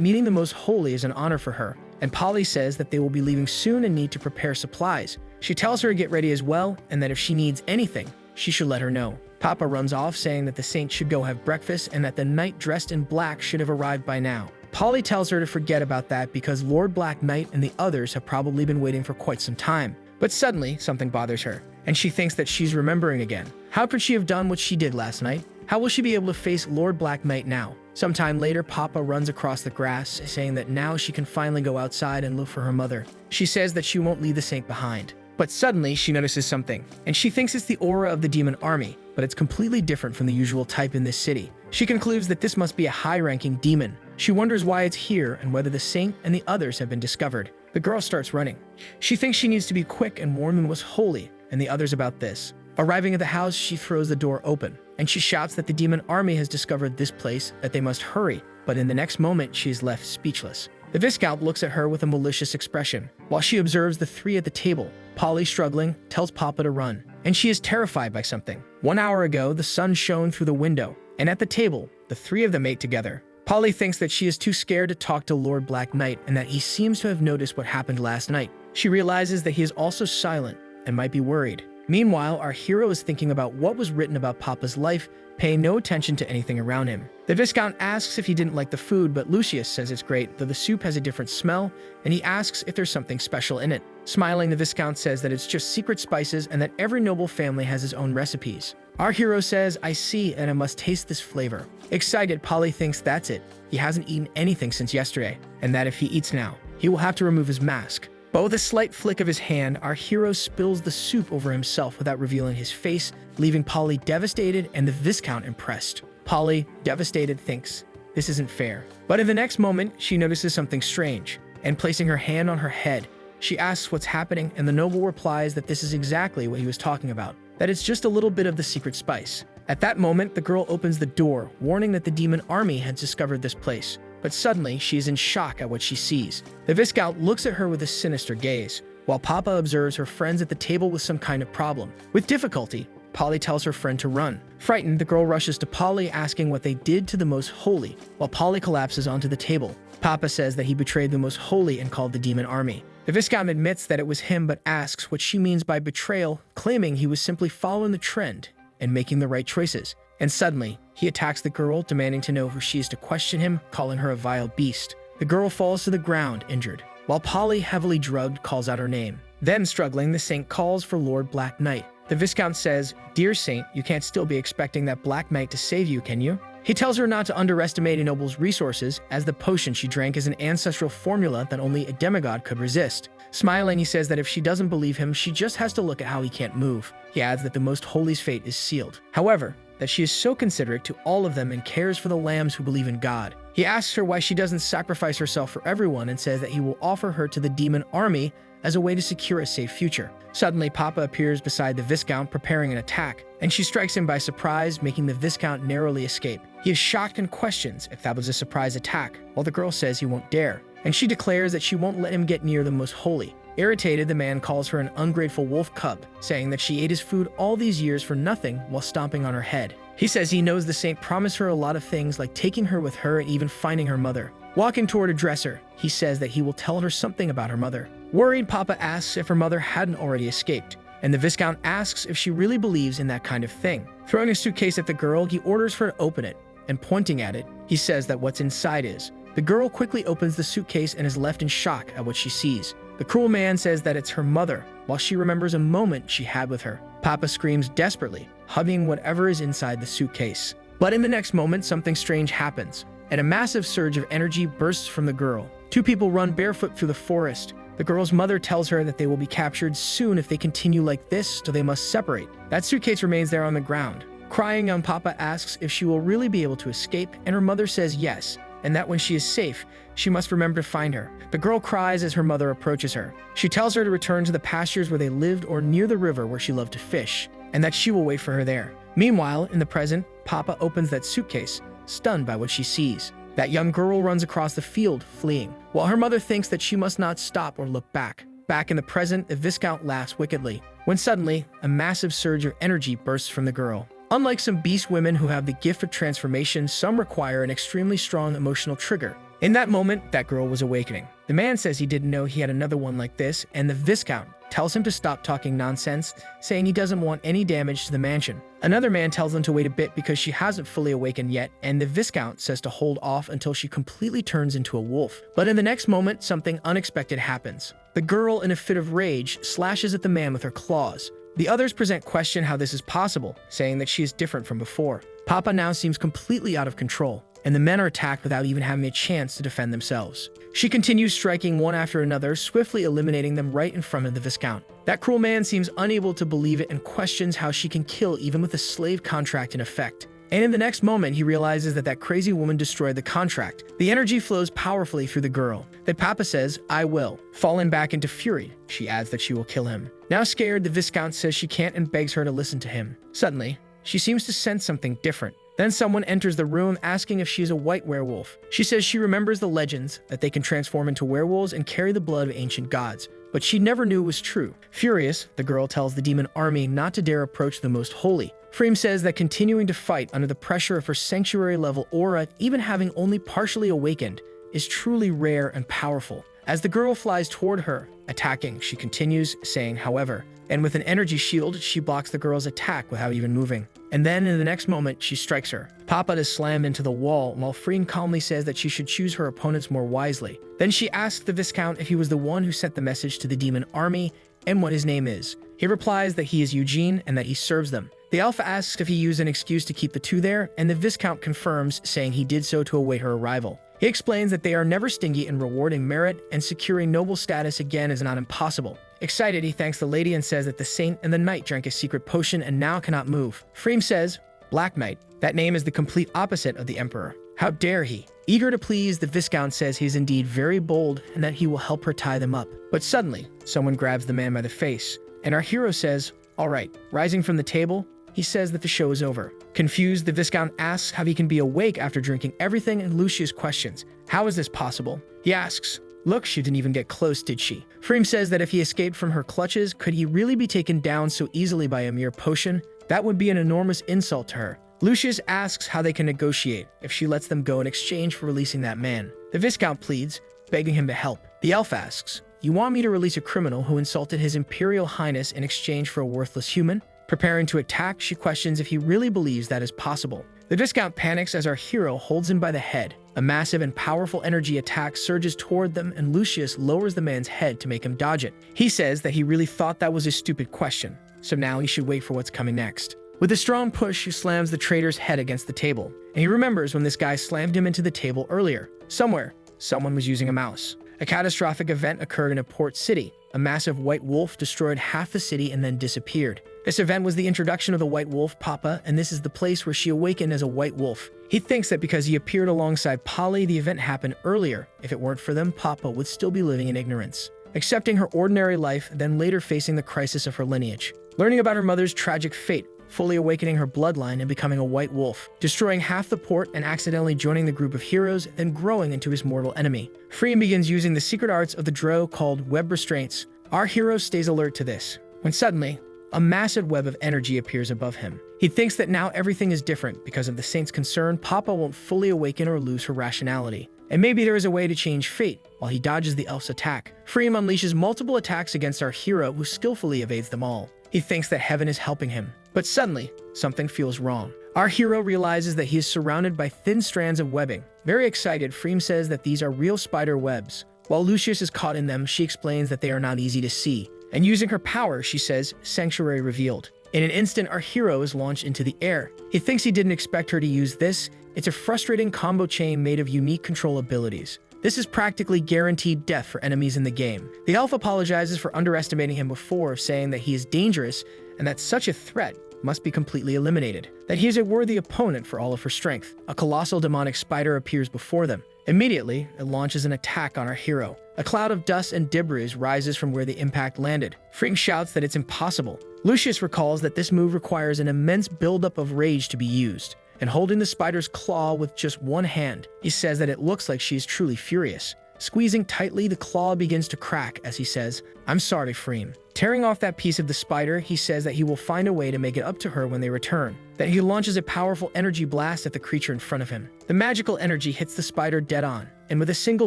meeting the Most Holy is an honor for her, and Polly says that they will be leaving soon and need to prepare supplies. She tells her to get ready as well, and that if she needs anything, she should let her know. Papa runs off, saying that the saint should go have breakfast and that the knight dressed in black should have arrived by now. Polly tells her to forget about that because Lord Black Knight and the others have probably been waiting for quite some time. But suddenly, something bothers her, and she thinks that she's remembering again. How could she have done what she did last night? How will she be able to face Lord Black Knight now? Sometime later, Papa runs across the grass, saying that now she can finally go outside and look for her mother. She says that she won't leave the saint behind. But suddenly, she notices something, and she thinks it's the aura of the demon army, but it's completely different from the usual type in this city. She concludes that this must be a high-ranking demon. She wonders why it's here and whether the saint and the others have been discovered. The girl starts running. She thinks she needs to be quick and warn the Most Holy and the others about this. Arriving at the house, she throws the door open, and she shouts that the demon army has discovered this place, that they must hurry, but in the next moment, she is left speechless. The Viscount looks at her with a malicious expression, while she observes the three at the table. Polly, struggling, tells Papa to run, and she is terrified by something. 1 hour ago, the sun shone through the window, and at the table, the three of them ate together. Polly thinks that she is too scared to talk to Lord Black Knight and that he seems to have noticed what happened last night. She realizes that he is also silent and might be worried. Meanwhile, our hero is thinking about what was written about Papa's life, paying no attention to anything around him. The Viscount asks if he didn't like the food, but Lucius says it's great, though the soup has a different smell, and he asks if there's something special in it. Smiling, the Viscount says that it's just secret spices and that every noble family has his own recipes. Our hero says, "I see, and I must taste this flavor." Excited, Polly thinks that's it. He hasn't eaten anything since yesterday, and that if he eats now, he will have to remove his mask. But with a slight flick of his hand, our hero spills the soup over himself without revealing his face, leaving Polly devastated and the Viscount impressed. Polly, devastated, thinks, this isn't fair. But in the next moment, she notices something strange, and placing her hand on her head, she asks what's happening, and the noble replies that this is exactly what he was talking about, that it's just a little bit of the secret spice. At that moment, the girl opens the door, warning that the demon army had discovered this place. But suddenly, she is in shock at what she sees. The Viscount looks at her with a sinister gaze, while Papa observes her friends at the table with some kind of problem. With difficulty, Polly tells her friend to run. Frightened, the girl rushes to Polly, asking what they did to the Most Holy, while Polly collapses onto the table. Papa says that he betrayed the Most Holy and called the demon army. The Viscount admits that it was him, but asks what she means by betrayal, claiming he was simply following the trend and making the right choices. And suddenly, he attacks the girl, demanding to know who she is to question him, calling her a vile beast. The girl falls to the ground, injured, while Polly, heavily drugged, calls out her name. Then, struggling, the saint calls for Lord Black Knight. The Viscount says, "Dear saint, you can't still be expecting that Black Knight to save you, can you?" He tells her not to underestimate a noble's resources, as the potion she drank is an ancestral formula that only a demigod could resist. Smiling, he says that if she doesn't believe him, she just has to look at how he can't move. He adds that the Most Holy's fate is sealed. However, that she is so considerate to all of them and cares for the lambs who believe in God. He asks her why she doesn't sacrifice herself for everyone and says that he will offer her to the demon army as a way to secure a safe future. Suddenly, Papa appears beside the Viscount preparing an attack, and she strikes him by surprise, making the Viscount narrowly escape. He is shocked and questions if that was a surprise attack, while the girl says he won't dare, and she declares that she won't let him get near the Most Holy. Irritated, the man calls her an ungrateful wolf cub, saying that she ate his food all these years for nothing while stomping on her head. He says he knows the saint promised her a lot of things, like taking her with her and even finding her mother. Walking toward a dresser, he says that he will tell her something about her mother. Worried, Papa asks if her mother hadn't already escaped, and the Viscount asks if she really believes in that kind of thing. Throwing a suitcase at the girl, he orders her to open it, and pointing at it, he says that what's inside is. The girl quickly opens the suitcase and is left in shock at what she sees. The cruel man says that it's her mother, while she remembers a moment she had with her. Papa screams desperately, hugging whatever is inside the suitcase. But in the next moment, something strange happens, and a massive surge of energy bursts from the girl. Two people run barefoot through the forest. The girl's mother tells her that they will be captured soon if they continue like this, so they must separate. That suitcase remains there on the ground. Crying, young Papa asks if she will really be able to escape, and her mother says yes, and that when she is safe, she must remember to find her. The girl cries as her mother approaches her. She tells her to return to the pastures where they lived or near the river where she loved to fish, and that she will wait for her there. Meanwhile, in the present, Papa opens that suitcase, stunned by what she sees. That young girl runs across the field, fleeing, while her mother thinks that she must not stop or look back. Back in the present, the Viscount laughs wickedly, when suddenly, a massive surge of energy bursts from the girl. Unlike some beast women who have the gift of transformation, some require an extremely strong emotional trigger. In that moment, that girl was awakening. The man says he didn't know he had another one like this, and the Viscount tells him to stop talking nonsense, saying he doesn't want any damage to the mansion. Another man tells them to wait a bit because she hasn't fully awakened yet, and the Viscount says to hold off until she completely turns into a wolf. But in the next moment, something unexpected happens. The girl, in a fit of rage, slashes at the man with her claws. The others question how this is possible, saying that she is different from before. Papa now seems completely out of control, and the men are attacked without even having a chance to defend themselves. She continues striking one after another, swiftly eliminating them right in front of the Viscount. That cruel man seems unable to believe it and questions how she can kill even with a slave contract in effect. And in the next moment, he realizes that crazy woman destroyed the contract. The energy flows powerfully through the girl. That Papa says, "I will." Fallen back into fury, she adds that she will kill him. Now scared, the Viscount says she can't and begs her to listen to him. Suddenly, she seems to sense something different. Then someone enters the room asking if she is a white werewolf. She says she remembers the legends that they can transform into werewolves and carry the blood of ancient gods, but she never knew it was true. Furious, the girl tells the demon army not to dare approach the most holy. Freem says that continuing to fight under the pressure of her sanctuary-level aura, even having only partially awakened, is truly rare and powerful. As the girl flies toward her, attacking, she continues, saying, however, and with an energy shield, she blocks the girl's attack without even moving. And then, in the next moment, she strikes her. Papa is slammed into the wall, while Freem calmly says that she should choose her opponents more wisely. Then she asks the Viscount if he was the one who sent the message to the demon army, and what his name is. He replies that he is Eugene and that he serves them. The Alpha asks if he used an excuse to keep the two there, and the Viscount confirms, saying he did so to await her arrival. He explains that they are never stingy in rewarding merit, and securing noble status again is not impossible. Excited, he thanks the lady and says that the saint and the knight drank a secret potion and now cannot move. Freem says, Black Knight. That name is the complete opposite of the Emperor. How dare he? Eager to please, the Viscount says he is indeed very bold and that he will help her tie them up. But suddenly, someone grabs the man by the face, and our hero says, all right. Rising from the table, he says that the show is over. Confused, the Viscount asks how he can be awake after drinking everything, and Lucius questions, how is this possible? He asks, look, she didn't even get close, did she? Freem says that if he escaped from her clutches, could he really be taken down so easily by a mere potion? That would be an enormous insult to her. Lucius asks how they can negotiate if she lets them go in exchange for releasing that man. The Viscount pleads, begging him to help. The elf asks, you want me to release a criminal who insulted his Imperial Highness in exchange for a worthless human? Preparing to attack, she questions if he really believes that is possible. The Viscount panics as our hero holds him by the head. A massive and powerful energy attack surges toward them, and Lucius lowers the man's head to make him dodge it. He says that he really thought that was a stupid question, so now he should wait for what's coming next. With a strong push, he slams the traitor's head against the table, and he remembers when this guy slammed him into the table earlier. Somewhere, someone was using a mouse. A catastrophic event occurred in a port city. A massive white wolf destroyed half the city and then disappeared. This event was the introduction of the white wolf, Papa, and this is the place where she awakened as a white wolf. He thinks that because he appeared alongside Polly, the event happened earlier. If it weren't for them, Papa would still be living in ignorance, accepting her ordinary life, then later facing the crisis of her lineage. Learning about her mother's tragic fate, fully awakening her bloodline and becoming a white wolf, destroying half the port and accidentally joining the group of heroes, then growing into his mortal enemy. Freem begins using the secret arts of the Dro called web restraints. Our hero stays alert to this, when suddenly, a massive web of energy appears above him. He thinks that now everything is different because of the saint's concern. Papa won't fully awaken or lose her rationality. And maybe there is a way to change fate while he dodges the elf's attack. Freem unleashes multiple attacks against our hero, who skillfully evades them all. He thinks that heaven is helping him. But suddenly, something feels wrong. Our hero realizes that he is surrounded by thin strands of webbing. Very excited, Freem says that these are real spider webs. While Lucius is caught in them, she explains that they are not easy to see. And using her power, she says, sanctuary revealed. In an instant, our hero is launched into the air. He thinks he didn't expect her to use this. It's a frustrating combo chain made of unique control abilities. This is practically guaranteed death for enemies in the game. The elf apologizes for underestimating him before, saying that he is dangerous and that such a threat must be completely eliminated, that he is a worthy opponent for all of her strength. A colossal demonic spider appears before them. Immediately, it launches an attack on our hero. A cloud of dust and debris rises from where the impact landed. Freem shouts that it's impossible. Lucius recalls that this move requires an immense buildup of rage to be used, and holding the spider's claw with just one hand, he says that it looks like she is truly furious. Squeezing tightly, the claw begins to crack as he says, "I'm sorry, Freem." Tearing off that piece of the spider, he says that he will find a way to make it up to her when they return. Then he launches a powerful energy blast at the creature in front of him. The magical energy hits the spider dead on, and with a single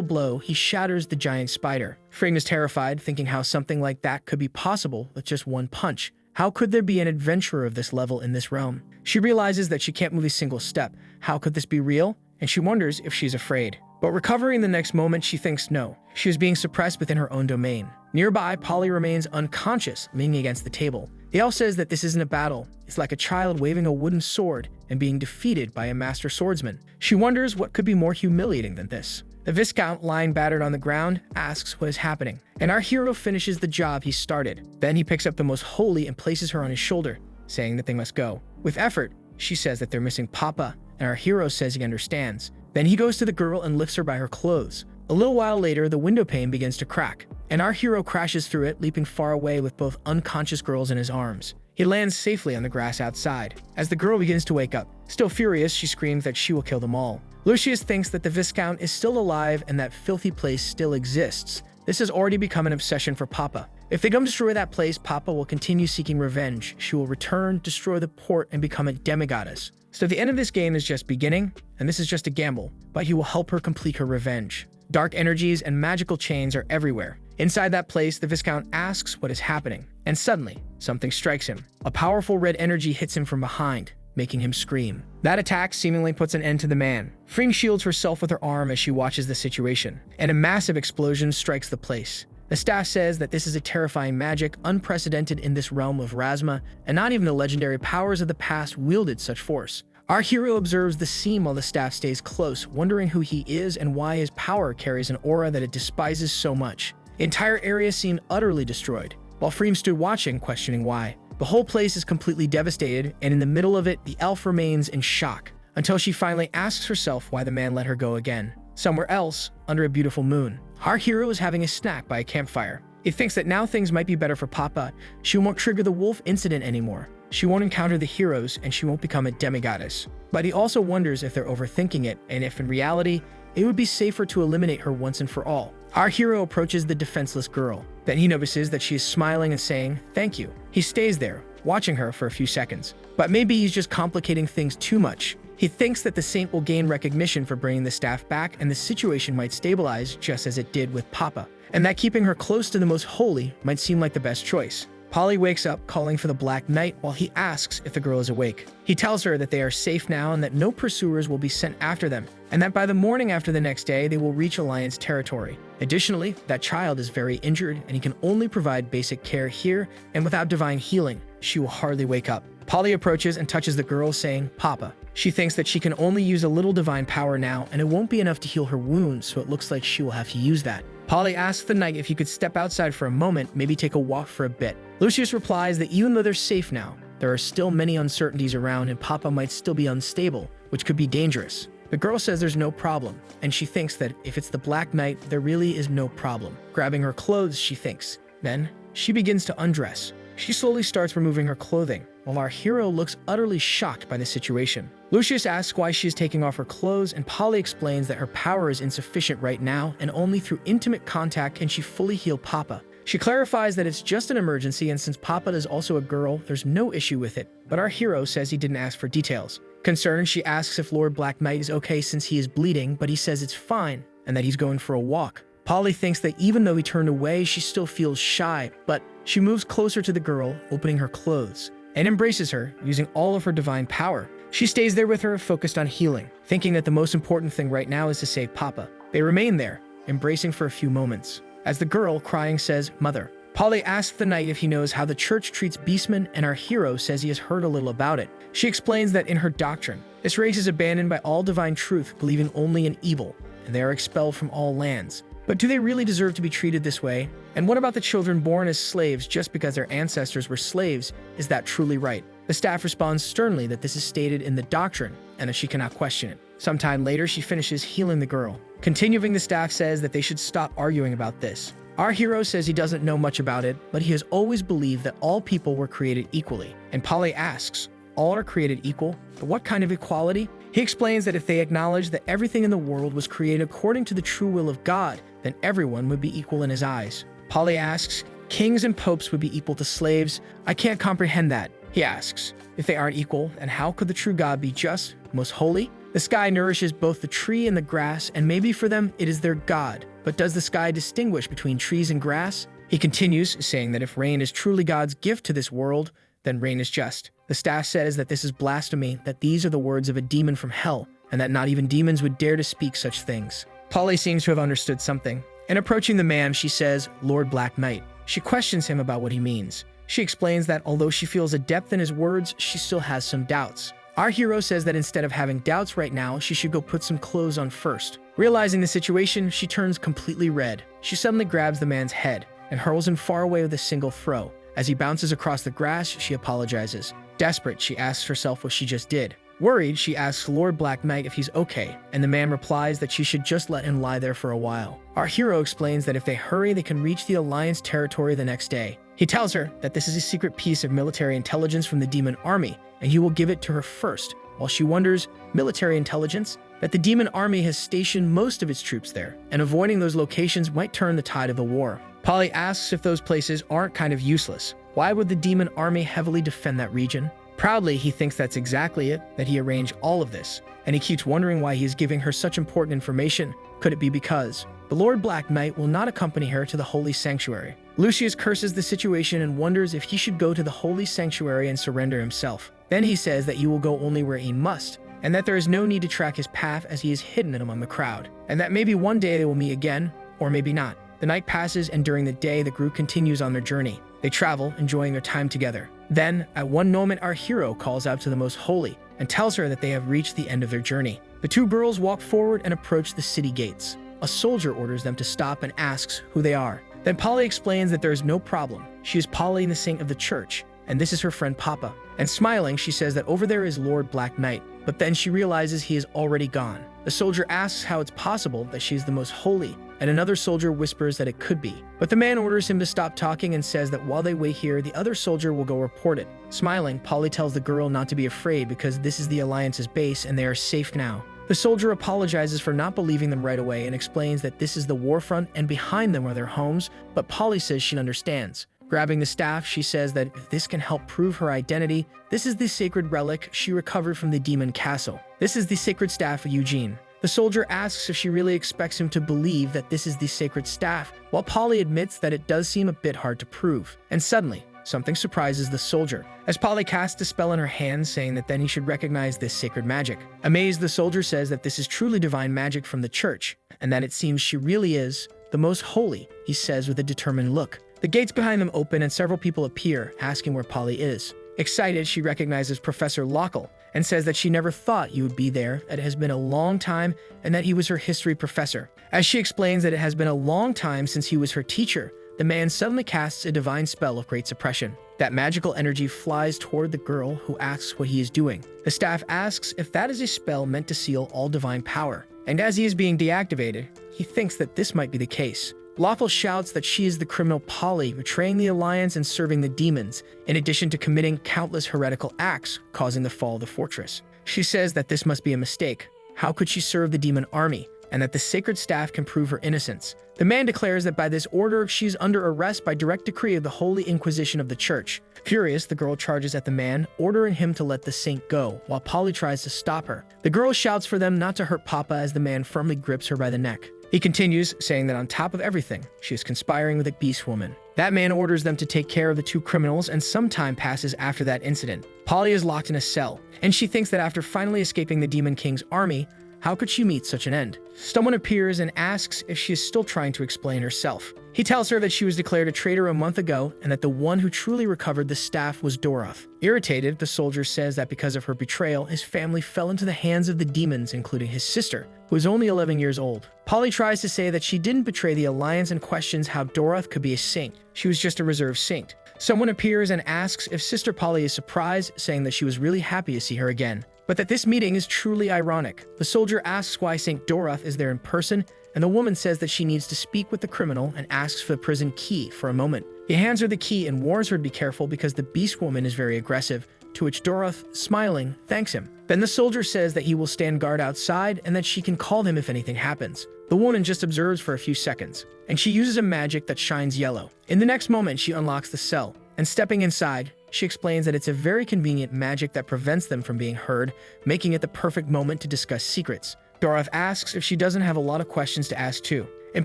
blow, he shatters the giant spider. Freem is terrified, thinking how something like that could be possible with just one punch. How could there be an adventurer of this level in this realm? She realizes that she can't move a single step. How could this be real? And she wonders if she's afraid. But recovering the next moment, she thinks no. She is being suppressed within her own domain. Nearby, Polly remains unconscious, leaning against the table. Yahello says that this isn't a battle. It's like a child waving a wooden sword and being defeated by a master swordsman. She wonders what could be more humiliating than this. The Viscount, lying battered on the ground, asks what is happening, and our hero finishes the job he started. Then he picks up the most holy and places her on his shoulder, saying that they must go. With effort, she says that they're missing Papa, and our hero says he understands. Then he goes to the girl and lifts her by her clothes. A little while later, the window pane begins to crack, and our hero crashes through it, leaping far away with both unconscious girls in his arms. He lands safely on the grass outside. As the girl begins to wake up, still furious, she screams that she will kill them all. Lucius thinks that the Viscount is still alive and that filthy place still exists. This has already become an obsession for Papa. If they come destroy that place, Papa will continue seeking revenge. She will return, destroy the port, and become a demigoddess. So the end of this game is just beginning, and this is just a gamble, but he will help her complete her revenge. Dark energies and magical chains are everywhere. Inside that place, the Viscount asks what is happening, and suddenly, something strikes him. A powerful red energy hits him from behind, making him scream. That attack seemingly puts an end to the man. Freem shields herself with her arm as she watches the situation, and a massive explosion strikes the place. The staff says that this is a terrifying magic, unprecedented in this realm of Rasma, and not even the legendary powers of the past wielded such force. Our hero observes the scene while the staff stays close, wondering who he is and why his power carries an aura that it despises so much. The entire area seemed utterly destroyed, while Freem stood watching, questioning why. The whole place is completely devastated, and in the middle of it, the elf remains in shock, until she finally asks herself why the man let her go again. Somewhere else, under a beautiful moon, our hero is having a snack by a campfire. He thinks that now things might be better for Papa. She won't trigger the wolf incident anymore. She won't encounter the heroes, and she won't become a demigoddess. But he also wonders if they're overthinking it, and if in reality, it would be safer to eliminate her once and for all. Our hero approaches the defenseless girl. Then he notices that she is smiling and saying, "Thank you." He stays there, watching her for a few seconds. But maybe he's just complicating things too much. He thinks that the saint will gain recognition for bringing the staff back, and the situation might stabilize just as it did with Papa, and that keeping her close to the most holy might seem like the best choice. Polly wakes up, calling for the Black Knight while he asks if the girl is awake. He tells her that they are safe now and that no pursuers will be sent after them, and that by the morning after the next day, they will reach Alliance territory. Additionally, that child is very injured, and he can only provide basic care here, and without divine healing, she will hardly wake up. Polly approaches and touches the girl, saying, "Papa." She thinks that she can only use a little divine power now, and it won't be enough to heal her wounds, so it looks like she will have to use that. Polly asks the knight if he could step outside for a moment, maybe take a walk for a bit. Lucius replies that even though they're safe now, there are still many uncertainties around and Papa might still be unstable, which could be dangerous. The girl says there's no problem, and she thinks that if it's the Black Knight, there really is no problem. Grabbing her clothes, she thinks. Then, she begins to undress. She slowly starts removing her clothing, while our hero looks utterly shocked by the situation. Lucius asks why she is taking off her clothes, and Polly explains that her power is insufficient right now, and only through intimate contact can she fully heal Papa. She clarifies that it's just an emergency, and since Papa is also a girl, there's no issue with it. But our hero says he didn't ask for details. Concerned, she asks if Lord Black Knight is okay since he is bleeding, but he says it's fine, and that he's going for a walk. Polly thinks that even though he turned away, she still feels shy, but she moves closer to the girl, opening her clothes, and embraces her, using all of her divine power. She stays there with her, focused on healing, thinking that the most important thing right now is to save Papa. They remain there, embracing for a few moments. As the girl, crying, says, "Mother." Polly asks the knight if he knows how the church treats beastmen, and our hero says he has heard a little about it. She explains that in her doctrine, this race is abandoned by all divine truth, believing only in evil, and they are expelled from all lands. But do they really deserve to be treated this way? And what about the children born as slaves just because their ancestors were slaves? Is that truly right? The staff responds sternly that this is stated in the doctrine, and that she cannot question it. Sometime later, she finishes healing the girl. Continuing, the staff says that they should stop arguing about this. Our hero says he doesn't know much about it, but he has always believed that all people were created equally. And Polly asks, all are created equal? But what kind of equality? He explains that if they acknowledge that everything in the world was created according to the true will of God, then everyone would be equal in his eyes. Polly asks, kings and popes would be equal to slaves. I can't comprehend that. He asks, if they aren't equal, then how could the true God be just, most holy? The sky nourishes both the tree and the grass, and maybe for them it is their God. But does the sky distinguish between trees and grass? He continues, saying that if rain is truly God's gift to this world, then rain is just. The staff says that this is blasphemy, that these are the words of a demon from hell, and that not even demons would dare to speak such things. Polly seems to have understood something, and approaching the man, she says, Lord Black Knight. She questions him about what he means. She explains that although she feels a depth in his words, she still has some doubts. Our hero says that instead of having doubts right now, she should go put some clothes on first. Realizing the situation, she turns completely red. She suddenly grabs the man's head and hurls him far away with a single throw. As he bounces across the grass, she apologizes. Desperate, she asks herself what she just did. Worried, she asks Lord Black Knight if he's okay, and the man replies that she should just let him lie there for a while. Our hero explains that if they hurry, they can reach the Alliance territory the next day. He tells her that this is a secret piece of military intelligence from the demon army, and he will give it to her first. While she wonders, military intelligence? That the demon army has stationed most of its troops there, and avoiding those locations might turn the tide of the war. Polly asks if those places aren't kind of useless. Why would the demon army heavily defend that region? Proudly, he thinks that's exactly it, that he arranged all of this, and he keeps wondering why he is giving her such important information. Could it be because the Lord Black Knight will not accompany her to the holy sanctuary? Lucius curses the situation and wonders if he should go to the holy sanctuary and surrender himself. Then he says that he will go only where he must, and that there is no need to track his path as he is hidden among the crowd, and that maybe one day they will meet again, or maybe not. The night passes, and during the day, the group continues on their journey. They travel, enjoying their time together. Then, at one moment, our hero calls out to the Most Holy and tells her that they have reached the end of their journey. The two girls walk forward and approach the city gates. A soldier orders them to stop and asks who they are. Then Polly explains that there is no problem. She is Polly, the saint of the church, and this is her friend Papa. And smiling, she says that over there is Lord Black Knight, but then she realizes he is already gone. The soldier asks how it's possible that she is the Most Holy, and another soldier whispers that it could be. But the man orders him to stop talking and says that while they wait here, the other soldier will go report it. Smiling, Polly tells the girl not to be afraid because this is the Alliance's base and they are safe now. The soldier apologizes for not believing them right away and explains that this is the war front and behind them are their homes, but Polly says she understands. Grabbing the staff, she says that if this can help prove her identity, this is the sacred relic she recovered from the demon castle. This is the sacred staff of Eugene. The soldier asks if she really expects him to believe that this is the sacred staff, while Polly admits that it does seem a bit hard to prove. And suddenly, something surprises the soldier, as Polly casts a spell in her hand saying that then he should recognize this sacred magic. Amazed, the soldier says that this is truly divine magic from the church, and that it seems she really is the most holy, he says with a determined look. The gates behind them open and several people appear, asking where Polly is. Excited, she recognizes Professor Lockle and says that she never thought he would be there, that it has been a long time, and that he was her history professor. As she explains that it has been a long time since he was her teacher, the man suddenly casts a divine spell of great suppression. That magical energy flies toward the girl, who asks what he is doing. The staff asks if that is a spell meant to seal all divine power, and as he is being deactivated, he thinks that this might be the case. Lockle shouts that she is the criminal Polly, betraying the Alliance and serving the demons, in addition to committing countless heretical acts, causing the fall of the fortress. She says that this must be a mistake. How could she serve the demon army? And that the sacred staff can prove her innocence. The man declares that by this order, she is under arrest by direct decree of the Holy Inquisition of the Church. Furious, the girl charges at the man, ordering him to let the saint go, while Polly tries to stop her. The girl shouts for them not to hurt Papa as the man firmly grips her by the neck. He continues, saying that on top of everything, she is conspiring with a beast woman. That man orders them to take care of the two criminals, and some time passes after that incident. Polly is locked in a cell, and she thinks that after finally escaping the Demon King's army, how could she meet such an end? Someone appears and asks if she is still trying to explain herself. He tells her that she was declared a traitor a month ago and that the one who truly recovered the staff was Doroth. Irritated, the soldier says that because of her betrayal, his family fell into the hands of the demons, including his sister, who is only 11 years old. Polly tries to say that she didn't betray the Alliance and questions how Doroth could be a saint. She was just a reserve saint. Someone appears and asks if Sister Polly is surprised, saying that she was really happy to see her again, but that this meeting is truly ironic. The soldier asks why Saint Doroth is there in person, and the woman says that she needs to speak with the criminal and asks for the prison key for a moment. He hands her the key and warns her to be careful because the beast woman is very aggressive, to which Doroth, smiling, thanks him. Then the soldier says that he will stand guard outside and that she can call him if anything happens. The woman just observes for a few seconds, and she uses a magic that shines yellow. In the next moment, she unlocks the cell, and stepping inside, she explains that it's a very convenient magic that prevents them from being heard, making it the perfect moment to discuss secrets. Doroth asks if she doesn't have a lot of questions to ask too, and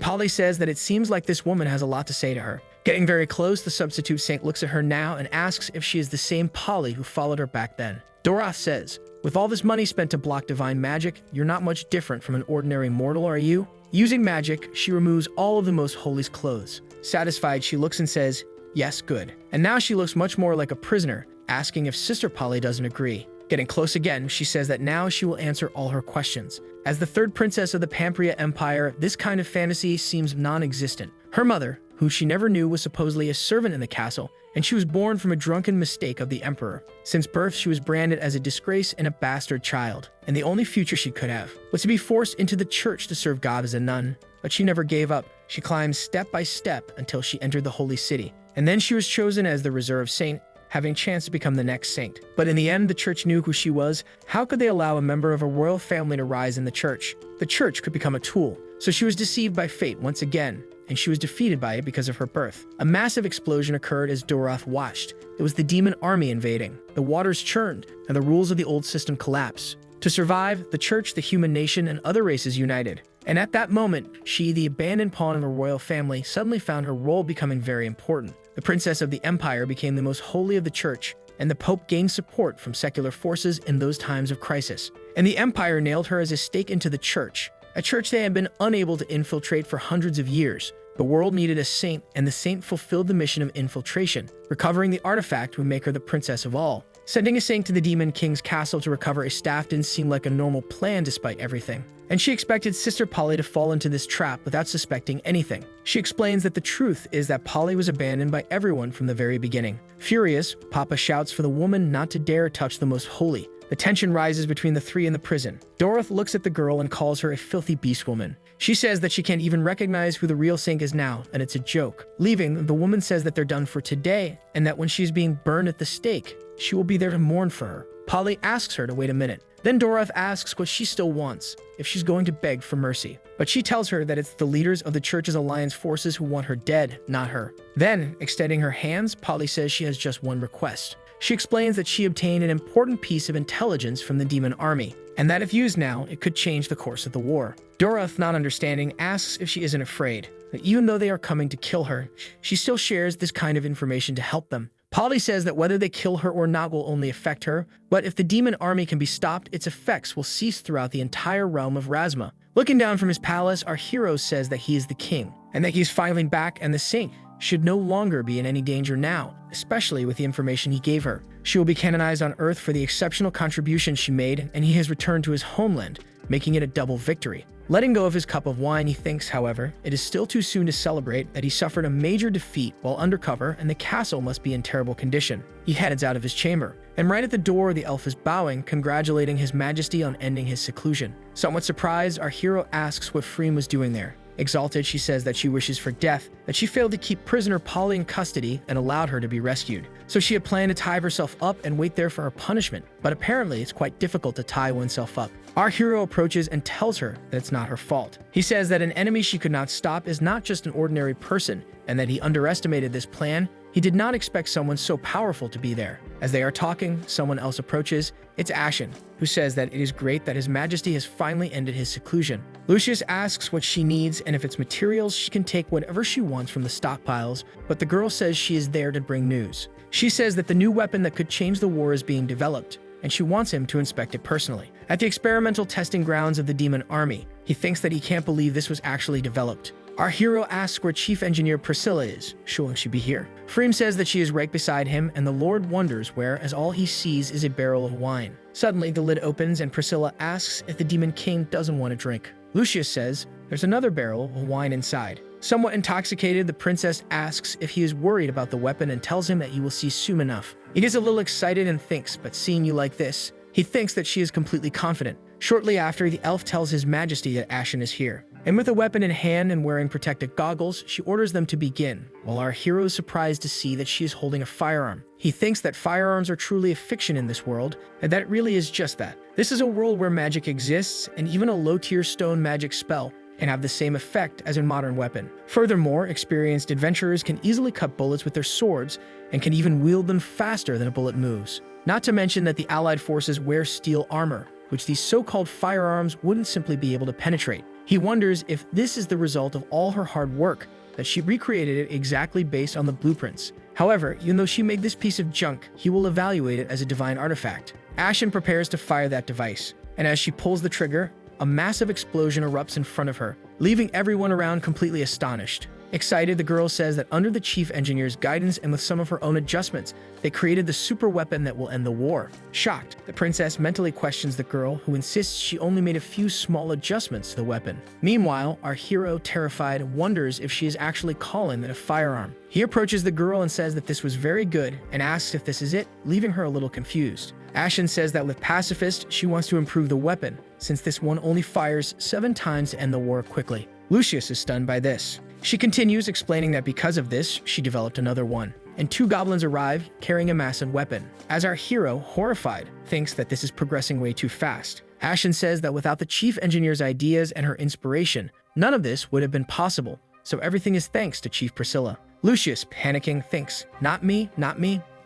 Polly says that it seems like this woman has a lot to say to her. Getting very close, the substitute saint looks at her now and asks if she is the same Polly who followed her back then. Doroth says, "With all this money spent to block divine magic, you're not much different from an ordinary mortal, are you?" Using magic, she removes all of the Most Holy's clothes. Satisfied, she looks and says, "Yes, good." And now she looks much more like a prisoner, asking if Sister Polly doesn't agree. Getting close again, she says that now she will answer all her questions. As the third princess of the Pampria Empire, this kind of fantasy seems non-existent. Her mother, who she never knew, was supposedly a servant in the castle, and she was born from a drunken mistake of the emperor. Since birth, she was branded as a disgrace and a bastard child, and the only future she could have was to be forced into the church to serve God as a nun. But she never gave up. She climbed step by step until she entered the holy city, and then she was chosen as the reserve saint, having a chance to become the next saint. But in the end, the church knew who she was. How could they allow a member of a royal family to rise in the church? The church could become a tool. So she was deceived by fate once again, and she was defeated by it because of her birth. A massive explosion occurred as Doroth watched. It was the demon army invading. The waters churned, and the rules of the old system collapsed. To survive, the church, the human nation, and other races united. And at that moment, she, the abandoned pawn of a royal family, suddenly found her role becoming very important. The princess of the empire became the most holy of the church, and the pope gained support from secular forces in those times of crisis. And the empire nailed her as a stake into the church, a church they had been unable to infiltrate for hundreds of years. The world needed a saint, and the saint fulfilled the mission of infiltration. Recovering the artifact would make her the princess of all. Sending a saint to the demon king's castle to recover a staff didn't seem like a normal plan despite everything. And she expected Sister Polly to fall into this trap without suspecting anything. She explains that the truth is that Polly was abandoned by everyone from the very beginning. Furious, Papa shouts for the woman not to dare touch the most holy. The tension rises between the three in the prison. Doroth looks at the girl and calls her a filthy beast woman. She says that she can't even recognize who the real saint is now, and it's a joke. Leaving, the woman says that they're done for today, and that when she's being burned at the stake, she will be there to mourn for her. Polly asks her to wait a minute. Then Doroth asks what she still wants, if she's going to beg for mercy. But she tells her that it's the leaders of the church's alliance forces who want her dead, not her. Then, extending her hands, Polly says she has just one request. She explains that she obtained an important piece of intelligence from the demon army, and that if used now, it could change the course of the war. Doroth, not understanding, asks if she isn't afraid, that even though they are coming to kill her, she still shares this kind of information to help them. Polly says that whether they kill her or not will only affect her, but if the demon army can be stopped, its effects will cease throughout the entire realm of Razma. Looking down from his palace, our hero says that he is the king, and that he's finally back, and the saint should no longer be in any danger now, especially with the information he gave her. She will be canonized on Earth for the exceptional contribution she made, and he has returned to his homeland, making it a double victory. Letting go of his cup of wine, he thinks, however, it is still too soon to celebrate that he suffered a major defeat while undercover and the castle must be in terrible condition. He heads out of his chamber, and right at the door the elf is bowing, congratulating his majesty on ending his seclusion. Somewhat surprised, our hero asks what Freem was doing there. Exalted, she says that she wishes for death, that she failed to keep prisoner Polly in custody and allowed her to be rescued. So she had planned to tie herself up and wait there for her punishment, but apparently it's quite difficult to tie oneself up. Our hero approaches and tells her that it's not her fault. He says that an enemy she could not stop is not just an ordinary person, and that he underestimated this plan. He did not expect someone so powerful to be there. As they are talking, someone else approaches. It's Ashen, who says that it is great that His Majesty has finally ended his seclusion. Lucius asks what she needs, and if it's materials, she can take whatever she wants from the stockpiles, but the girl says she is there to bring news. She says that the new weapon that could change the war is being developed, and she wants him to inspect it personally. At the experimental testing grounds of the demon army, he thinks that he can't believe this was actually developed. Our hero asks where Chief Engineer Priscilla is. Shouldn't she be here? Freem says that she is right beside him, and the Lord wonders where, as all he sees is a barrel of wine. Suddenly, the lid opens, and Priscilla asks if the Demon King doesn't want a drink. Lucius says there's another barrel of wine inside. Somewhat intoxicated, the princess asks if he is worried about the weapon and tells him that he will see soon enough. He gets a little excited and thinks, but seeing you like this, he thinks that she is completely confident. Shortly after, the elf tells His Majesty that Ashen is here. And with a weapon in hand and wearing protective goggles, she orders them to begin, while our hero is surprised to see that she is holding a firearm. He thinks that firearms are truly a fiction in this world, and that it really is just that. This is a world where magic exists, and even a low-tier stone magic spell can have the same effect as a modern weapon. Furthermore, experienced adventurers can easily cut bullets with their swords and can even wield them faster than a bullet moves. Not to mention that the Allied forces wear steel armor, which these so-called firearms wouldn't simply be able to penetrate. He wonders if this is the result of all her hard work, that she recreated it exactly based on the blueprints. However, even though she made this piece of junk, he will evaluate it as a divine artifact. Ashen prepares to fire that device, and as she pulls the trigger, a massive explosion erupts in front of her, leaving everyone around completely astonished. Excited, the girl says that under the chief engineer's guidance and with some of her own adjustments, they created the super weapon that will end the war. Shocked, the princess mentally questions the girl, who insists she only made a few small adjustments to the weapon. Meanwhile, our hero, terrified, wonders if she is actually calling it a firearm. He approaches the girl and says that this was very good and asks if this is it, leaving her a little confused. Ashen says that with pacifist, she wants to improve the weapon, since this one only fires 7 times to end the war quickly. Lucius is stunned by this. She continues, explaining that because of this, she developed another one, and 2 goblins arrive carrying a massive weapon. As our hero, horrified, thinks that this is progressing way too fast. Ashen says that without the chief engineer's ideas and her inspiration, none of this would have been possible, so everything is thanks to Chief Priscilla. Lucius, panicking, thinks, not me,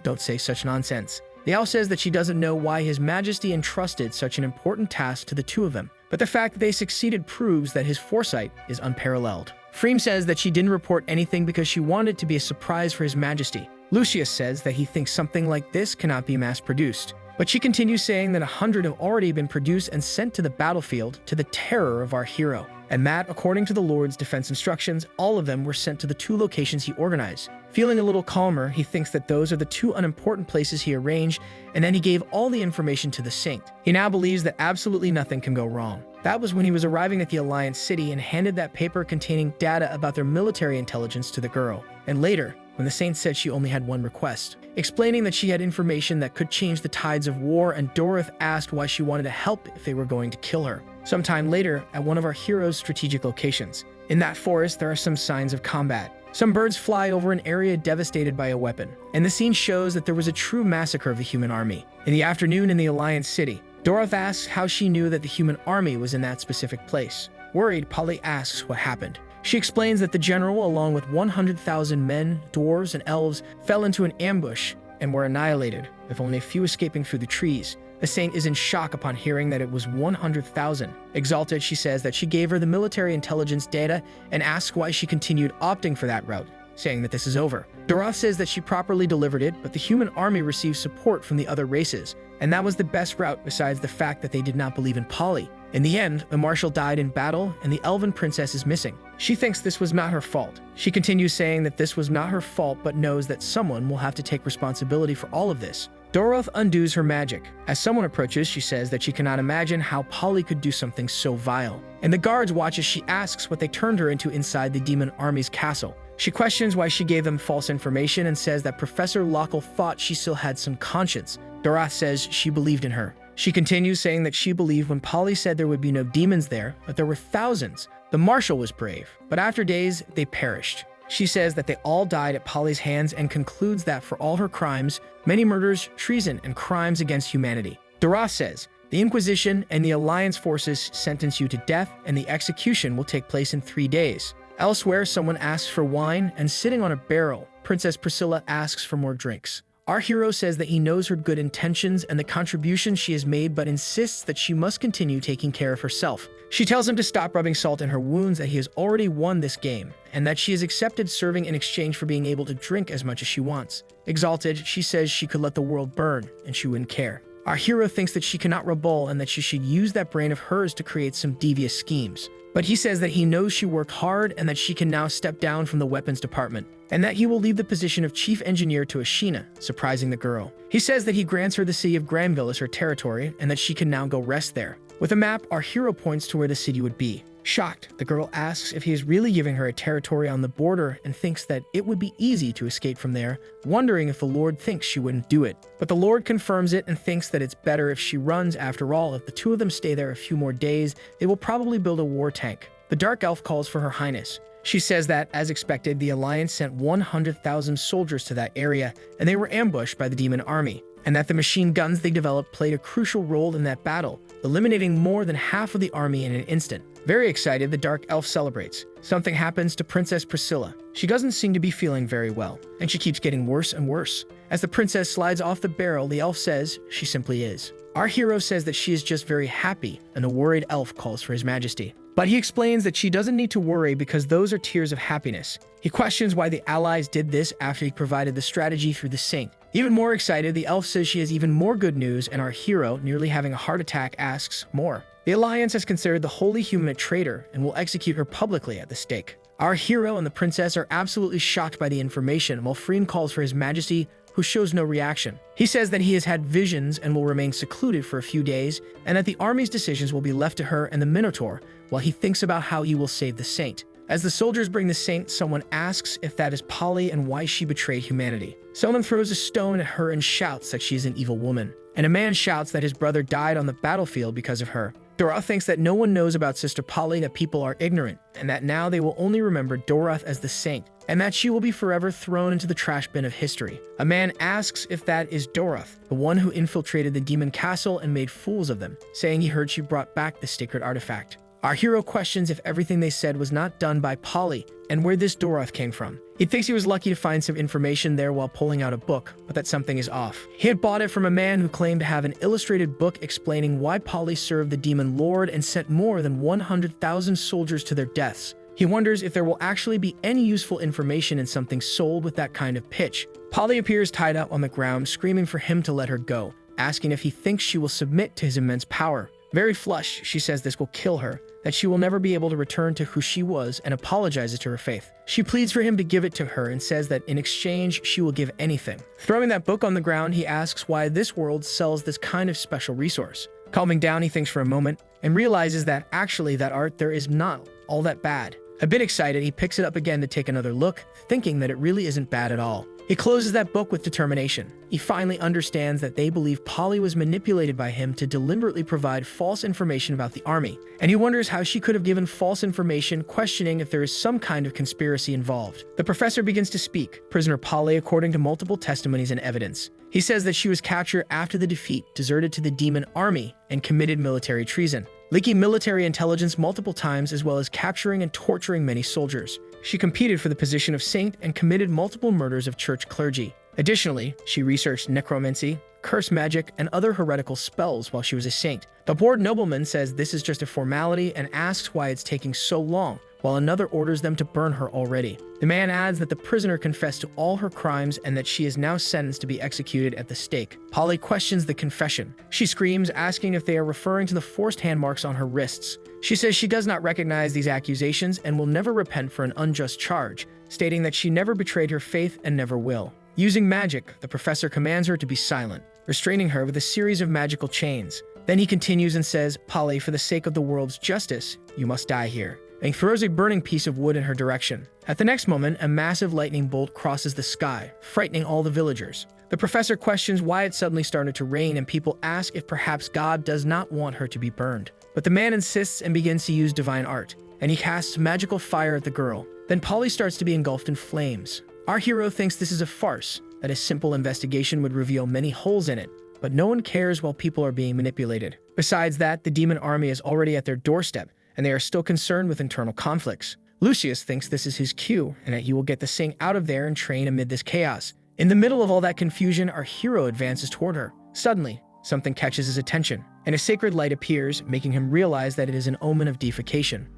don't say such nonsense. Liao says that she doesn't know why His Majesty entrusted such an important task to the 2 of them, but the fact that they succeeded proves that his foresight is unparalleled. Freem says that she didn't report anything because she wanted it to be a surprise for His Majesty. Lucius says that he thinks something like this cannot be mass-produced, but she continues saying that 100 have already been produced and sent to the battlefield, to the terror of our hero, and that, according to the Lord's defense instructions, all of them were sent to the 2 locations he organized. Feeling a little calmer, he thinks that those are the 2 unimportant places he arranged, and then he gave all the information to the Saint. He now believes that absolutely nothing can go wrong. That was when he was arriving at the Alliance City and handed that paper containing data about their military intelligence to the girl. And later, when the Saint said she only had one request, explaining that she had information that could change the tides of war, and Doroth asked why she wanted to help if they were going to kill her. Sometime later, at one of our hero's strategic locations. In that forest, there are some signs of combat. Some birds fly over an area devastated by a weapon, and the scene shows that there was a true massacre of the human army. In the afternoon in the Alliance City, Doroth asks how she knew that the human army was in that specific place. Worried, Polly asks what happened. She explains that the general, along with 100,000 men, dwarves, and elves, fell into an ambush and were annihilated, with only a few escaping through the trees. The Saint is in shock upon hearing that it was 100,000. Exalted, she says that she gave her the military intelligence data and asks why she continued opting for that route, saying that this is over. Doroth says that she properly delivered it, but the human army received support from the other races, and that was the best route besides the fact that they did not believe in Polly. In the end, the marshal died in battle, and the elven princess is missing. She thinks this was not her fault. She continues saying that this was not her fault, but knows that someone will have to take responsibility for all of this. Doroth undoes her magic. As someone approaches, she says that she cannot imagine how Polly could do something so vile. And the guards watch as she asks what they turned her into inside the demon army's castle. She questions why she gave them false information and says that Professor Lockle thought she still had some conscience. Doroth says she believed in her. She continues saying that she believed when Polly said there would be no demons there, but there were thousands. The marshal was brave, but after days, they perished. She says that they all died at Polly's hands and concludes that for all her crimes, many murders, treason, and crimes against humanity. Doroth says, the Inquisition and the Alliance forces sentence you to death, and the execution will take place in 3 days. Elsewhere, someone asks for wine, and sitting on a barrel, Princess Priscilla asks for more drinks. Our hero says that he knows her good intentions and the contributions she has made, but insists that she must continue taking care of herself. She tells him to stop rubbing salt in her wounds, that he has already won this game, and that she has accepted serving in exchange for being able to drink as much as she wants. Exalted, she says she could let the world burn, and she wouldn't care. Our hero thinks that she cannot rebel and that she should use that brain of hers to create some devious schemes. But he says that he knows she worked hard and that she can now step down from the weapons department, and that he will leave the position of chief engineer to Ashina, surprising the girl. He says that he grants her the city of Granville as her territory and that she can now go rest there. With a map, our hero points to where the city would be. Shocked, the girl asks if he is really giving her a territory on the border and thinks that it would be easy to escape from there, wondering if the Lord thinks she wouldn't do it. But the Lord confirms it and thinks that it's better if she runs. After all, if the 2 of them stay there a few more days, they will probably build a war tank. The dark elf calls for Her Highness. She says that, as expected, the Alliance sent 100,000 soldiers to that area, and they were ambushed by the demon army, and that the machine guns they developed played a crucial role in that battle, eliminating more than half of the army in an instant. Very excited, the dark elf celebrates. Something happens to Princess Priscilla. She doesn't seem to be feeling very well, and she keeps getting worse and worse. As the princess slides off the barrel, the elf says she simply is. Our hero says that she is just very happy, and the worried elf calls for His Majesty. But he explains that she doesn't need to worry because those are tears of happiness. He questions why the allies did this after he provided the strategy through the saint. Even more excited, the elf says she has even more good news, and our hero, nearly having a heart attack, asks more. The Alliance has considered the holy human a traitor and will execute her publicly at the stake. Our hero and the princess are absolutely shocked by the information, while Freen calls for His Majesty, who shows no reaction. He says that he has had visions and will remain secluded for a few days, and that the army's decisions will be left to her and the Minotaur, while he thinks about how he will save the saint. As the soldiers bring the saint, someone asks if that is Polly and why she betrayed humanity. Someone throws a stone at her and shouts that she is an evil woman. And a man shouts that his brother died on the battlefield because of her. Doroth thinks that no one knows about Sister Polly, that people are ignorant, and that now they will only remember Doroth as the saint, and that she will be forever thrown into the trash bin of history. A man asks if that is Doroth, the one who infiltrated the demon castle and made fools of them, saying he heard she brought back the sacred artifact. Our hero questions if everything they said was not done by Polly, and where this Doroth came from. He thinks he was lucky to find some information there while pulling out a book, but that something is off. He had bought it from a man who claimed to have an illustrated book explaining why Polly served the demon lord and sent more than 100,000 soldiers to their deaths. He wonders if there will actually be any useful information in something sold with that kind of pitch. Polly appears tied up on the ground, screaming for him to let her go, asking if he thinks she will submit to his immense power. Very flush, she says this will kill her, that she will never be able to return to who she was, and apologizes to her faith. She pleads for him to give it to her and says that in exchange she will give anything. Throwing that book on the ground, he asks why this world sells this kind of special resource. Calming down, he thinks for a moment and realizes that actually that art there is not all that bad. A bit excited, he picks it up again to take another look, thinking that it really isn't bad at all. He closes that book with determination. He finally understands that they believe Polly was manipulated by him to deliberately provide false information about the army, and he wonders how she could have given false information, questioning if there is some kind of conspiracy involved. The professor begins to speak, prisoner Polly, according to multiple testimonies and evidence. He says that she was captured after the defeat, deserted to the demon army, and committed military treason, leaking military intelligence multiple times as well as capturing and torturing many soldiers. She competed for the position of saint and committed multiple murders of church clergy. Additionally, she researched necromancy, curse magic, and other heretical spells while she was a saint. The bored nobleman says this is just a formality and asks why it's taking so long, while another orders them to burn her already. The man adds that the prisoner confessed to all her crimes and that she is now sentenced to be executed at the stake. Polly questions the confession. She screams, asking if they are referring to the forced hand marks on her wrists. She says she does not recognize these accusations and will never repent for an unjust charge, stating that she never betrayed her faith and never will. Using magic, the professor commands her to be silent, restraining her with a series of magical chains. Then he continues and says, Polly, for the sake of the world's justice, you must die here. And he throws a burning piece of wood in her direction. At the next moment, a massive lightning bolt crosses the sky, frightening all the villagers. The professor questions why it suddenly started to rain, and people ask if perhaps God does not want her to be burned. But the man insists and begins to use divine art, and he casts magical fire at the girl. Then Polly starts to be engulfed in flames. Our hero thinks this is a farce, that a simple investigation would reveal many holes in it, but no one cares while people are being manipulated. Besides that, the demon army is already at their doorstep, and they are still concerned with internal conflicts. Lucius thinks this is his cue, and that he will get the Sing out of there and train amid this chaos. In the middle of all that confusion, our hero advances toward her. Suddenly, something catches his attention, and a sacred light appears, making him realize that it is an omen of deification.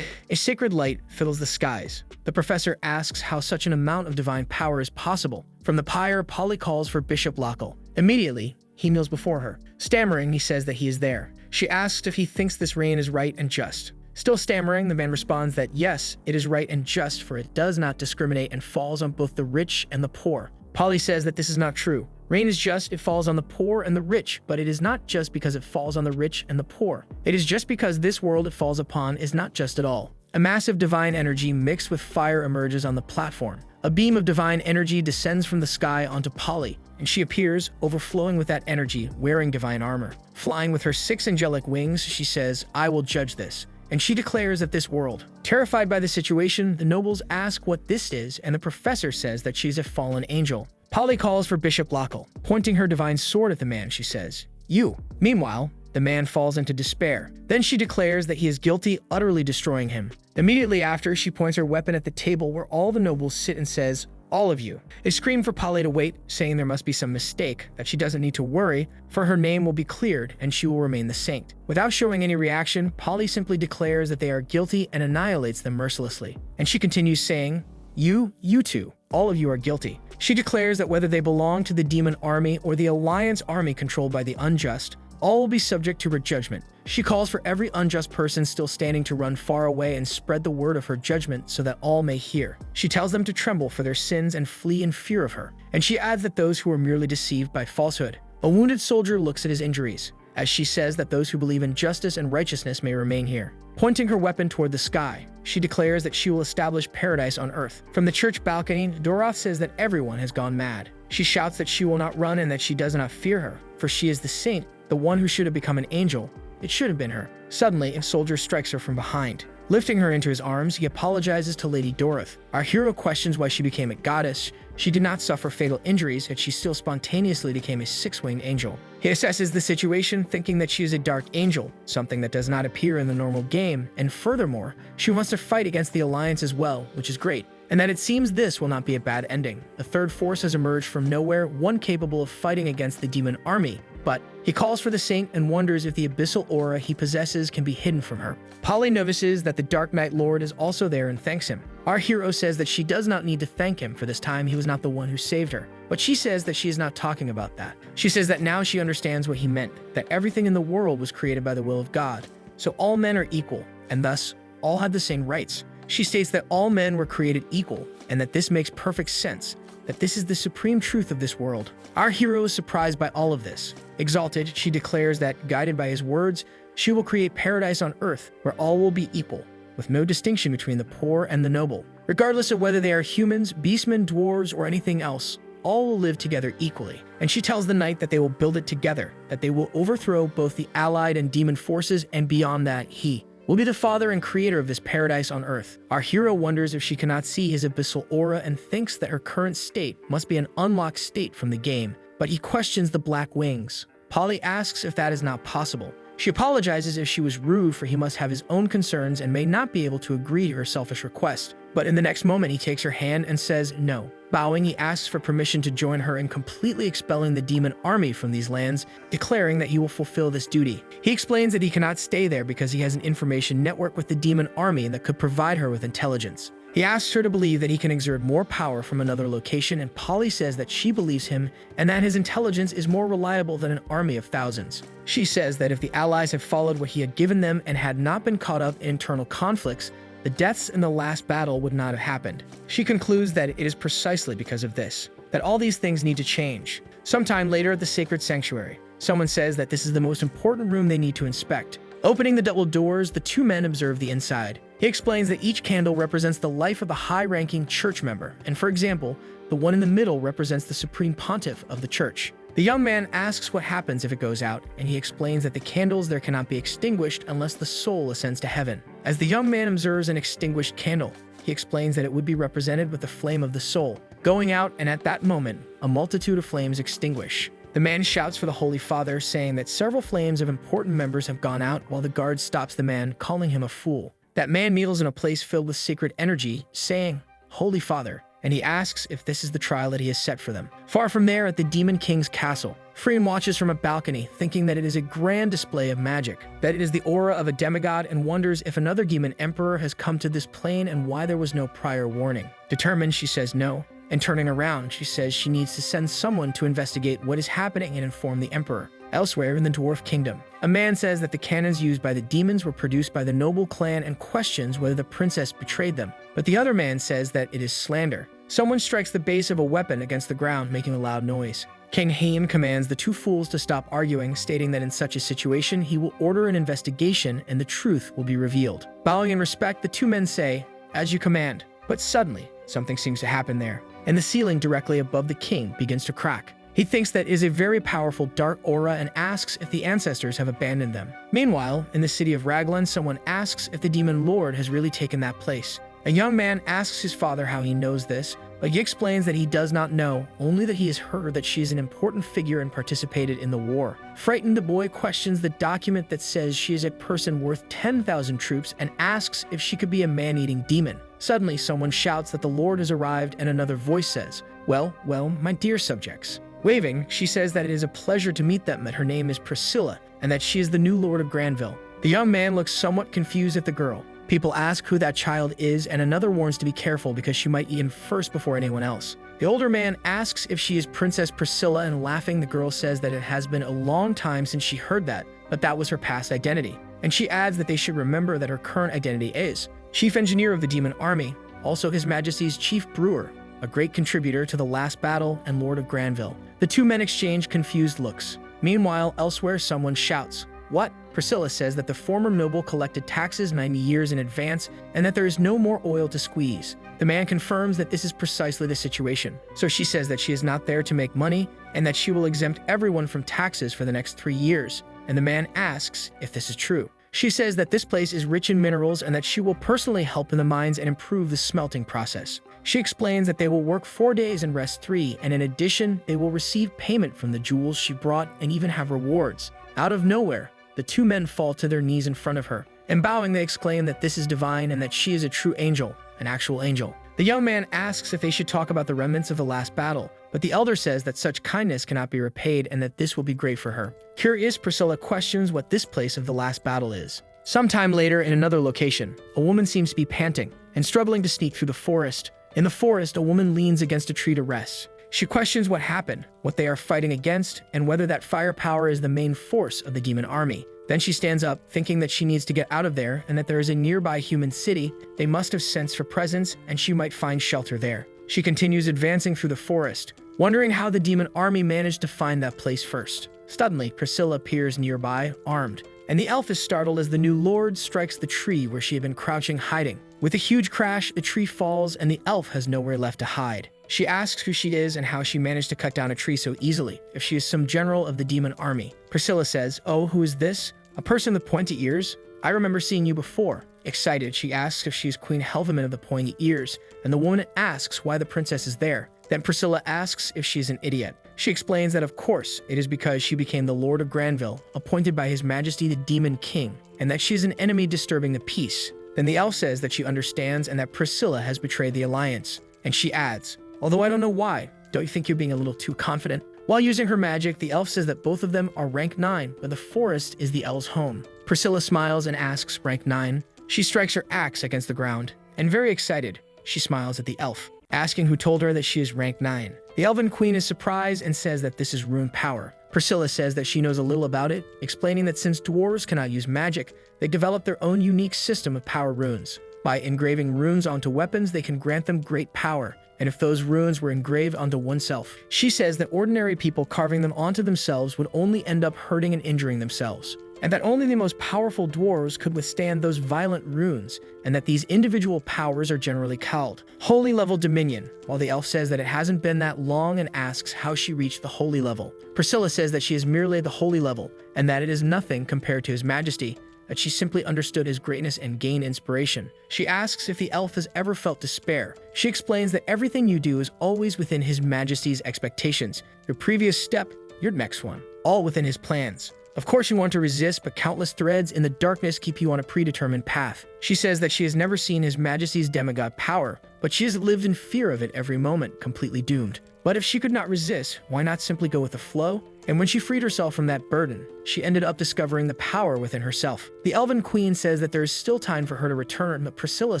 A sacred light fills the skies. The professor asks how such an amount of divine power is possible. From the pyre, Polly calls for Bishop Lockle. Immediately, he kneels before her. Stammering, he says that he is there. She asks if he thinks this reign is right and just. Still stammering, the man responds that yes, it is right and just, for it does not discriminate and falls on both the rich and the poor. Polly says that this is not true. Rain is just, it falls on the poor and the rich, but it is not just because it falls on the rich and the poor. It is just because this world it falls upon is not just at all. A massive divine energy mixed with fire emerges on the platform. A beam of divine energy descends from the sky onto Polly, and she appears, overflowing with that energy, wearing divine armor. Flying with her 6 angelic wings, she says, I will judge this. and she declares that this world. Terrified by the situation, the nobles ask what this is, and the professor says that she's a fallen angel. Polly calls for Bishop Lockle. Pointing her divine sword at the man, she says, "You." Meanwhile, the man falls into despair. Then she declares that he is guilty, utterly destroying him. Immediately after, she points her weapon at the table where all the nobles sit and says, "All of you." They scream for Polly to wait, saying there must be some mistake, that she doesn't need to worry, for her name will be cleared and she will remain the saint. Without showing any reaction, Polly simply declares that they are guilty and annihilates them mercilessly. And she continues saying, You two, all of you are guilty." She declares that whether they belong to the demon army or the alliance army controlled by the unjust, all will be subject to her judgment. She calls for every unjust person still standing to run far away and spread the word of her judgment so that all may hear. She tells them to tremble for their sins and flee in fear of her. And she adds that those who are merely deceived by falsehood. A wounded soldier looks at his injuries, as she says that those who believe in justice and righteousness may remain here. Pointing her weapon toward the sky, she declares that she will establish paradise on earth. From the church balcony, Doroth says that everyone has gone mad. She shouts that she will not run and that she does not fear her, for she is the saint, the one who should have become an angel. It should have been her. Suddenly, a soldier strikes her from behind. Lifting her into his arms, he apologizes to Lady Doroth. Our hero questions why she became a goddess. She did not suffer fatal injuries, yet she still spontaneously became a six-winged angel. He assesses the situation, thinking that she is a dark angel, something that does not appear in the normal game, and furthermore, she wants to fight against the Alliance as well, which is great. And that it seems this will not be a bad ending. A third force has emerged from nowhere, one capable of fighting against the demon army. But he calls for the saint and wonders if the abyssal aura he possesses can be hidden from her. Polly notices that the Dark Knight Lord is also there and thanks him. Our hero says that she does not need to thank him, for this time he was not the one who saved her. But she says that she is not talking about that. She says that now she understands what he meant, that everything in the world was created by the will of God. So all men are equal, and thus all have the same rights. She states that all men were created equal, and that this makes perfect sense, that this is the supreme truth of this world. Our hero is surprised by all of this. Exalted, she declares that, guided by his words, she will create paradise on earth where all will be equal, with no distinction between the poor and the noble. Regardless of whether they are humans, beastmen, dwarves, or anything else, all will live together equally. And she tells the knight that they will build it together, that they will overthrow both the allied and demon forces, and beyond that, he will be the father and creator of this paradise on earth. Our hero wonders if she cannot see his abyssal aura and thinks that her current state must be an unlocked state from the game, but he questions the black wings. Polly asks if that is not possible. She apologizes if she was rude, for he must have his own concerns and may not be able to agree to her selfish request. But in the next moment, he takes her hand and says no. Bowing, he asks for permission to join her in completely expelling the demon army from these lands, declaring that he will fulfill this duty. He explains that he cannot stay there because he has an information network with the demon army that could provide her with intelligence. He asks her to believe that he can exert more power from another location, and Polly says that she believes him and that his intelligence is more reliable than an army of thousands. She says that if the allies had followed what he had given them and had not been caught up in internal conflicts, the deaths in the last battle would not have happened. She concludes that it is precisely because of this that all these things need to change. Sometime later at the sacred sanctuary, someone says that this is the most important room they need to inspect. Opening the double doors, the two men observe the inside. He explains that each candle represents the life of a high-ranking church member, and for example, the one in the middle represents the supreme pontiff of the church. The young man asks what happens if it goes out, and he explains that the candles there cannot be extinguished unless the soul ascends to heaven. As the young man observes an extinguished candle, he explains that it would be represented with the flame of the soul going out, and at that moment, a multitude of flames extinguish. The man shouts for the Holy Father, saying that several flames of important members have gone out, while the guard stops the man, calling him a fool. That man kneels in a place filled with sacred energy, saying, "Holy Father," and he asks if this is the trial that he has set for them. Far from there, at the Demon King's castle, Freem watches from a balcony, thinking that it is a grand display of magic, that it is the aura of a demigod, and wonders if another demon emperor has come to this plane and why there was no prior warning. Determined, she says no, and turning around, she says she needs to send someone to investigate what is happening and inform the emperor. Elsewhere in the Dwarf Kingdom, a man says that the cannons used by the demons were produced by the noble clan and questions whether the princess betrayed them. But the other man says that it is slander. Someone strikes the base of a weapon against the ground, making a loud noise. King Haim commands the two fools to stop arguing, stating that in such a situation, he will order an investigation and the truth will be revealed. Bowing in respect, the two men say, "As you command." But suddenly, something seems to happen there, and the ceiling directly above the king begins to crack. He thinks that is a very powerful dark aura and asks if the ancestors have abandoned them. Meanwhile, in the city of Raglan, someone asks if the demon lord has really taken that place. A young man asks his father how he knows this, but he explains that he does not know, only that he has heard that she is an important figure and participated in the war. Frightened, the boy questions the document that says she is a person worth 10,000 troops and asks if she could be a man-eating demon. Suddenly, someone shouts that the lord has arrived and another voice says, well, my dear subjects. Waving, she says that it is a pleasure to meet them, that her name is Priscilla, and that she is the new lord of Granville. The young man looks somewhat confused at the girl. People ask who that child is, and another warns to be careful because she might eat him first before anyone else. The older man asks if she is Princess Priscilla, and laughing, the girl says that it has been a long time since she heard that, but that was her past identity. And she adds that they should remember that her current identity is Chief Engineer of the Demon Army, also His Majesty's Chief Brewer, a great contributor to the last battle, and Lord of Granville. The two men exchange confused looks. Meanwhile, elsewhere, someone shouts, "What?" Priscilla says that the former noble collected taxes 90 years in advance and that there is no more oil to squeeze. The man confirms that this is precisely the situation. So she says that she is not there to make money and that she will exempt everyone from taxes for the next 3 years. And the man asks if this is true. She says that this place is rich in minerals and that she will personally help in the mines and improve the smelting process. She explains that they will work 4 days and rest 3, and in addition, they will receive payment from the jewels she brought and even have rewards. Out of nowhere, the two men fall to their knees in front of her, and bowing they exclaim that this is divine and that she is a true angel, an actual angel. The young man asks if they should talk about the remnants of the last battle, but the elder says that such kindness cannot be repaid and that this will be great for her. Curious, Priscilla questions what this place of the last battle is. Sometime later, in another location, a woman seems to be panting and struggling to sneak through the forest. In the forest, a woman leans against a tree to rest. She questions what happened, what they are fighting against, and whether that firepower is the main force of the demon army. Then she stands up, thinking that she needs to get out of there and that there is a nearby human city. They must have sensed her presence and she might find shelter there. She continues advancing through the forest, wondering how the demon army managed to find that place first. Suddenly, Priscilla appears nearby, armed, and the elf is startled as the new lord strikes the tree where she had been crouching, hiding. With a huge crash, the tree falls and the elf has nowhere left to hide. She asks who she is and how she managed to cut down a tree so easily, if she is some general of the demon army. Priscilla says, "Oh, who is this? A person with pointy ears? I remember seeing you before." Excited, she asks if she is Queen Helveman of the pointy ears, and the woman asks why the princess is there. Then Priscilla asks if she is an idiot. She explains that of course, it is because she became the Lord of Granville, appointed by His Majesty the Demon King, and that she is an enemy disturbing the peace. Then the elf says that she understands and that Priscilla has betrayed the alliance. And she adds, "Although I don't know why, don't you think you're being a little too confident?" While using her magic, the elf says that both of them are rank 9, but the forest is the elf's home. Priscilla smiles and asks rank 9. She strikes her axe against the ground, and very excited, she smiles at the elf, asking who told her that she is rank 9. The elven queen is surprised and says that this is rune power. Priscilla says that she knows a little about it, explaining that since dwarves cannot use magic, they developed their own unique system of power runes. By engraving runes onto weapons, they can grant them great power, and if those runes were engraved onto oneself, she says that ordinary people carving them onto themselves would only end up hurting and injuring themselves, and that only the most powerful dwarves could withstand those violent runes, and that these individual powers are generally called holy level dominion, while the elf says that it hasn't been that long and asks how she reached the holy level. Priscilla says that she is merely the holy level, and that it is nothing compared to His Majesty, that she simply understood his greatness and gained inspiration. She asks if the elf has ever felt despair. She explains that everything you do is always within His Majesty's expectations. Your previous step, your next one, all within His plans. Of course you want to resist, but countless threads in the darkness keep you on a predetermined path. She says that she has never seen His Majesty's demigod power, but she has lived in fear of it every moment, completely doomed. But if she could not resist, why not simply go with the flow? And when she freed herself from that burden, she ended up discovering the power within herself. The Elven Queen says that there is still time for her to return, but Priscilla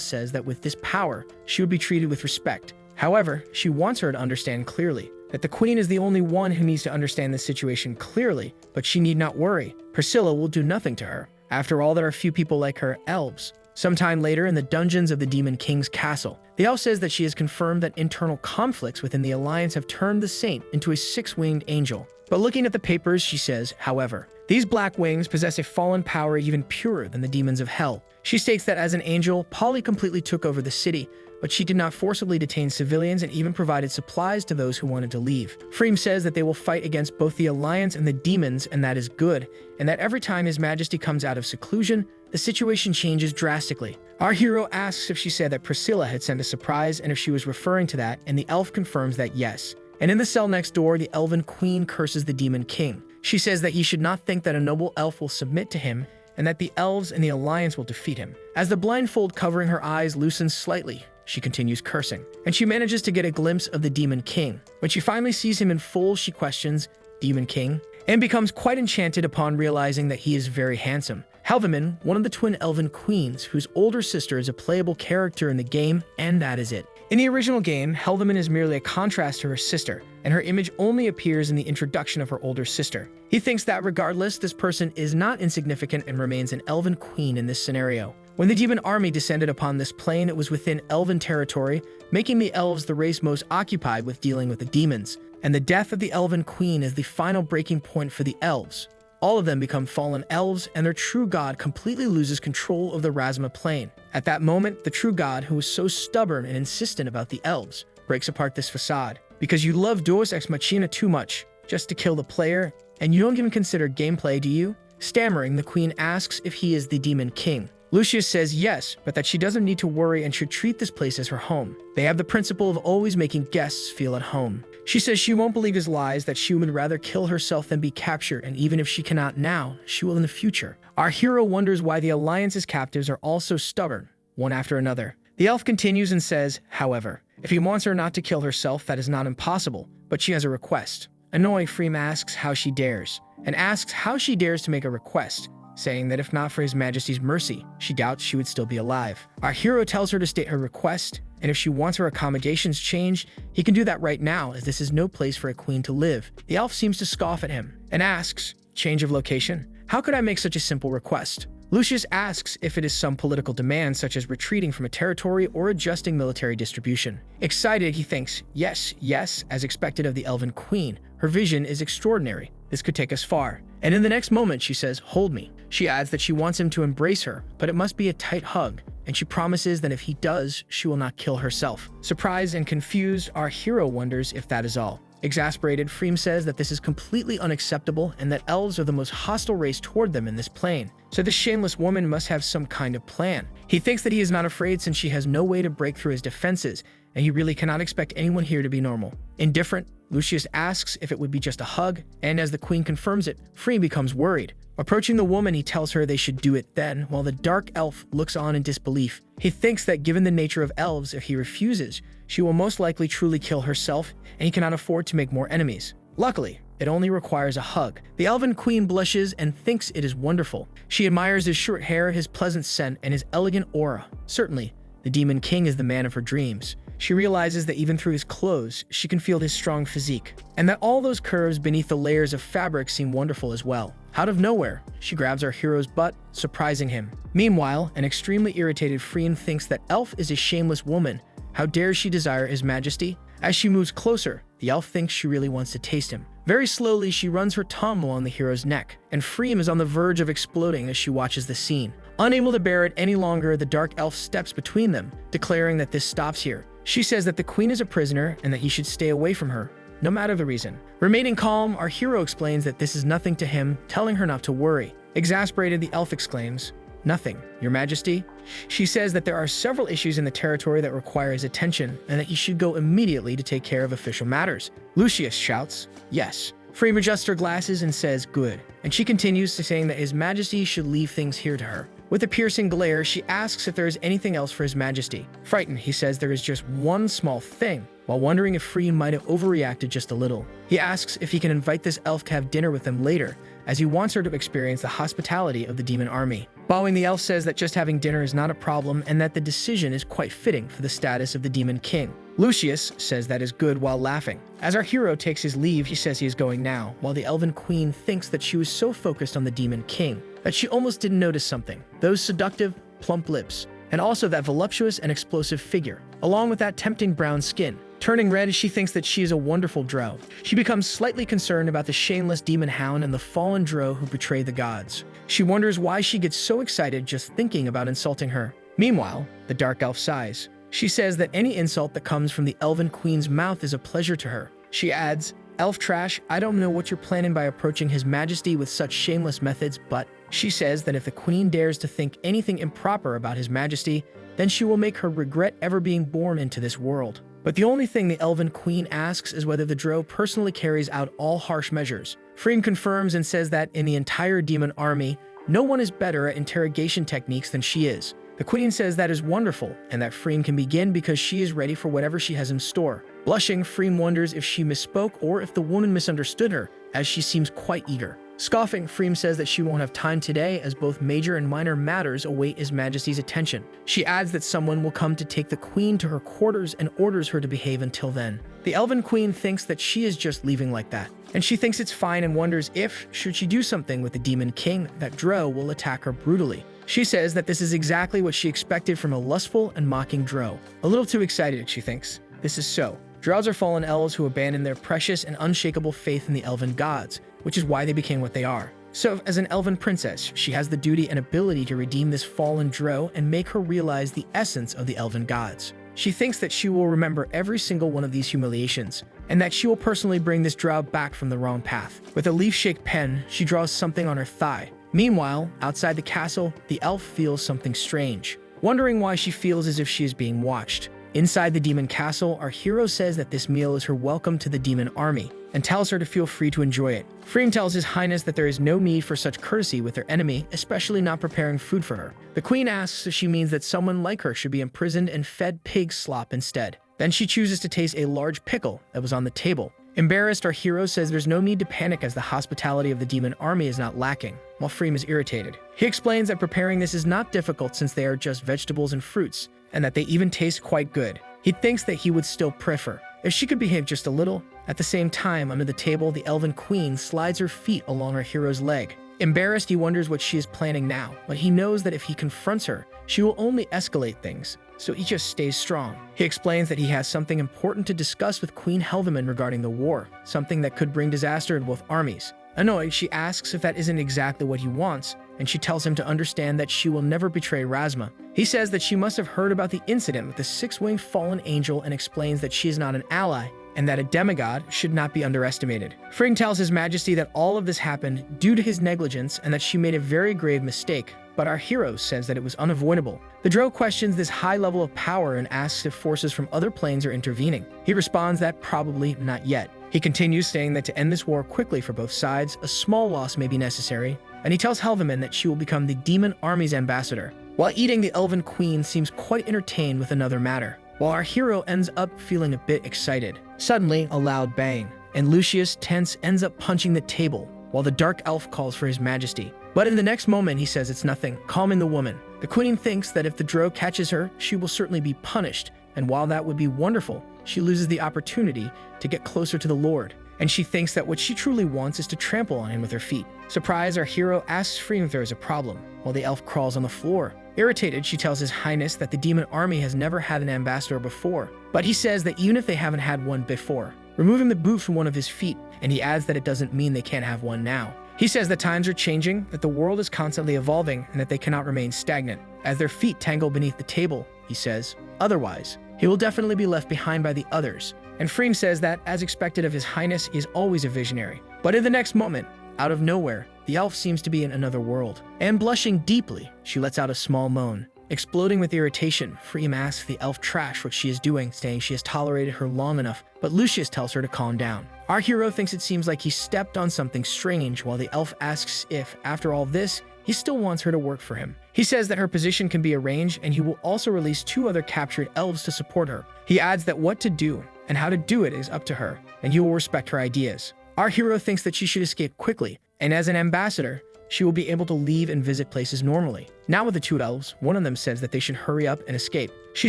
says that with this power, she would be treated with respect. However, she wants her to understand clearly that the Queen is the only one who needs to understand the situation clearly, but she need not worry. Priscilla will do nothing to her. After all, there are few people like her, elves. Sometime later, in the dungeons of the Demon King's castle, the elf says that she has confirmed that internal conflicts within the Alliance have turned the saint into a 6-winged angel. But looking at the papers, she says, however, These black wings possess a fallen power even purer than the demons of hell. She states that as an angel, Polly completely took over the city, but she did not forcibly detain civilians and even provided supplies to those who wanted to leave. Freem says that they will fight against both the Alliance and the demons, and that is good, and that every time His Majesty comes out of seclusion, the situation changes drastically. Our hero asks if she said that Priscilla had sent a surprise and if she was referring to that, and the elf confirms that yes. And in the cell next door, the elven queen curses the demon king. She says that he should not think that a noble elf will submit to him, and that the elves and the Alliance will defeat him. As the blindfold covering her eyes loosens slightly, she continues cursing, and she manages to get a glimpse of the Demon King. When she finally sees him in full, she questions, "Demon King?" and becomes quite enchanted upon realizing that he is very handsome. Helveman, one of the twin elven queens, whose older sister is a playable character in the game, and that is it. In the original game, Helveman is merely a contrast to her sister, and her image only appears in the introduction of her older sister. He thinks that regardless, this person is not insignificant and remains an elven queen in this scenario. When the demon army descended upon this plane, it was within elven territory, making the elves the race most occupied with dealing with the demons. And the death of the elven queen is the final breaking point for the elves. All of them become fallen elves, and their true god completely loses control of the Razma plane. At that moment, the true god, who was so stubborn and insistent about the elves, breaks apart this facade. Because you love Deus Ex Machina too much, just to kill the player, and you don't even consider gameplay, do you? Stammering, the queen asks if he is the Demon King. Lucius says yes, but that she doesn't need to worry and should treat this place as her home. They have the principle of always making guests feel at home. She says she won't believe his lies, that she would rather kill herself than be captured, and even if she cannot now, she will in the future. Our hero wonders why the Alliance's captives are all so stubborn, one after another. The elf continues and says, however, if he wants her not to kill herself, that is not impossible, but she has a request. Annoyed, Freem asks how she dares, and asks how she dares to make a request, saying that if not for His Majesty's mercy, she doubts she would still be alive. Our hero tells her to state her request, and if she wants her accommodations changed, he can do that right now, as this is no place for a queen to live. The elf seems to scoff at him, and asks, change of location? How could I make such a simple request? Lucius asks if it is some political demand, such as retreating from a territory or adjusting military distribution. Excited, he thinks, yes, yes, as expected of the elven queen. Her vision is extraordinary. This could take us far. And in the next moment, she says, hold me. She adds that she wants him to embrace her, but it must be a tight hug, and she promises that if he does, she will not kill herself. Surprised and confused, our hero wonders if that is all. Exasperated, Freem says that this is completely unacceptable and that elves are the most hostile race toward them in this plane. So this shameless woman must have some kind of plan. He thinks that he is not afraid since she has no way to break through his defenses, and he really cannot expect anyone here to be normal. Indifferent, Lucius asks if it would be just a hug, and as the queen confirms it, Freem becomes worried. Approaching the woman, he tells her they should do it then, while the dark elf looks on in disbelief. He thinks that given the nature of elves, if he refuses, she will most likely truly kill herself, and he cannot afford to make more enemies. Luckily, it only requires a hug. The elven queen blushes and thinks it is wonderful. She admires his short hair, his pleasant scent, and his elegant aura. Certainly, the Demon King is the man of her dreams. She realizes that even through his clothes, she can feel his strong physique, and that all those curves beneath the layers of fabric seem wonderful as well. Out of nowhere, she grabs our hero's butt, surprising him. Meanwhile, an extremely irritated Freem thinks that Elf is a shameless woman. How dare she desire His Majesty? As she moves closer, the elf thinks she really wants to taste him. Very slowly, she runs her tongue along the hero's neck, and Freem is on the verge of exploding as she watches the scene. Unable to bear it any longer, the dark elf steps between them, declaring that this stops here. She says that the queen is a prisoner and that he should stay away from her, no matter the reason. Remaining calm, our hero explains that this is nothing to him, telling her not to worry. Exasperated, the elf exclaims, "Nothing, Your Majesty?" She says that there are several issues in the territory that require his attention and that he should go immediately to take care of official matters. Lucius shouts, "Yes." Freem adjusts her glasses and says, "Good." And she continues to saying that His Majesty should leave things here to her. With a piercing glare, she asks if there is anything else for His Majesty. Frightened, he says there is just one small thing, while wondering if Freem might have overreacted just a little. He asks if he can invite this elf to have dinner with them later, as he wants her to experience the hospitality of the demon army. Bowing, the elf says that just having dinner is not a problem and that the decision is quite fitting for the status of the Demon King. Lucius says that is good while laughing. As our hero takes his leave, he says he is going now, while the elven queen thinks that she was so focused on the Demon King that she almost didn't notice something. Those seductive, plump lips. and also that voluptuous and explosive figure, along with that tempting brown skin. Turning red as she thinks that she is a wonderful drow. She becomes slightly concerned about the shameless demon hound and the fallen drow who betrayed the gods. She wonders why she gets so excited just thinking about insulting her. Meanwhile, the dark elf sighs. She says that any insult that comes from the elven queen's mouth is a pleasure to her. She adds, "Elf trash, I don't know what you're planning by approaching his majesty with such shameless methods, but..." She says that if the queen dares to think anything improper about his majesty, then she will make her regret ever being born into this world. But the only thing the elven queen asks is whether the drow personally carries out all harsh measures. Freem confirms and says that in the entire demon army, no one is better at interrogation techniques than she is. The queen says that is wonderful, and that Freem can begin because she is ready for whatever she has in store. Blushing, Freem wonders if she misspoke or if the woman misunderstood her, as she seems quite eager. Scoffing, Freem says that she won't have time today as both major and minor matters await His Majesty's attention. She adds that someone will come to take the queen to her quarters and orders her to behave until then. The elven queen thinks that she is just leaving like that, and she thinks it's fine and wonders if, should she do something with the demon king, that drow will attack her brutally. She says that this is exactly what she expected from a lustful and mocking drow. A little too excited, she thinks. This is so. Drows are fallen elves who abandon their precious and unshakable faith in the elven gods, which is why they became what they are. So, as an elven princess, she has the duty and ability to redeem this fallen drow and make her realize the essence of the elven gods. She thinks that she will remember every single one of these humiliations, and that she will personally bring this drow back from the wrong path. With a leaf-shaped pen, she draws something on her thigh. Meanwhile, outside the castle, the elf feels something strange, wondering why she feels as if she is being watched. Inside the demon castle, our hero says that this meal is her welcome to the demon army, and tells her to feel free to enjoy it. Freem tells His Highness that there is no need for such courtesy with their enemy, especially not preparing food for her. The queen asks if she means that someone like her should be imprisoned and fed pig slop instead. Then she chooses to taste a large pickle that was on the table. Embarrassed, our hero says there's no need to panic as the hospitality of the demon army is not lacking, while Freem is irritated. He explains that preparing this is not difficult since they are just vegetables and fruits, and that they even taste quite good. He thinks that he would still prefer if she could behave just a little. At the same time, under the table, the elven queen slides her feet along our hero's leg. Embarrassed, he wonders what she is planning now, but he knows that if he confronts her, she will only escalate things, so he just stays strong. He explains that he has something important to discuss with Queen ßōᴅᴜᴛ regarding the war, something that could bring disaster to both armies. Annoyed, she asks if that isn't exactly what he wants, and she tells him to understand that she will never betray Razma. He says that she must have heard about the incident with the six-winged fallen angel and explains that she is not an ally, and that a demigod should not be underestimated. Freem tells His Majesty that all of this happened due to his negligence and that she made a very grave mistake, but our hero says that it was unavoidable. The drow questions this high level of power and asks if forces from other planes are intervening. He responds that probably not yet. He continues saying that to end this war quickly for both sides, a small loss may be necessary, and he tells ßōᴅᴜᴛ that she will become the demon army's ambassador. While eating, the elven queen seems quite entertained with another matter, while our hero ends up feeling a bit excited. Suddenly, a loud bang, and Lucius, tense, ends up punching the table, while the dark elf calls for His Majesty. But in the next moment, he says it's nothing, calming the woman. The queen thinks that if the drow catches her, she will certainly be punished, and while that would be wonderful, she loses the opportunity to get closer to the Lord, and she thinks that what she truly wants is to trample on him with her feet. Surprised, our hero asks Freem if there is a problem, while the elf crawls on the floor. Irritated, she tells His Highness that the demon army has never had an ambassador before, but he says that even if they haven't had one before, removing the boot from one of his feet, and he adds that it doesn't mean they can't have one now. He says that times are changing, that the world is constantly evolving, and that they cannot remain stagnant. As their feet tangle beneath the table, he says, otherwise, he will definitely be left behind by the others. And Freem says that, as expected of His Highness, he is always a visionary. But in the next moment, out of nowhere, the elf seems to be in another world. And blushing deeply, she lets out a small moan. Exploding with irritation, Freem asks the elf trash what she is doing, saying she has tolerated her long enough, but Lucius tells her to calm down. Our hero thinks it seems like he stepped on something strange, while the elf asks if, after all this, he still wants her to work for him. He says that her position can be arranged, and he will also release 2 other captured elves to support her. He adds that what to do and how to do it is up to her, and he will respect her ideas. Our hero thinks that she should escape quickly, and as an ambassador, she will be able to leave and visit places normally. Now with the 2 elves, one of them says that they should hurry up and escape. She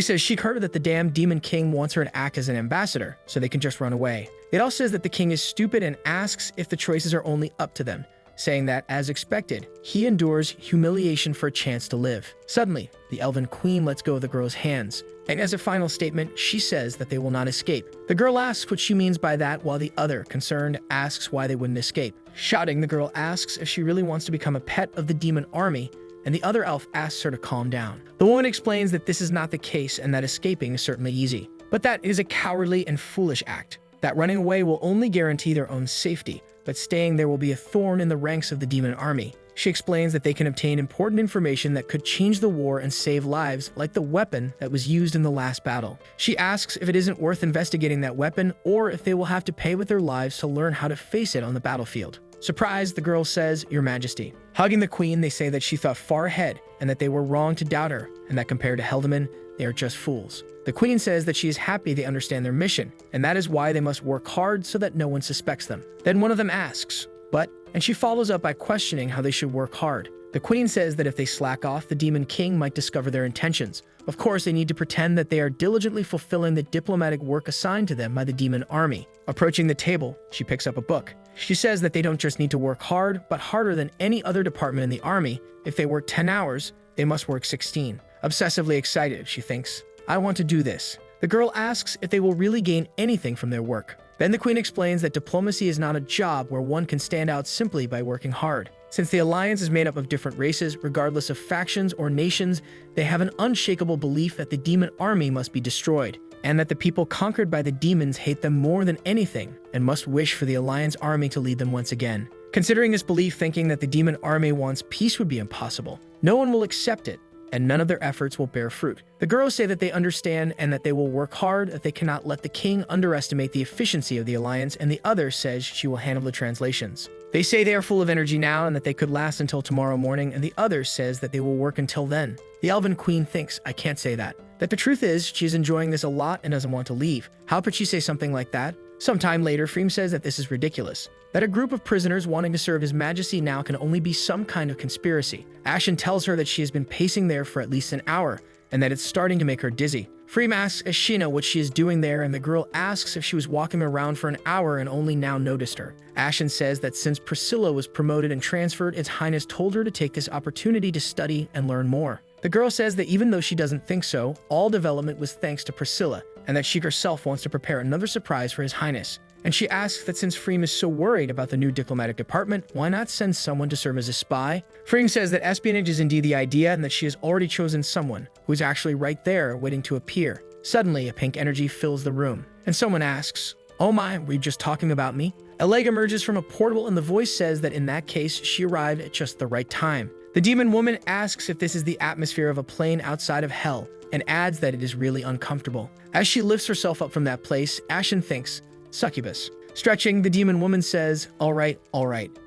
says she heard that the damn demon king wants her to act as an ambassador, so they can just run away. It all says that the king is stupid and asks if the choices are only up to them, saying that, as expected, he endures humiliation for a chance to live. Suddenly, the elven queen lets go of the girl's hands, and as a final statement, she says that they will not escape. The girl asks what she means by that, while the other, concerned, asks why they wouldn't escape. Shouting, the girl asks if she really wants to become a pet of the demon army, and the other elf asks her to calm down. The woman explains that this is not the case and that escaping is certainly easy, but that it is a cowardly and foolish act, that running away will only guarantee their own safety, but staying there will be a thorn in the ranks of the demon army. She explains that they can obtain important information that could change the war and save lives, like the weapon that was used in the last battle. She asks if it isn't worth investigating that weapon, or if they will have to pay with their lives to learn how to face it on the battlefield. Surprised, the girl says, "Your Majesty." Hugging the queen, they say that she thought far ahead, and that they were wrong to doubt her, and that compared to Heldeman, they are just fools. The queen says that she is happy they understand their mission, and that is why they must work hard so that no one suspects them. Then one of them asks, "But?" And she follows up by questioning how they should work hard. The queen says that if they slack off, the demon king might discover their intentions. Of course, they need to pretend that they are diligently fulfilling the diplomatic work assigned to them by the demon army. Approaching the table, she picks up a book. She says that they don't just need to work hard, but harder than any other department in the army. If they work 10 hours, they must work 16. Obsessively excited, she thinks, "I want to do this." The girl asks if they will really gain anything from their work. Then the queen explains that diplomacy is not a job where one can stand out simply by working hard. Since the alliance is made up of different races, regardless of factions or nations, they have an unshakable belief that the demon army must be destroyed, and that the people conquered by the demons hate them more than anything and must wish for the alliance army to lead them once again. Considering this belief, thinking that the demon army wants peace would be impossible, no one will accept it, and none of their efforts will bear fruit. The girls say that they understand and that they will work hard, that they cannot let the king underestimate the efficiency of the alliance, and the other says she will handle the translations. They say they are full of energy now and that they could last until tomorrow morning, and the other says that they will work until then. The elven queen thinks, "I can't say that. That the truth is, she is enjoying this a lot and doesn't want to leave. How could she say something like that?" Sometime later, Freem says that this is ridiculous, that a group of prisoners wanting to serve His Majesty now can only be some kind of conspiracy. Ashen tells her that she has been pacing there for at least an hour, and that it's starting to make her dizzy. Freem asks Ashina what she is doing there, and the girl asks if she was walking around for an hour and only now noticed her. Ashen says that since Priscilla was promoted and transferred, Its Highness told her to take this opportunity to study and learn more. The girl says that even though she doesn't think so, all development was thanks to Priscilla, and that she herself wants to prepare another surprise for His Highness. And she asks that since Freem is so worried about the new diplomatic department, why not send someone to serve as a spy? Freem says that espionage is indeed the idea and that she has already chosen someone who is actually right there waiting to appear. Suddenly, a pink energy fills the room, and someone asks, "Oh my, were you just talking about me?" A leg emerges from a portal and the voice says that in that case, she arrived at just the right time. The demon woman asks if this is the atmosphere of a plane outside of hell, and adds that it is really uncomfortable. As she lifts herself up from that place, Ashen thinks, "Succubus." Stretching, the demon woman says, all right.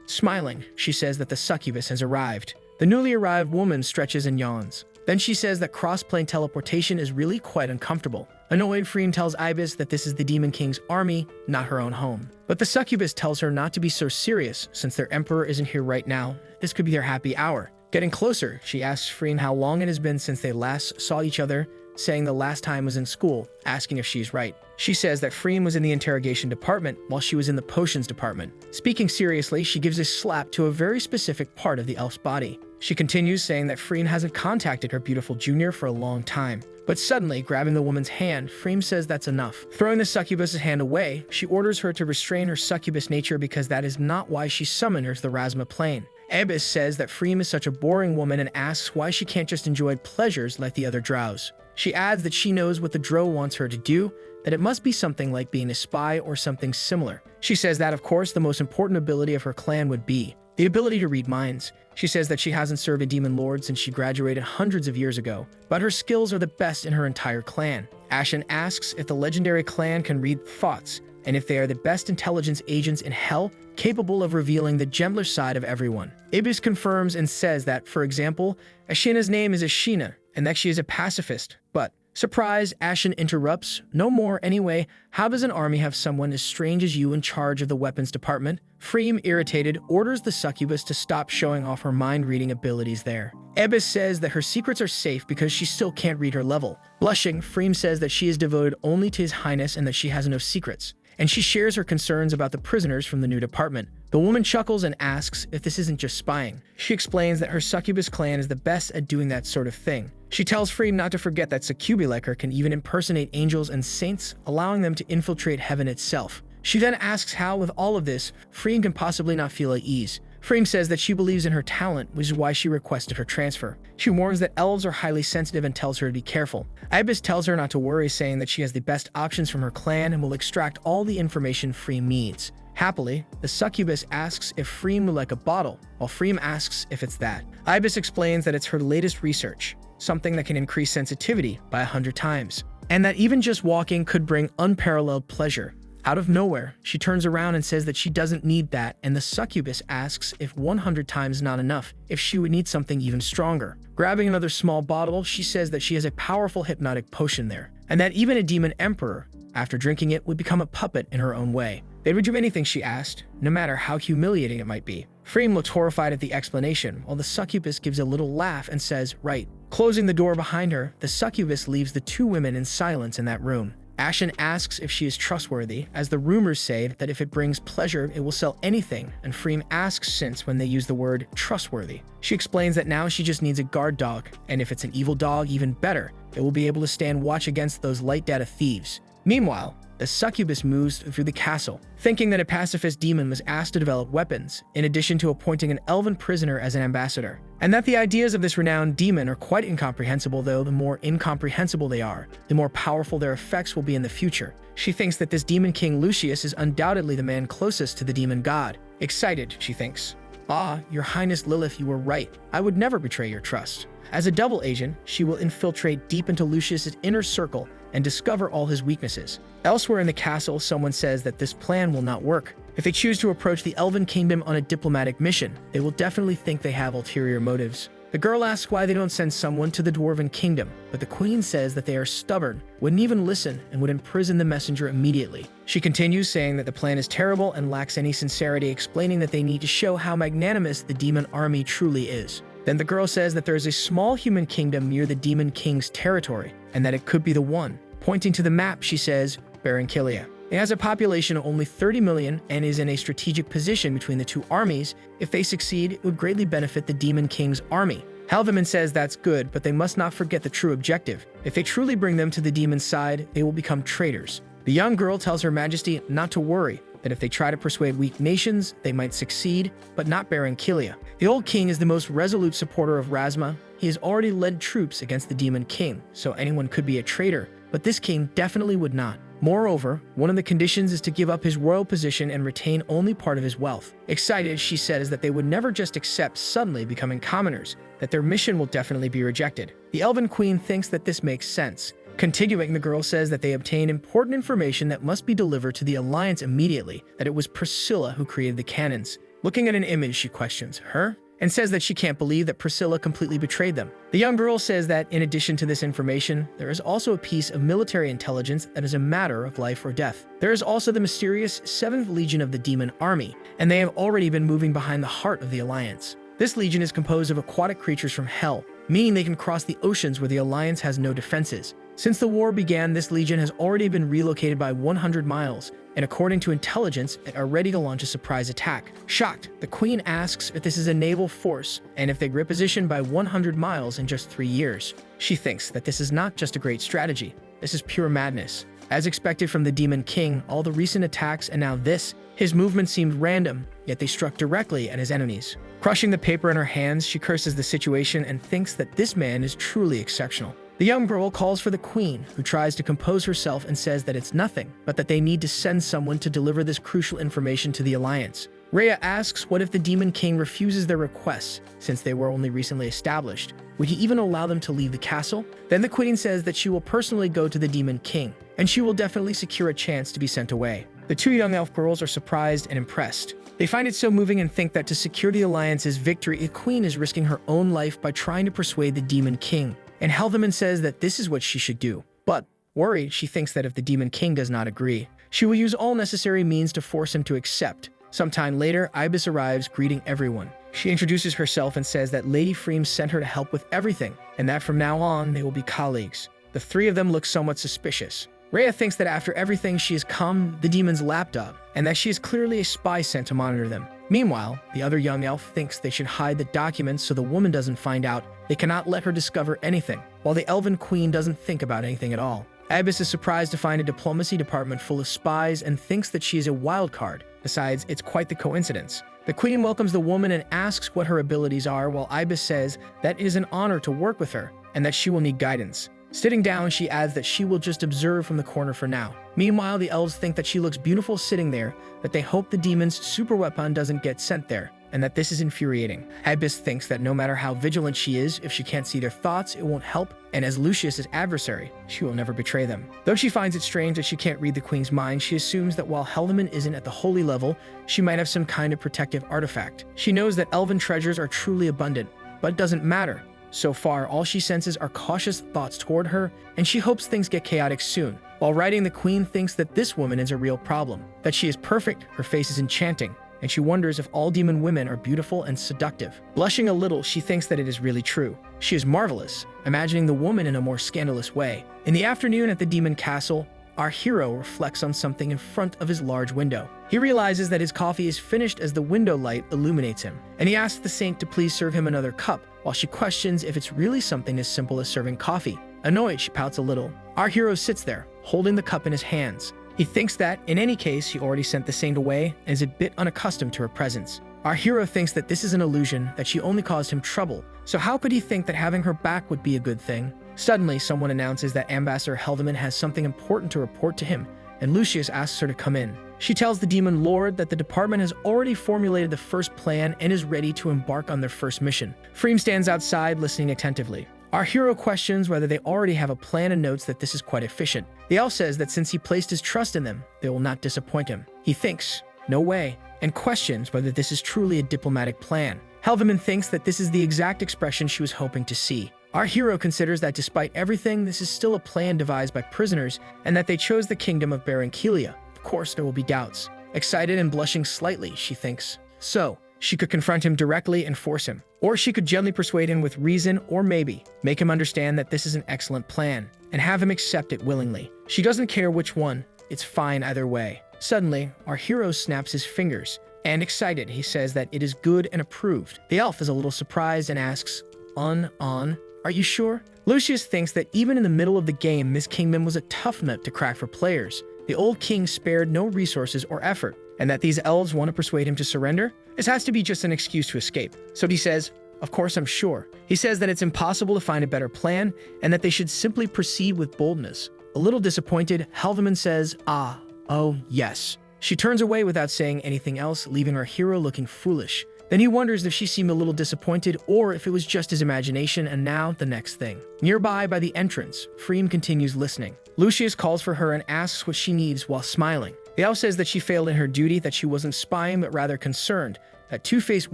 Smiling, she says that the succubus has arrived. The newly arrived woman stretches and yawns. Then she says that cross-plane teleportation is really quite uncomfortable. Annoyed, Freem tells Ibis that this is the Demon King's army, not her own home. But the succubus tells her not to be so serious, since their emperor isn't here right now. This could be their happy hour. Getting closer, she asks Freem how long it has been since they last saw each other, saying the last time was in school, asking if she's right. She says that Freem was in the interrogation department while she was in the potions department. Speaking seriously, she gives a slap to a very specific part of the elf's body. She continues, saying that Freem hasn't contacted her beautiful junior for a long time. But suddenly, grabbing the woman's hand, Freem says that's enough. Throwing the succubus's hand away, she orders her to restrain her succubus nature because that is not why she summoned her to the Rasma plane. Ebis says that Freem is such a boring woman and asks why she can't just enjoy pleasures like the other drows. She adds that she knows what the Drow wants her to do, that it must be something like being a spy or something similar. She says that, of course, the most important ability of her clan would be the ability to read minds. She says that she hasn't served a demon lord since she graduated hundreds of years ago, but her skills are the best in her entire clan. Ashen asks if the legendary clan can read thoughts, and if they are the best intelligence agents in hell, capable of revealing the gentler side of everyone. Ibis confirms and says that, for example, Ashina's name is Ashina, and that she is a pacifist, but surprise, Ashen interrupts, "No more anyway, how does an army have someone as strange as you in charge of the weapons department?" Freem, irritated, orders the succubus to stop showing off her mind-reading abilities there. Ebis says that her secrets are safe because she still can't read her level. Blushing, Freem says that she is devoted only to His Highness and that she has no secrets. And she shares her concerns about the prisoners from the new department. The woman chuckles and asks if this isn't just spying. She explains that her succubus clan is the best at doing that sort of thing. She tells Freem not to forget that succubi like her can even impersonate angels and saints, allowing them to infiltrate heaven itself. She then asks how, with all of this, Freem can possibly not feel at ease. Freem says that she believes in her talent, which is why she requested her transfer. She warns that elves are highly sensitive and tells her to be careful. Ibis tells her not to worry, saying that she has the best options from her clan and will extract all the information Freem needs. Happily, the succubus asks if Freem would like a bottle, while Freem asks if it's that. Ibis explains that it's her latest research, something that can increase sensitivity by 100 times, and that even just walking could bring unparalleled pleasure. Out of nowhere, she turns around and says that she doesn't need that, and the succubus asks if 100 times not enough, if she would need something even stronger. Grabbing another small bottle, she says that she has a powerful hypnotic potion there, and that even a demon emperor, after drinking it, would become a puppet in her own way. They would do anything she asked, no matter how humiliating it might be. Freem looks horrified at the explanation, while the succubus gives a little laugh and says, "Right." Closing the door behind her, the succubus leaves the two women in silence in that room. Ashen asks if she is trustworthy, as the rumors say that if it brings pleasure, it will sell anything, and Freem asks since when they use the word trustworthy. She explains that now she just needs a guard dog, and if it's an evil dog, even better, it will be able to stand watch against those light data thieves. Meanwhile, the succubus moves through the castle, thinking that a pacifist demon was asked to develop weapons, in addition to appointing an elven prisoner as an ambassador, and that the ideas of this renowned demon are quite incomprehensible, though the more incomprehensible they are, the more powerful their effects will be in the future. She thinks that this demon king Lucius is undoubtedly the man closest to the demon god. Excited, she thinks. "Ah, your highness Lilith, you were right. I would never betray your trust." As a double agent, she will infiltrate deep into Lucius's inner circle and discover all his weaknesses. Elsewhere in the castle, someone says that this plan will not work. If they choose to approach the Elven Kingdom on a diplomatic mission, they will definitely think they have ulterior motives. The girl asks why they don't send someone to the Dwarven Kingdom, but the queen says that they are stubborn, wouldn't even listen, and would imprison the messenger immediately. She continues saying that the plan is terrible and lacks any sincerity, explaining that they need to show how magnanimous the demon army truly is. Then the girl says that there is a small human kingdom near the demon king's territory, and that it could be the one. Pointing to the map, she says, Barranquilla. It has a population of only 30 million and is in a strategic position between the two armies. If they succeed, it would greatly benefit the demon king's army. Helveman says that's good, but they must not forget the true objective. If they truly bring them to the demon's side, they will become traitors. The young girl tells Her Majesty not to worry, that if they try to persuade weak nations, they might succeed, but not Barranquilla. The old king is the most resolute supporter of Razma. He has already led troops against the demon king, so anyone could be a traitor, but this king definitely would not. Moreover, one of the conditions is to give up his royal position and retain only part of his wealth. Excited, she says that they would never just accept suddenly becoming commoners, that their mission will definitely be rejected. The Elven Queen thinks that this makes sense. Continuing, the girl says that they obtain important information that must be delivered to the Alliance immediately, that it was Priscilla who created the cannons. Looking at an image, she questions, her? And says that she can't believe that Priscilla completely betrayed them. The young girl says that, in addition to this information, there is also a piece of military intelligence that is a matter of life or death. There is also the mysterious 7th Legion of the Demon Army, and they have already been moving behind the heart of the Alliance. This legion is composed of aquatic creatures from Hell, meaning they can cross the oceans where the Alliance has no defenses. Since the war began, this legion has already been relocated by 100 miles, and according to intelligence, it are ready to launch a surprise attack. Shocked, the queen asks if this is a naval force, and if they reposition by 100 miles in just 3 years. She thinks that this is not just a great strategy, this is pure madness. As expected from the Demon King, all the recent attacks and now this, his movements seemed random, yet they struck directly at his enemies. Crushing the paper in her hands, she curses the situation and thinks that this man is truly exceptional. The young girl calls for the queen, who tries to compose herself and says that it's nothing, but that they need to send someone to deliver this crucial information to the Alliance. Rhea asks what if the Demon King refuses their requests, since they were only recently established. Would he even allow them to leave the castle? Then the queen says that she will personally go to the Demon King, and she will definitely secure a chance to be sent away. The two young elf girls are surprised and impressed. They find it so moving and think that to secure the Alliance's victory, the queen is risking her own life by trying to persuade the Demon King. And Helveman says that this is what she should do. But, worried, she thinks that if the Demon King does not agree, she will use all necessary means to force him to accept. Sometime later, Ibis arrives, greeting everyone. She introduces herself and says that Lady Freem sent her to help with everything, and that from now on, they will be colleagues. The three of them look somewhat suspicious. Rhea thinks that after everything, she has come the demon's lapdog, and that she is clearly a spy sent to monitor them. Meanwhile, the other young elf thinks they should hide the documents so the woman doesn't find out. They cannot let her discover anything, while the elven queen doesn't think about anything at all. Ibis is surprised to find a diplomacy department full of spies and thinks that she is a wild card. Besides, it's quite the coincidence. The queen welcomes the woman and asks what her abilities are, while Ibis says that it is an honor to work with her and that she will need guidance. Sitting down, she adds that she will just observe from the corner for now. Meanwhile, the elves think that she looks beautiful sitting there, but they hope the demon's Ｓōᴅᴜᴜᴛ doesn't get sent there, and that this is infuriating. Ibis thinks that no matter how vigilant she is, if she can't see their thoughts, it won't help, and as Lucius's adversary, she will never betray them. Though she finds it strange that she can't read the queen's mind, she assumes that while Helleman isn't at the holy level, she might have some kind of protective artifact. She knows that elven treasures are truly abundant, but it doesn't matter. So far, all she senses are cautious thoughts toward her, and she hopes things get chaotic soon. While writing, the queen thinks that this woman is a real problem, that she is perfect, her face is enchanting, and she wonders if all demon women are beautiful and seductive. Blushing a little, she thinks that it is really true. She is marvelous, imagining the woman in a more scandalous way. In the afternoon at the demon castle, our hero reflects on something in front of his large window. He realizes that his coffee is finished as the window light illuminates him, and he asks the saint to please serve him another cup, while she questions if it's really something as simple as serving coffee. Annoyed, she pouts a little. Our hero sits there, holding the cup in his hands. He thinks that, in any case, he already sent the saint away and is a bit unaccustomed to her presence. Our hero thinks that this is an illusion, that she only caused him trouble, so how could he think that having her back would be a good thing? Suddenly, someone announces that Ambassador Helleman has something important to report to him, and Lucius asks her to come in. She tells the demon lord that the department has already formulated the first plan and is ready to embark on their first mission. Freem stands outside, listening attentively. Our hero questions whether they already have a plan and notes that this is quite efficient. The elf says that since he placed his trust in them, they will not disappoint him. He thinks, no way, and questions whether this is truly a diplomatic plan. Helleman thinks that this is the exact expression she was hoping to see. Our hero considers that despite everything, this is still a plan devised by prisoners and that they chose the kingdom of Barankilia. Of course, there will be doubts. Excited and blushing slightly, she thinks. So, she could confront him directly and force him. Or she could gently persuade him with reason, or maybe make him understand that this is an excellent plan and have him accept it willingly. She doesn't care which one. It's fine either way. Suddenly, our hero snaps his fingers, and excited, he says that it is good and approved. The elf is a little surprised and asks, are you sure? Lucius thinks that even in the middle of the game, this kingdom was a tough nut to crack for players. The old king spared no resources or effort, and that these elves want to persuade him to surrender? This has to be just an excuse to escape. So he says, of course I'm sure. He says that it's impossible to find a better plan, and that they should simply proceed with boldness. A little disappointed, Helleman says, oh yes. She turns away without saying anything else, leaving our hero looking foolish. Then he wonders if she seemed a little disappointed or if it was just his imagination, and now the next thing. Nearby by the entrance, Freem continues listening. Lucius calls for her and asks what she needs while smiling. The elf says that she failed in her duty, that she wasn't spying but rather concerned that two-faced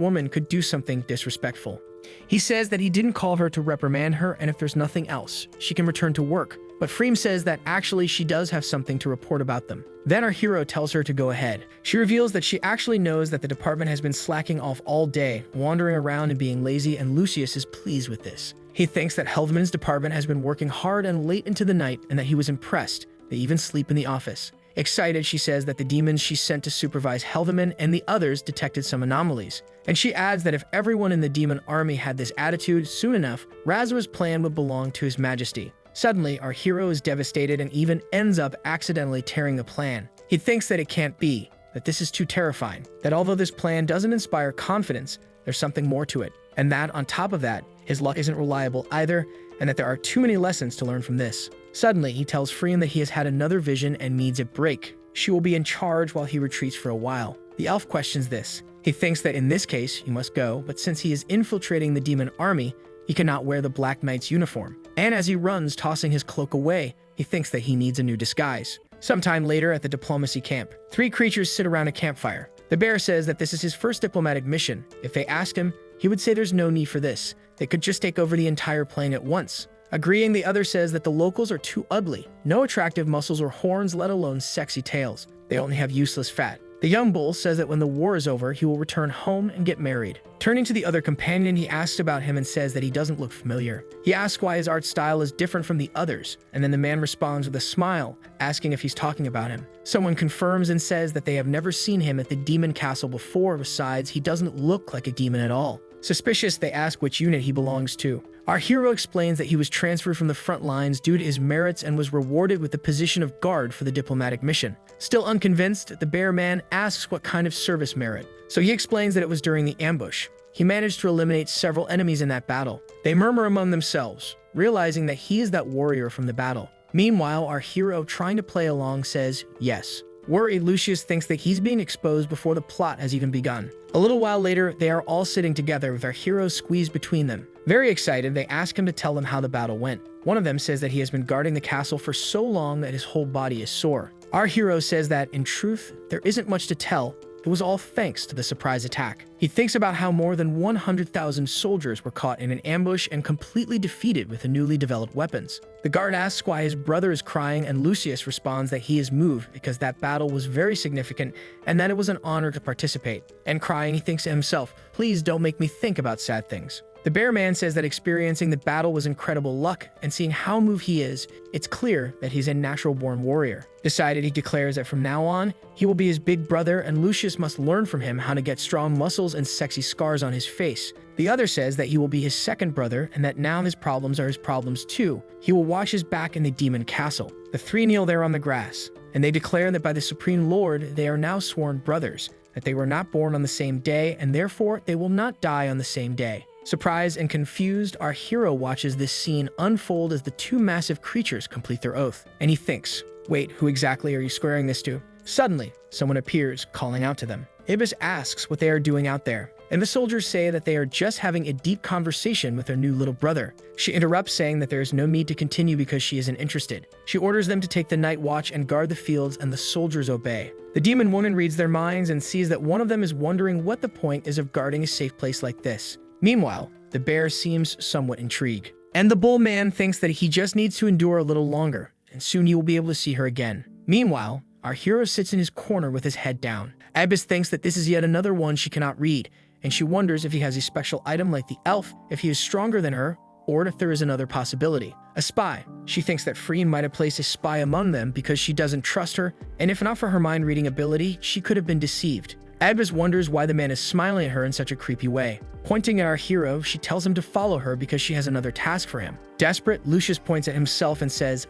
woman could do something disrespectful. He says that he didn't call her to reprimand her, and if there's nothing else, she can return to work. But Freem says that actually she does have something to report about them. Then our hero tells her to go ahead. She reveals that she actually knows that the department has been slacking off all day, wandering around and being lazy, and Lucius is pleased with this. He thinks that Helleman's department has been working hard and late into the night, and that he was impressed. They even sleep in the office. Excited, she says that the demons she sent to supervise Helleman and the others detected some anomalies. And she adds that if everyone in the demon army had this attitude, soon enough, Razua's plan would belong to his majesty. Suddenly, our hero is devastated and even ends up accidentally tearing the plan. He thinks that it can't be, that this is too terrifying, that although this plan doesn't inspire confidence, there's something more to it, and that, on top of that, his luck isn't reliable either, and that there are too many lessons to learn from this. Suddenly, he tells Freem that he has had another vision and needs a break. She will be in charge while he retreats for a while. The elf questions this. He thinks that in this case, he must go, but since he is infiltrating the demon army, he cannot wear the Black Knight's uniform. And as he runs, tossing his cloak away, he thinks that he needs a new disguise. Sometime later at the diplomacy camp, three creatures sit around a campfire. The bear says that this is his first diplomatic mission. If they ask him, he would say there's no need for this. They could just take over the entire plane at once. Agreeing, the other says that the locals are too ugly. No attractive muscles or horns, let alone sexy tails. They only have useless fat. The young bull says that when the war is over, he will return home and get married. Turning to the other companion, he asks about him and says that he doesn't look familiar. He asks why his art style is different from the others, and then the man responds with a smile, asking if he's talking about him. Someone confirms and says that they have never seen him at the demon castle before. Besides, he doesn't look like a demon at all. Suspicious, they ask which unit he belongs to. Our hero explains that he was transferred from the front lines due to his merits and was rewarded with the position of guard for the diplomatic mission. Still unconvinced, the bear man asks what kind of service merit. So he explains that it was during the ambush. He managed to eliminate several enemies in that battle. They murmur among themselves, realizing that he is that warrior from the battle. Meanwhile, our hero, trying to play along, says yes. Worried, Lucius thinks that he's being exposed before the plot has even begun. A little while later, they are all sitting together with our hero squeezed between them. Very excited, they ask him to tell them how the battle went. One of them says that he has been guarding the castle for so long that his whole body is sore. Our hero says that, in truth, there isn't much to tell. It was all thanks to the surprise attack. He thinks about how more than 100,000 soldiers were caught in an ambush and completely defeated with the newly developed weapons. The guard asks why his brother is crying, and Lucius responds that he is moved because that battle was very significant and that it was an honor to participate. And crying, he thinks to himself, please don't make me think about sad things. The bear man says that experiencing the battle was incredible luck, and seeing how moved he is, it's clear that he's a natural-born warrior. Decided, he declares that from now on, he will be his big brother, and Lucius must learn from him how to get strong muscles and sexy scars on his face. The other says that he will be his second brother, and that now his problems are his problems too. He will watch his back in the demon castle. The three kneel there on the grass, and they declare that by the Supreme Lord, they are now sworn brothers, that they were not born on the same day, and therefore they will not die on the same day. Surprised and confused, our hero watches this scene unfold as the two massive creatures complete their oath. And he thinks, wait, who exactly are you swearing this to? Suddenly, someone appears, calling out to them. Ibis asks what they are doing out there, and the soldiers say that they are just having a deep conversation with their new little brother. She interrupts, saying that there is no need to continue because she isn't interested. She orders them to take the night watch and guard the fields, and the soldiers obey. The demon woman reads their minds and sees that one of them is wondering what the point is of guarding a safe place like this. Meanwhile, the bear seems somewhat intrigued, and the bull man thinks that he just needs to endure a little longer, and soon he will be able to see her again. Meanwhile, our hero sits in his corner with his head down. Ibis thinks that this is yet another one she cannot read, and she wonders if he has a special item like the elf, if he is stronger than her, or if there is another possibility. A spy. She thinks that Freen might have placed a spy among them because she doesn't trust her, and if not for her mind-reading ability, she could have been deceived. Ibis wonders why the man is smiling at her in such a creepy way. Pointing at our hero, she tells him to follow her because she has another task for him. Desperate, Lucius points at himself and says,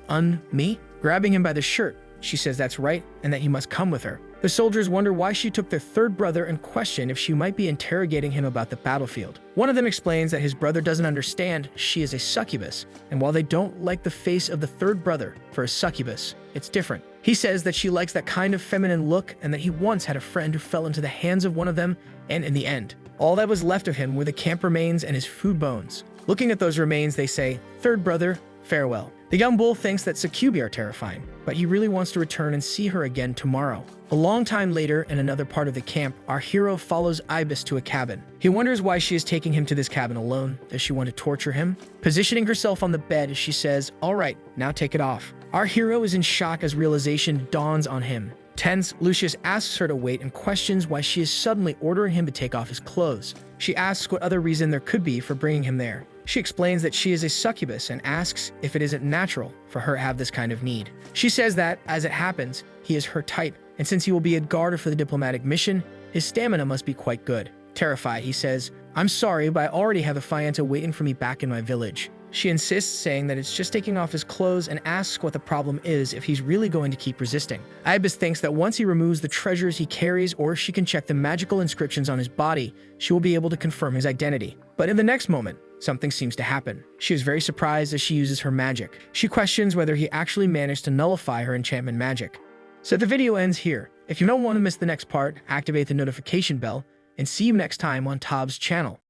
me? Grabbing him by the shirt, she says that's right and that he must come with her. The soldiers wonder why she took their third brother and question if she might be interrogating him about the battlefield. One of them explains that his brother doesn't understand she is a succubus, and while they don't like the face of the third brother for a succubus, it's different. He says that she likes that kind of feminine look and that he once had a friend who fell into the hands of one of them, and in the end, all that was left of him were the camp remains and his food bones. Looking at those remains, they say, third brother, farewell. The young bull thinks that succubi are terrifying, but he really wants to return and see her again tomorrow. A long time later, in another part of the camp, our hero follows Ibis to a cabin. He wonders why she is taking him to this cabin alone. Does she want to torture him? Positioning herself on the bed, she says, all right, now take it off. Our hero is in shock as realization dawns on him. Tense, Lucius asks her to wait and questions why she is suddenly ordering him to take off his clothes. She asks what other reason there could be for bringing him there. She explains that she is a succubus and asks if it isn't natural for her to have this kind of need. She says that, as it happens, he is her type, and since he will be a guard for the diplomatic mission, his stamina must be quite good. Terrified, he says, I'm sorry, but I already have a fiancé waiting for me back in my village. She insists, saying that it's just taking off his clothes, and asks what the problem is if he's really going to keep resisting. Ibis thinks that once he removes the treasures he carries, or if she can check the magical inscriptions on his body, she will be able to confirm his identity. But in the next moment, something seems to happen. She is very surprised as she uses her magic. She questions whether he actually managed to nullify her enchantment magic. So the video ends here. If you don't want to miss the next part, activate the notification bell, and see you next time on Tob's channel.